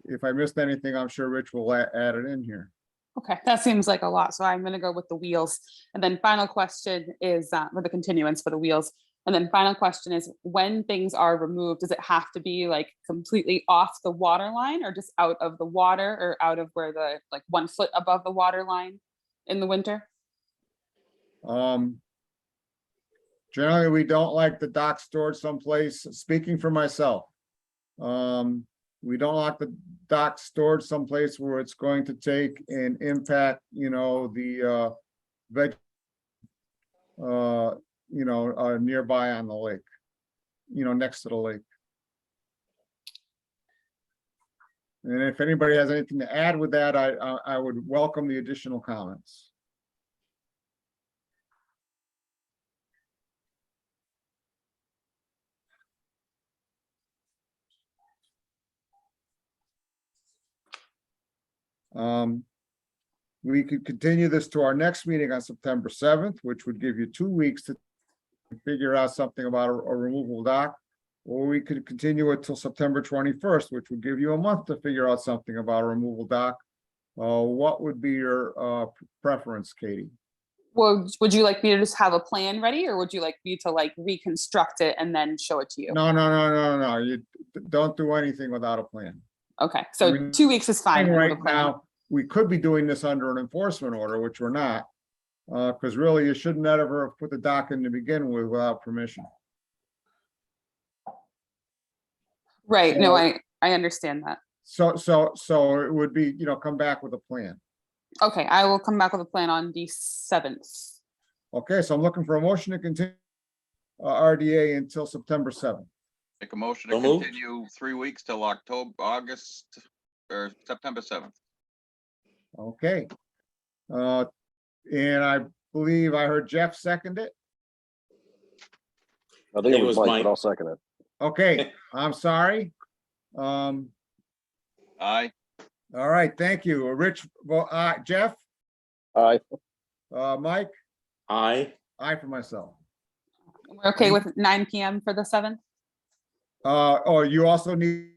if I missed anything, I'm sure Rich will add it in here. Okay, that seems like a lot. So I'm going to go with the wheels. And then final question is for the continuance for the wheels. And then final question is, when things are removed, does it have to be like completely off the water line, or just out of the water, or out of where the, like 1 foot above the water line in the winter? Generally, we don't like the dock stored someplace, speaking for myself. We don't like the dock stored someplace where it's going to take and impact, the nearby on the lake, next to the lake. And if anybody has anything to add with that, I would welcome the additional comments. We could continue this to our next meeting on September 7th, which would give you 2 weeks to figure out something about a removable dock. Or we could continue it till September 21st, which would give you a month to figure out something about a removable dock. What would be your preference, Katie? Well, would you like me to just have a plan ready, or would you like me to like reconstruct it and then show it to you? No. You don't do anything without a plan. Okay, so 2 weeks is fine. Right now, we could be doing this under an enforcement order, which we're not, because really you shouldn't ever have put the dock in to begin with without permission. Right. So, no, I understand that. So it would be, come back with a plan. Okay, I will come back with a plan on the 7th. Okay, so I'm looking for a motion to continue RDA until September 7th. Make a motion to So moved. continue 3 weeks till August or September 7th. Okay. And I believe I heard Jeff second it. I think it was Mike, but I'll second it. Okay, I'm sorry. Aye. All right, thank you. Rich, Jeff, Aye. Mike, Aye. aye for myself. We're okay with 9 p.m. for the 7th? Oh, you also need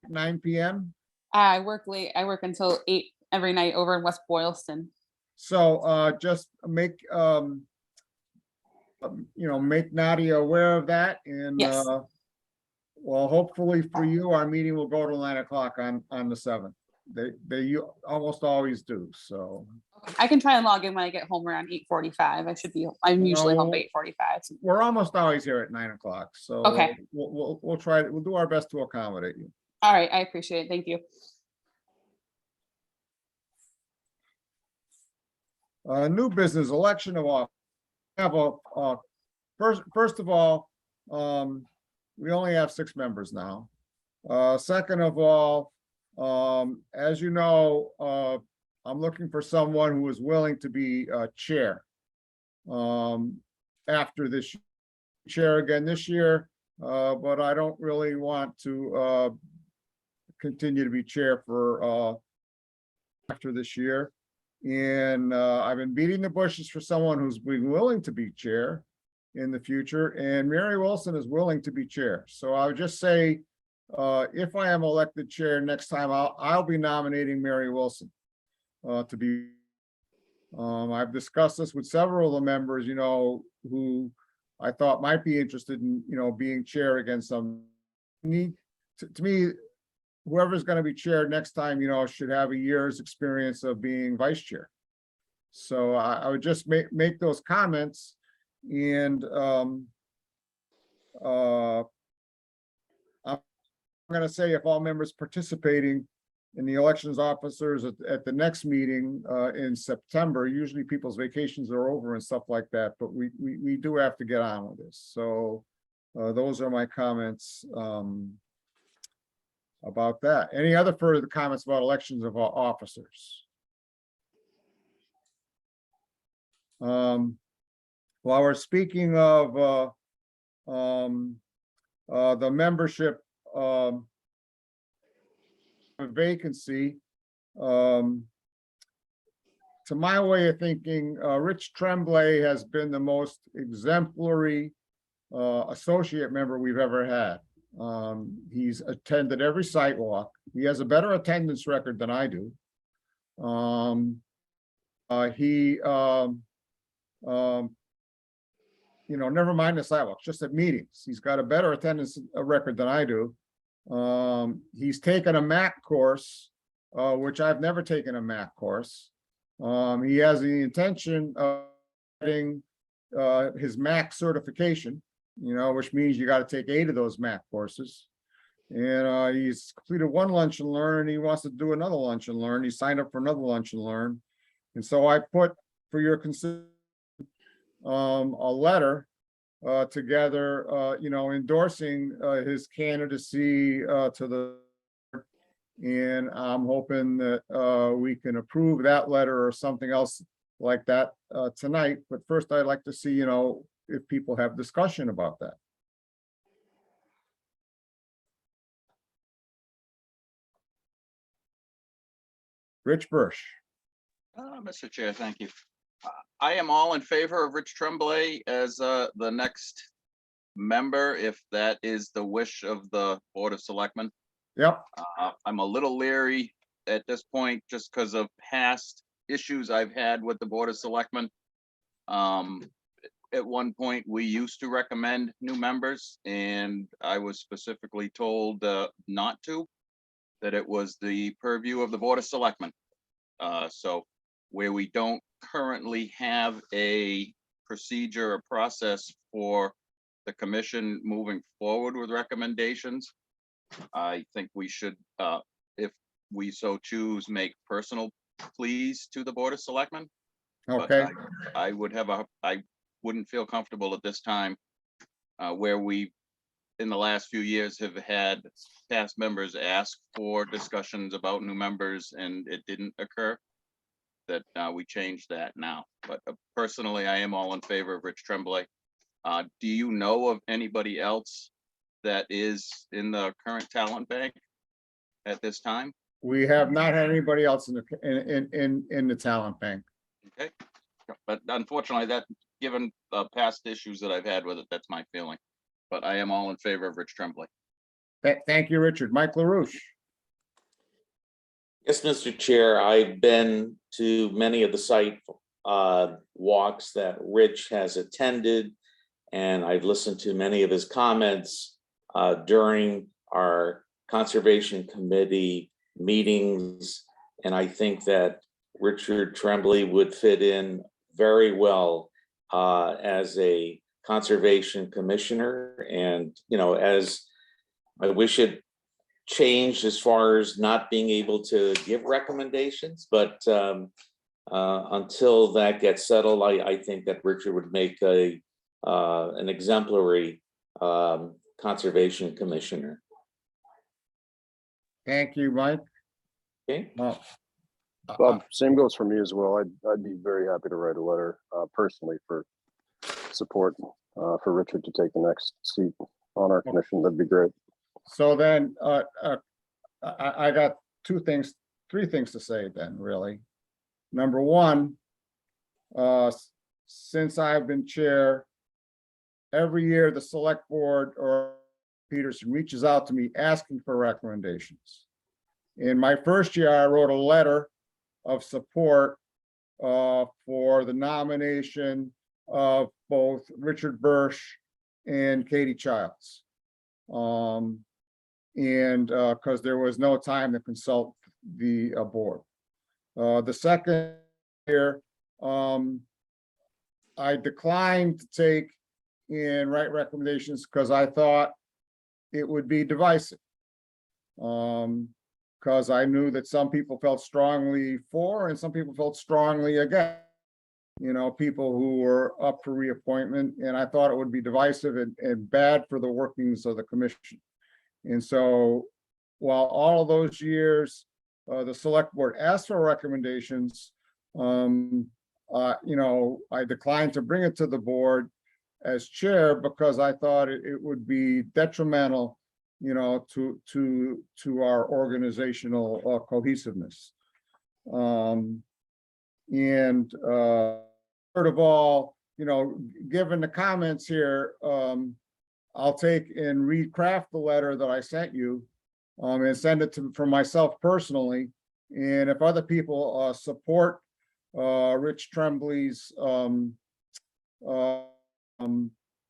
9 p.m.? I work late. I work until 8 every night over in West Boylston. So just make make Nadia aware of that, and Yes. well, hopefully for you, our meeting will go to 9 o'clock on the 7th. They almost always do, so. I can try and log in when I get home around 8:45. I'm usually home by 8:45. We're almost always here at 9 o'clock, so. Okay. We'll try, we'll do our best to accommodate you. All right, I appreciate it. Thank you. New business, election of office. Have first of all, we only have 6 members now. Second of all, as you know, I'm looking for someone who is willing to be chair. After this chair again this year, but I don't really want to continue to be chair for after this year. And I've been beating the bushes for someone who's been willing to be chair in the future, and Mary Wilson is willing to be chair. So I would just say, if I am elected chair next time, I'll be nominating Mary Wilson to be. I've discussed this with several of the members, who I thought might be interested in, being chair again. To me, whoever's going to be chair next time, should have a year's experience of being vice chair. So I would just make those comments, and I'm going to say, if all members participating in the elections officers at the next meeting in September, usually people's vacations are over and stuff like that, but we do have to get on with this. So those are my comments. about that. Any other further comments about elections of officers? While we're speaking of the membership vacancy, to my way of thinking, Rich Tremblay has been the most exemplary associate member we've ever had. He's attended every sidewalk. He has a better attendance record than I do. Never mind the sidewalks, just at meetings. He's got a better attendance record than I do. He's taken a MAC course, which I've never taken a MAC course. He has the intention of getting his MAC certification, which means you got to take 8 of those MAC courses. And he's completed one lunch and learn. He wants to do another lunch and learn. He signed up for another lunch and learn. And so I put for your consideration a letter together, endorsing his candidacy to the, and I'm hoping that we can approve that letter or something else like that tonight. But first, I'd like to see, if people have discussion about that. Rich Bursch. Mr. Chair, thank you. I am all in favor of Rich Tremblay as the next member, if that is the wish of the Board of Selectmen. Yep. I'm a little leery at this point just because of past issues I've had with the Board of Selectmen. At one point, we used to recommend new members, and I was specifically told not to, that it was the purview of the Board of Selectmen. So where we don't currently have a procedure or process for the commission moving forward with recommendations, I think we should, if we so choose, make personal pleas to the Board of Selectmen. Okay. But I wouldn't feel comfortable at this time where we, in the last few years, have had past members ask for discussions about new members and it didn't occur, that we change that now. But personally, I am all in favor of Rich Tremblay. Do you know of anybody else that is in the current talent bank at this time? We have not had anybody else in the talent bank. Okay, but unfortunately, that given past issues that I've had with it, that's my feeling. But I am all in favor of Rich Tremblay. Thank you, Richard. Mike LaRouche. Yes, Mr. Chair, I've been to many of the site walks that Rich has attended, and I've listened to many of his comments during our Conservation Committee meetings, and I think that Richard Tremblay would fit in very well as a Conservation Commissioner. And, as I wish it changed as far as not being able to give recommendations, but until that gets settled, I think that Richard would make an exemplary Conservation Commissioner. Thank you, Mike. Okay. Bob, same goes for me as well. I'd be very happy to write a letter personally for support for Richard to take the next seat on our commission. That'd be great. So then I got three things to say then, really. Number one, since I've been chair, every year the select board or Peterson reaches out to me asking for recommendations. In my first year, I wrote a letter of support for the nomination of both Richard Bursch and Katie Childs. And because there was no time to consult the board. The second year, I declined to take and write recommendations because I thought it would be divisive. Because I knew that some people felt strongly for and some people felt strongly against, people who were up for reappointment, and I thought it would be divisive and bad for the workings of the commission. And so while all of those years, the select board asked for recommendations, you know, I declined to bring it to the board as chair because I thought it would be detrimental, you know, to our organizational cohesiveness. Third of all, you know, given the comments here, I'll take and recraft the letter that I sent you and send it to, for myself personally. And if other people support Rich Tremblay's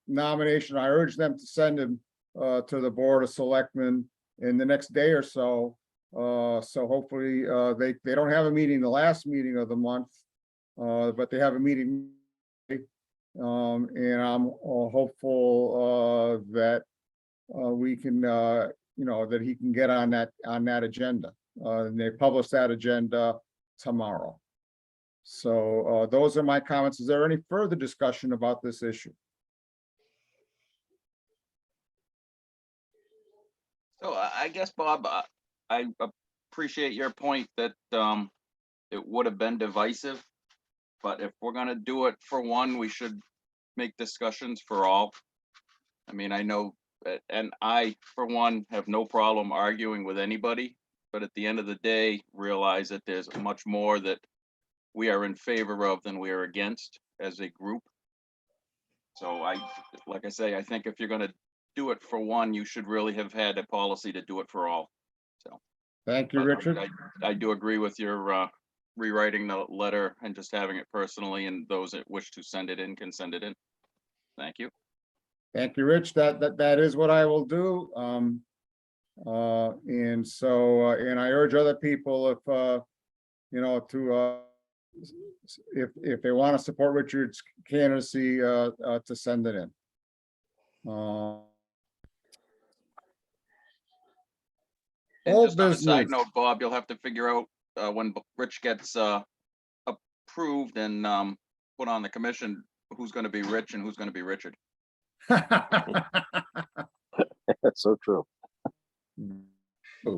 nomination, I urge them to send him to the Board of Selectmen in the next day or so. So hopefully they don't have a meeting the last meeting of the month, but they have a meeting. And I'm hopeful that we can, you know, that he can get on that agenda. And they publish that agenda tomorrow. So those are my comments. Is there any further discussion about this issue? So I guess, Bob, I appreciate your point that it would have been divisive, but if we're gonna do it for one, we should make discussions for all. I mean, I know, and I, for one, have no problem arguing with anybody, but at the end of the day, realize that there's much more that we are in favor of than we are against as a group. So like I say, I think if you're gonna do it for one, you should really have had a policy to do it for all. So. Thank you, But Richard. I do agree with your rewriting the letter and just having it personally, and those that wish to send it in can send it in. Thank you. Thank you, Rich. That is what I will do. And so, and I urge other people if, you know, to, if they want to support Richard's candidacy, to send it in. And Old just on a side business. note, Bob, you'll have to figure out when Rich gets approved and put on the commission, who's going to be Rich and who's going to be Richard. That's so true.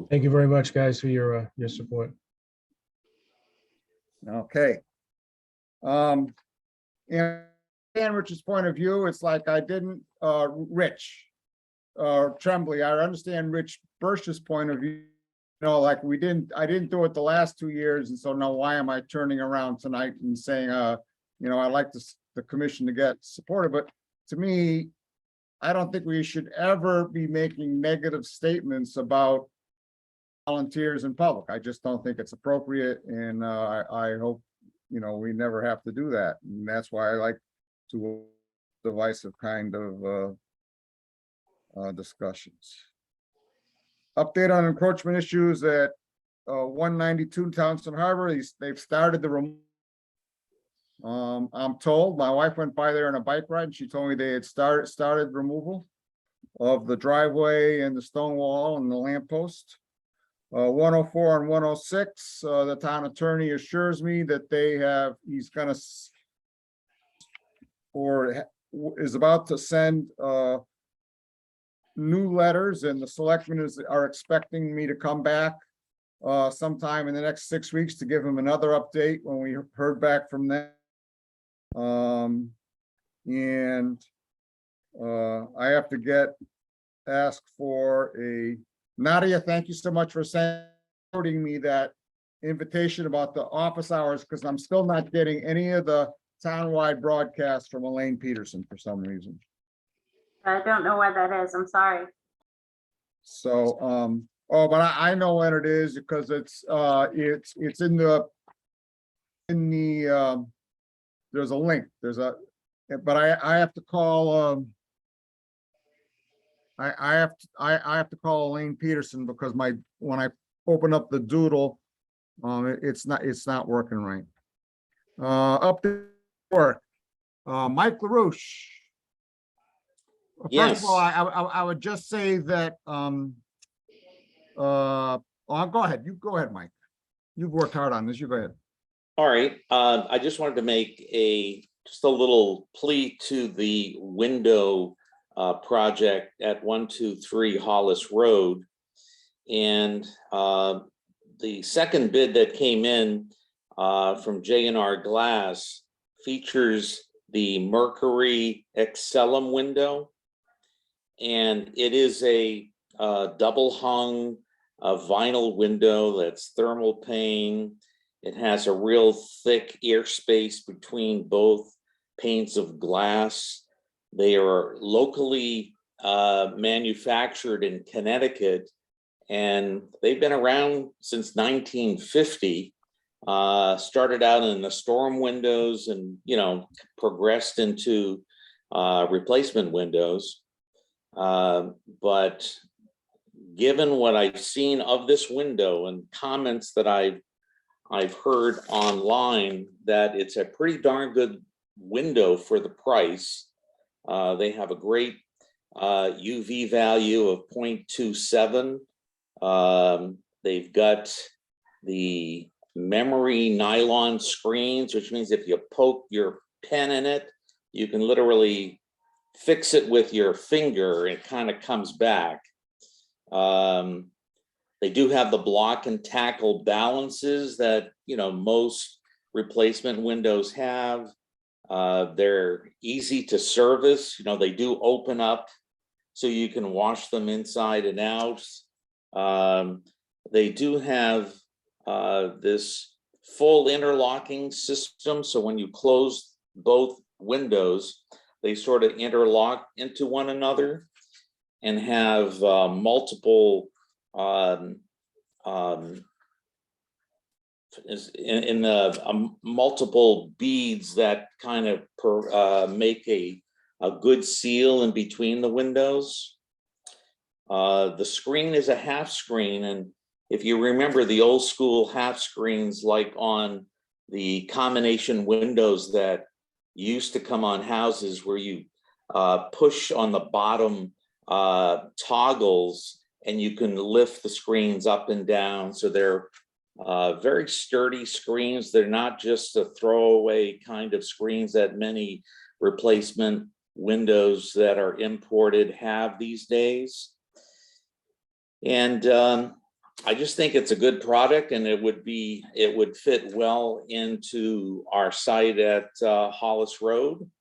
Thank you very much, guys, for your support. Okay. And Rich's point of view, it's like I didn't, Rich, Tremblay, I understand Rich Birch's point of view. You know, like I didn't do it the last 2 years, and so now why am I turning around tonight and saying, you know, I'd like the commission to get supported, but to me, I don't think we should ever be making negative statements about volunteers in public. I just don't think it's appropriate, and I hope, you know, we never have to do that, and that's why I like to divisive kind of discussions. Update on encroachment issues at 192 Townsend Harbor. They've started the removal. I'm told, my wife went by there on a bike ride and she told me they had started removal of the driveway and the stone wall and the lamppost. 104 and 106, the town attorney assures me that he's gonna or is about to send new letters, and the selectmen are expecting me to come back sometime in the next 6 weeks to give them another update when we heard back from them. I have to ask for a Nadia. Thank you so much for sending me that invitation about the office hours, because I'm still not getting any of the townwide broadcasts from Elaine Peterson for some reason. I don't know where that is. I'm sorry. So, oh, but I know when it is because it's in the, there's a link, but I have to call, I have to call Elaine Peterson because when I open up the doodle, it's not working right. Up to work, Mike LaRouche. First of all, I would just say that, go ahead. You go ahead, Mike. You've worked hard on this. You go ahead. All right. I just wanted to make just a little plea to the window project at 123 Hollis Road. And the second bid that came in from J&R Glass features the Mercury Excellum window. And it is a double hung vinyl window that's thermal pane. It has a real thick airspace between both panes of glass. They are locally manufactured in Connecticut, and they've been around since 1950. Started out in the storm windows and, you know, progressed into replacement windows. But given what I've seen of this window and comments that I've heard online, that it's a pretty darn good window for the price. They have a great UV value of 0.27. They've got the memory nylon screens, which means if you poke your pen in it, you can literally fix it with your finger and it kind of comes back. They do have the block and tackle balances that, you know, most replacement windows have. They're easy to service. You know, they do open up so you can wash them inside and out. They do have this full interlocking system. So when you close both windows, they sort of interlock into one another and have multiple multiple beads that kind of make a good seal in between the windows. The screen is a half screen, and if you remember the old school half screens, like on the combination windows that used to come on houses where you push on the bottom toggles and you can lift the screens up and down. So they're very sturdy screens. They're not just a throwaway kind of screens that many replacement windows that are imported have these days. And I just think it's a good product, and it would fit well into our site at Hollis Road.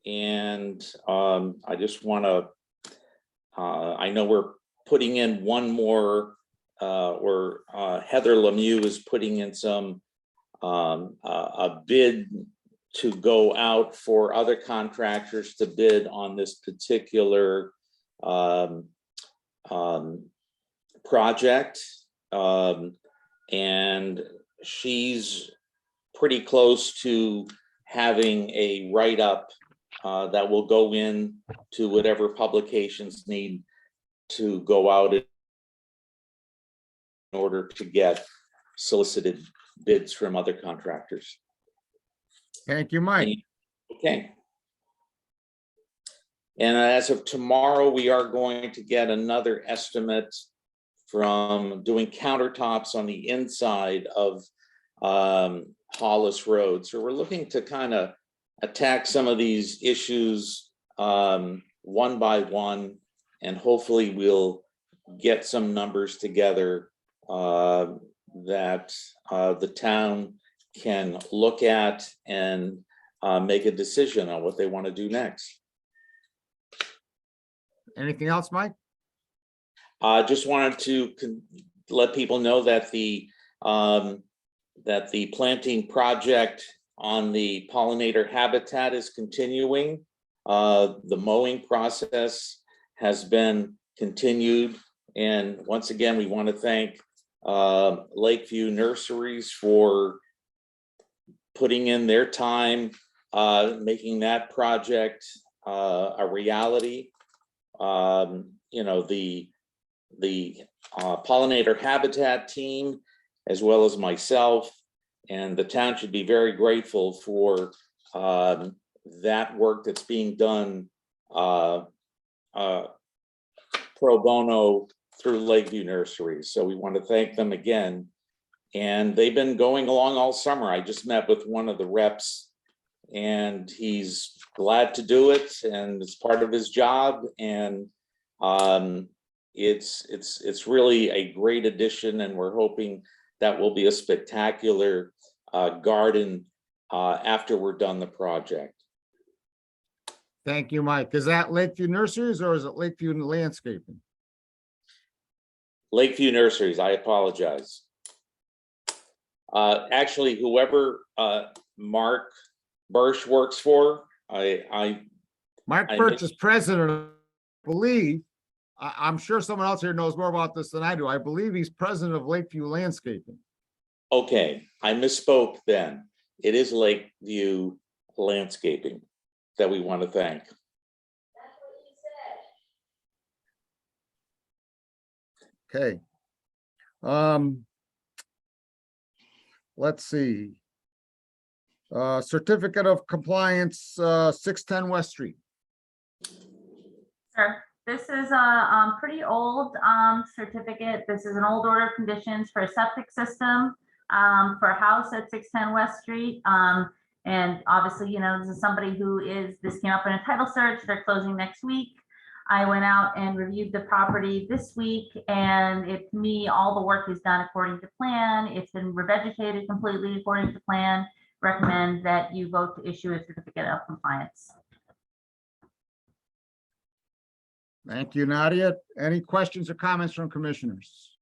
And I just want to, I know we're putting in one more, or Heather Lemieux is putting in some, a bid to go out for other contractors to bid on this particular project. And she's pretty close to having a write-up that will go in to whatever publications need to go out in order to get solicited bids from other contractors. Thank you, Mike. Okay. And as of tomorrow, we are going to get another estimate from doing countertops on the inside of Hollis Road. So we're looking to kind of attack some of these issues one by one, and hopefully we'll get some numbers together that the town can look at and make a decision on what they want to do next. Anything else, Mike? Just wanted to let people know that the planting project on the pollinator habitat is continuing. The mowing process has been continued. And once again, we want to thank Lakeview Nurseries for putting in their time, making that project a reality. You know, the pollinator habitat team, as well as myself, and the town should be very grateful for that work that's being done pro bono through Lakeview Nurseries. So we want to thank them again. And they've been going along all summer. I just met with one of the reps, and he's glad to do it, and it's part of his job. And it's really a great addition, and we're hoping that will be a spectacular garden after we're done the project. Thank you, Mike. Is that Lakeview Nurseries or is it Lakeview Landscaping? Lakeview Nurseries, I apologize. Actually, whoever Mark Birch works for, Mark Birch is president, I believe. I'm sure someone else here knows more about this than I do. I believe he's president of Lakeview Landscaping. Okay, I misspoke then. It is Lakeview Landscaping that we want to thank. Okay. Let's see. Certificate of Compliance, 610 West Street. Sure. This is a pretty old certificate. This is an old order of conditions for a septic system for a house at 610 West Street. And obviously, you know, this is somebody this came up in a title search. They're closing next week. I went out and reviewed the property this week, and to me, all the work is done according to plan. It's been revegetated completely according to plan. Recommend that you vote to issue a certificate of compliance. Thank you, Nadia. Any questions or comments from commissioners?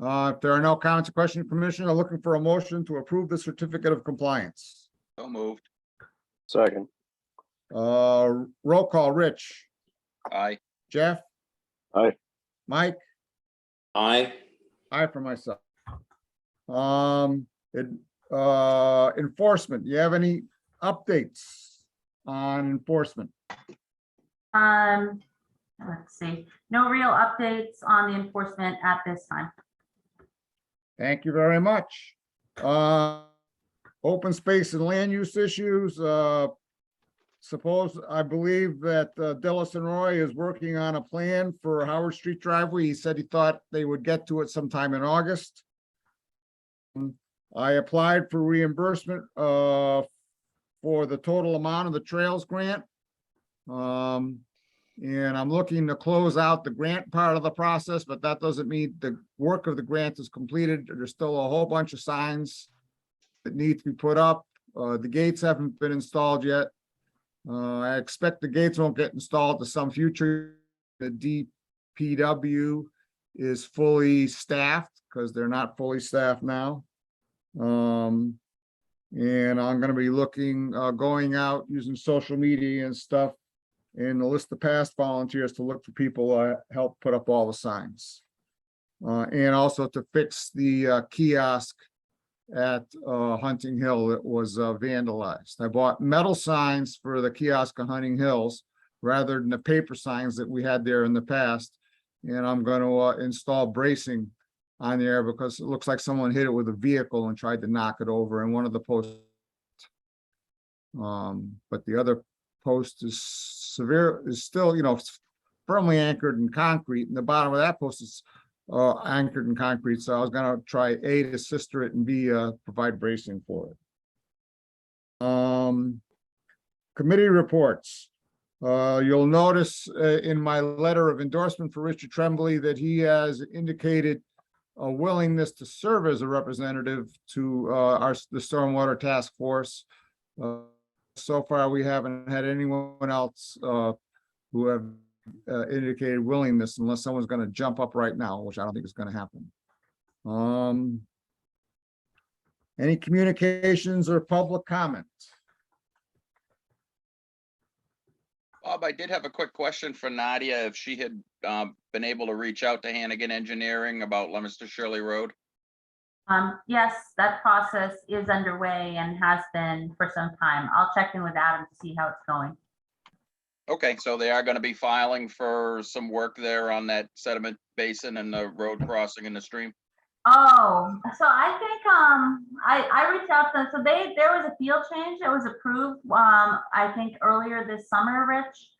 If there are no comments or questions, Commissioner, I'm looking for a motion to approve the certificate of compliance. So moved. Second. Roll call, Rich, Aye. Jeff? Aye. Mike? Aye. Aye for myself. Enforcement, you have any updates on enforcement? Let's see. No real updates on the enforcement at this time. Thank you very much. Open space and land use issues. I believe that Dillison Roy is working on a plan for Howard Street driveway. He said he thought they would get to it sometime in August. I applied for reimbursement for the total amount of the trails grant. And I'm looking to close out the grant part of the process, but that doesn't mean the work of the grant is completed. There's still a whole bunch of signs that need to be put up. The gates haven't been installed yet. I expect the gates won't get installed to some future. The DPW is fully staffed because they're not fully staffed now. And I'm going to be looking, going out using social media and stuff and the list of past volunteers to look for people help put up all the signs. And also to fix the kiosk at Hunting Hill that was vandalized. I bought metal signs for the kiosk on Hunting Hills rather than the paper signs that we had there in the past. And I'm going to install bracing on there because it looks like someone hit it with a vehicle and tried to knock it over, and one of the posts. But the other post is still, you know, firmly anchored in concrete, and the bottom of that post is anchored in concrete. So I was going to try A, to sister it, and B, provide bracing for it. Committee reports. You'll notice in my letter of endorsement for Richard Tremblay that he has indicated a willingness to serve as a representative to the Stormwater Task Force. So far, we haven't had anyone else who have indicated willingness, unless someone's going to jump up right now, which I don't think is going to happen. Any communications or public comment? Bob, I did have a quick question for Nadia, if she had been able to reach out to Hannigan Engineering about Leominster Shirley Road. Yes, that process is underway and has been for some time. I'll check in with Adam to see how it's going. Okay, so they are going to be filing for some work there on that sediment basin and the road crossing in the stream. Oh, so I think I reached out to them. So there was a field change that was approved I think earlier this summer, Rich.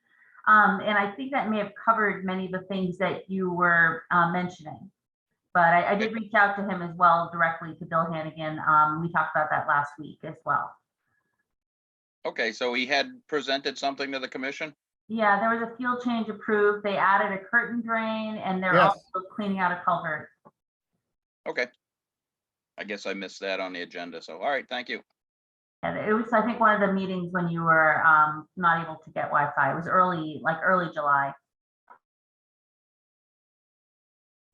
And I think that may have covered many of the things that you were mentioning. But I did reach out to him as well directly, to Bill Hannigan. We talked about that last week as well. Okay, so he had presented something to the commission? Yeah, there was a fuel change approved. They added a curtain drain and they're Yes. also cleaning out a culvert. Okay. I guess I missed that on the agenda. So, all right, thank you. And it was, I think, one of the meetings when you were not able to get Wi-Fi. It was early, like early July.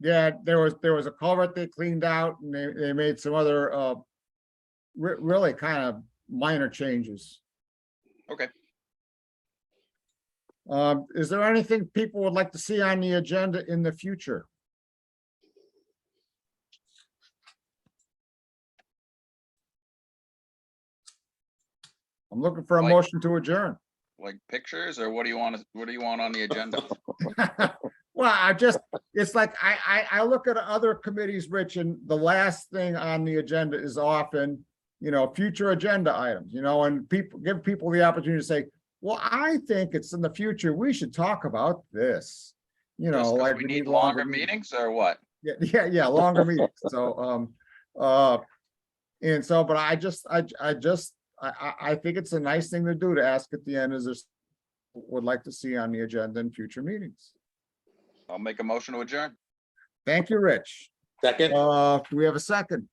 Yeah, there was a culvert they cleaned out and they made some other really kind of minor changes. Okay. Is there anything people would like to see on the agenda in the future? I'm looking for a Like- motion to adjourn. Like pictures, or what do you want? What do you want on the agenda? Well, it's like, I look at other committees, Rich, and the last thing on the agenda is often, future agenda items, and give people the opportunity to say, well, I think it's in the future, we should talk about this. Just 'cause Like we need longer meetings or what? Yeah, longer meetings. So, and so, but I think it's a nice thing to do to ask at the end, is there would like to see on the agenda in future meetings. I'll make a motion to adjourn. Thank you, Rich. Second, Do we have a second?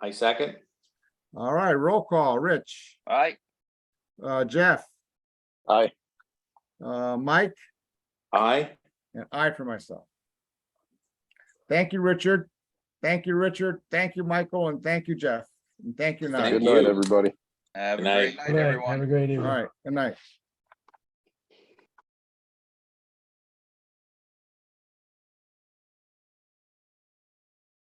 I second. All right, roll call. Rich, All right. Jeff, Aye. Mike, Aye. and I for myself. Thank you, Richard. Thank you, Richard. Thank you, Michael, and thank you, Jeff. And thank you, Thank Nigel. Good night, you. everybody. Have a Good night. great night, Good night. Have everyone. a great All evening. right, good night.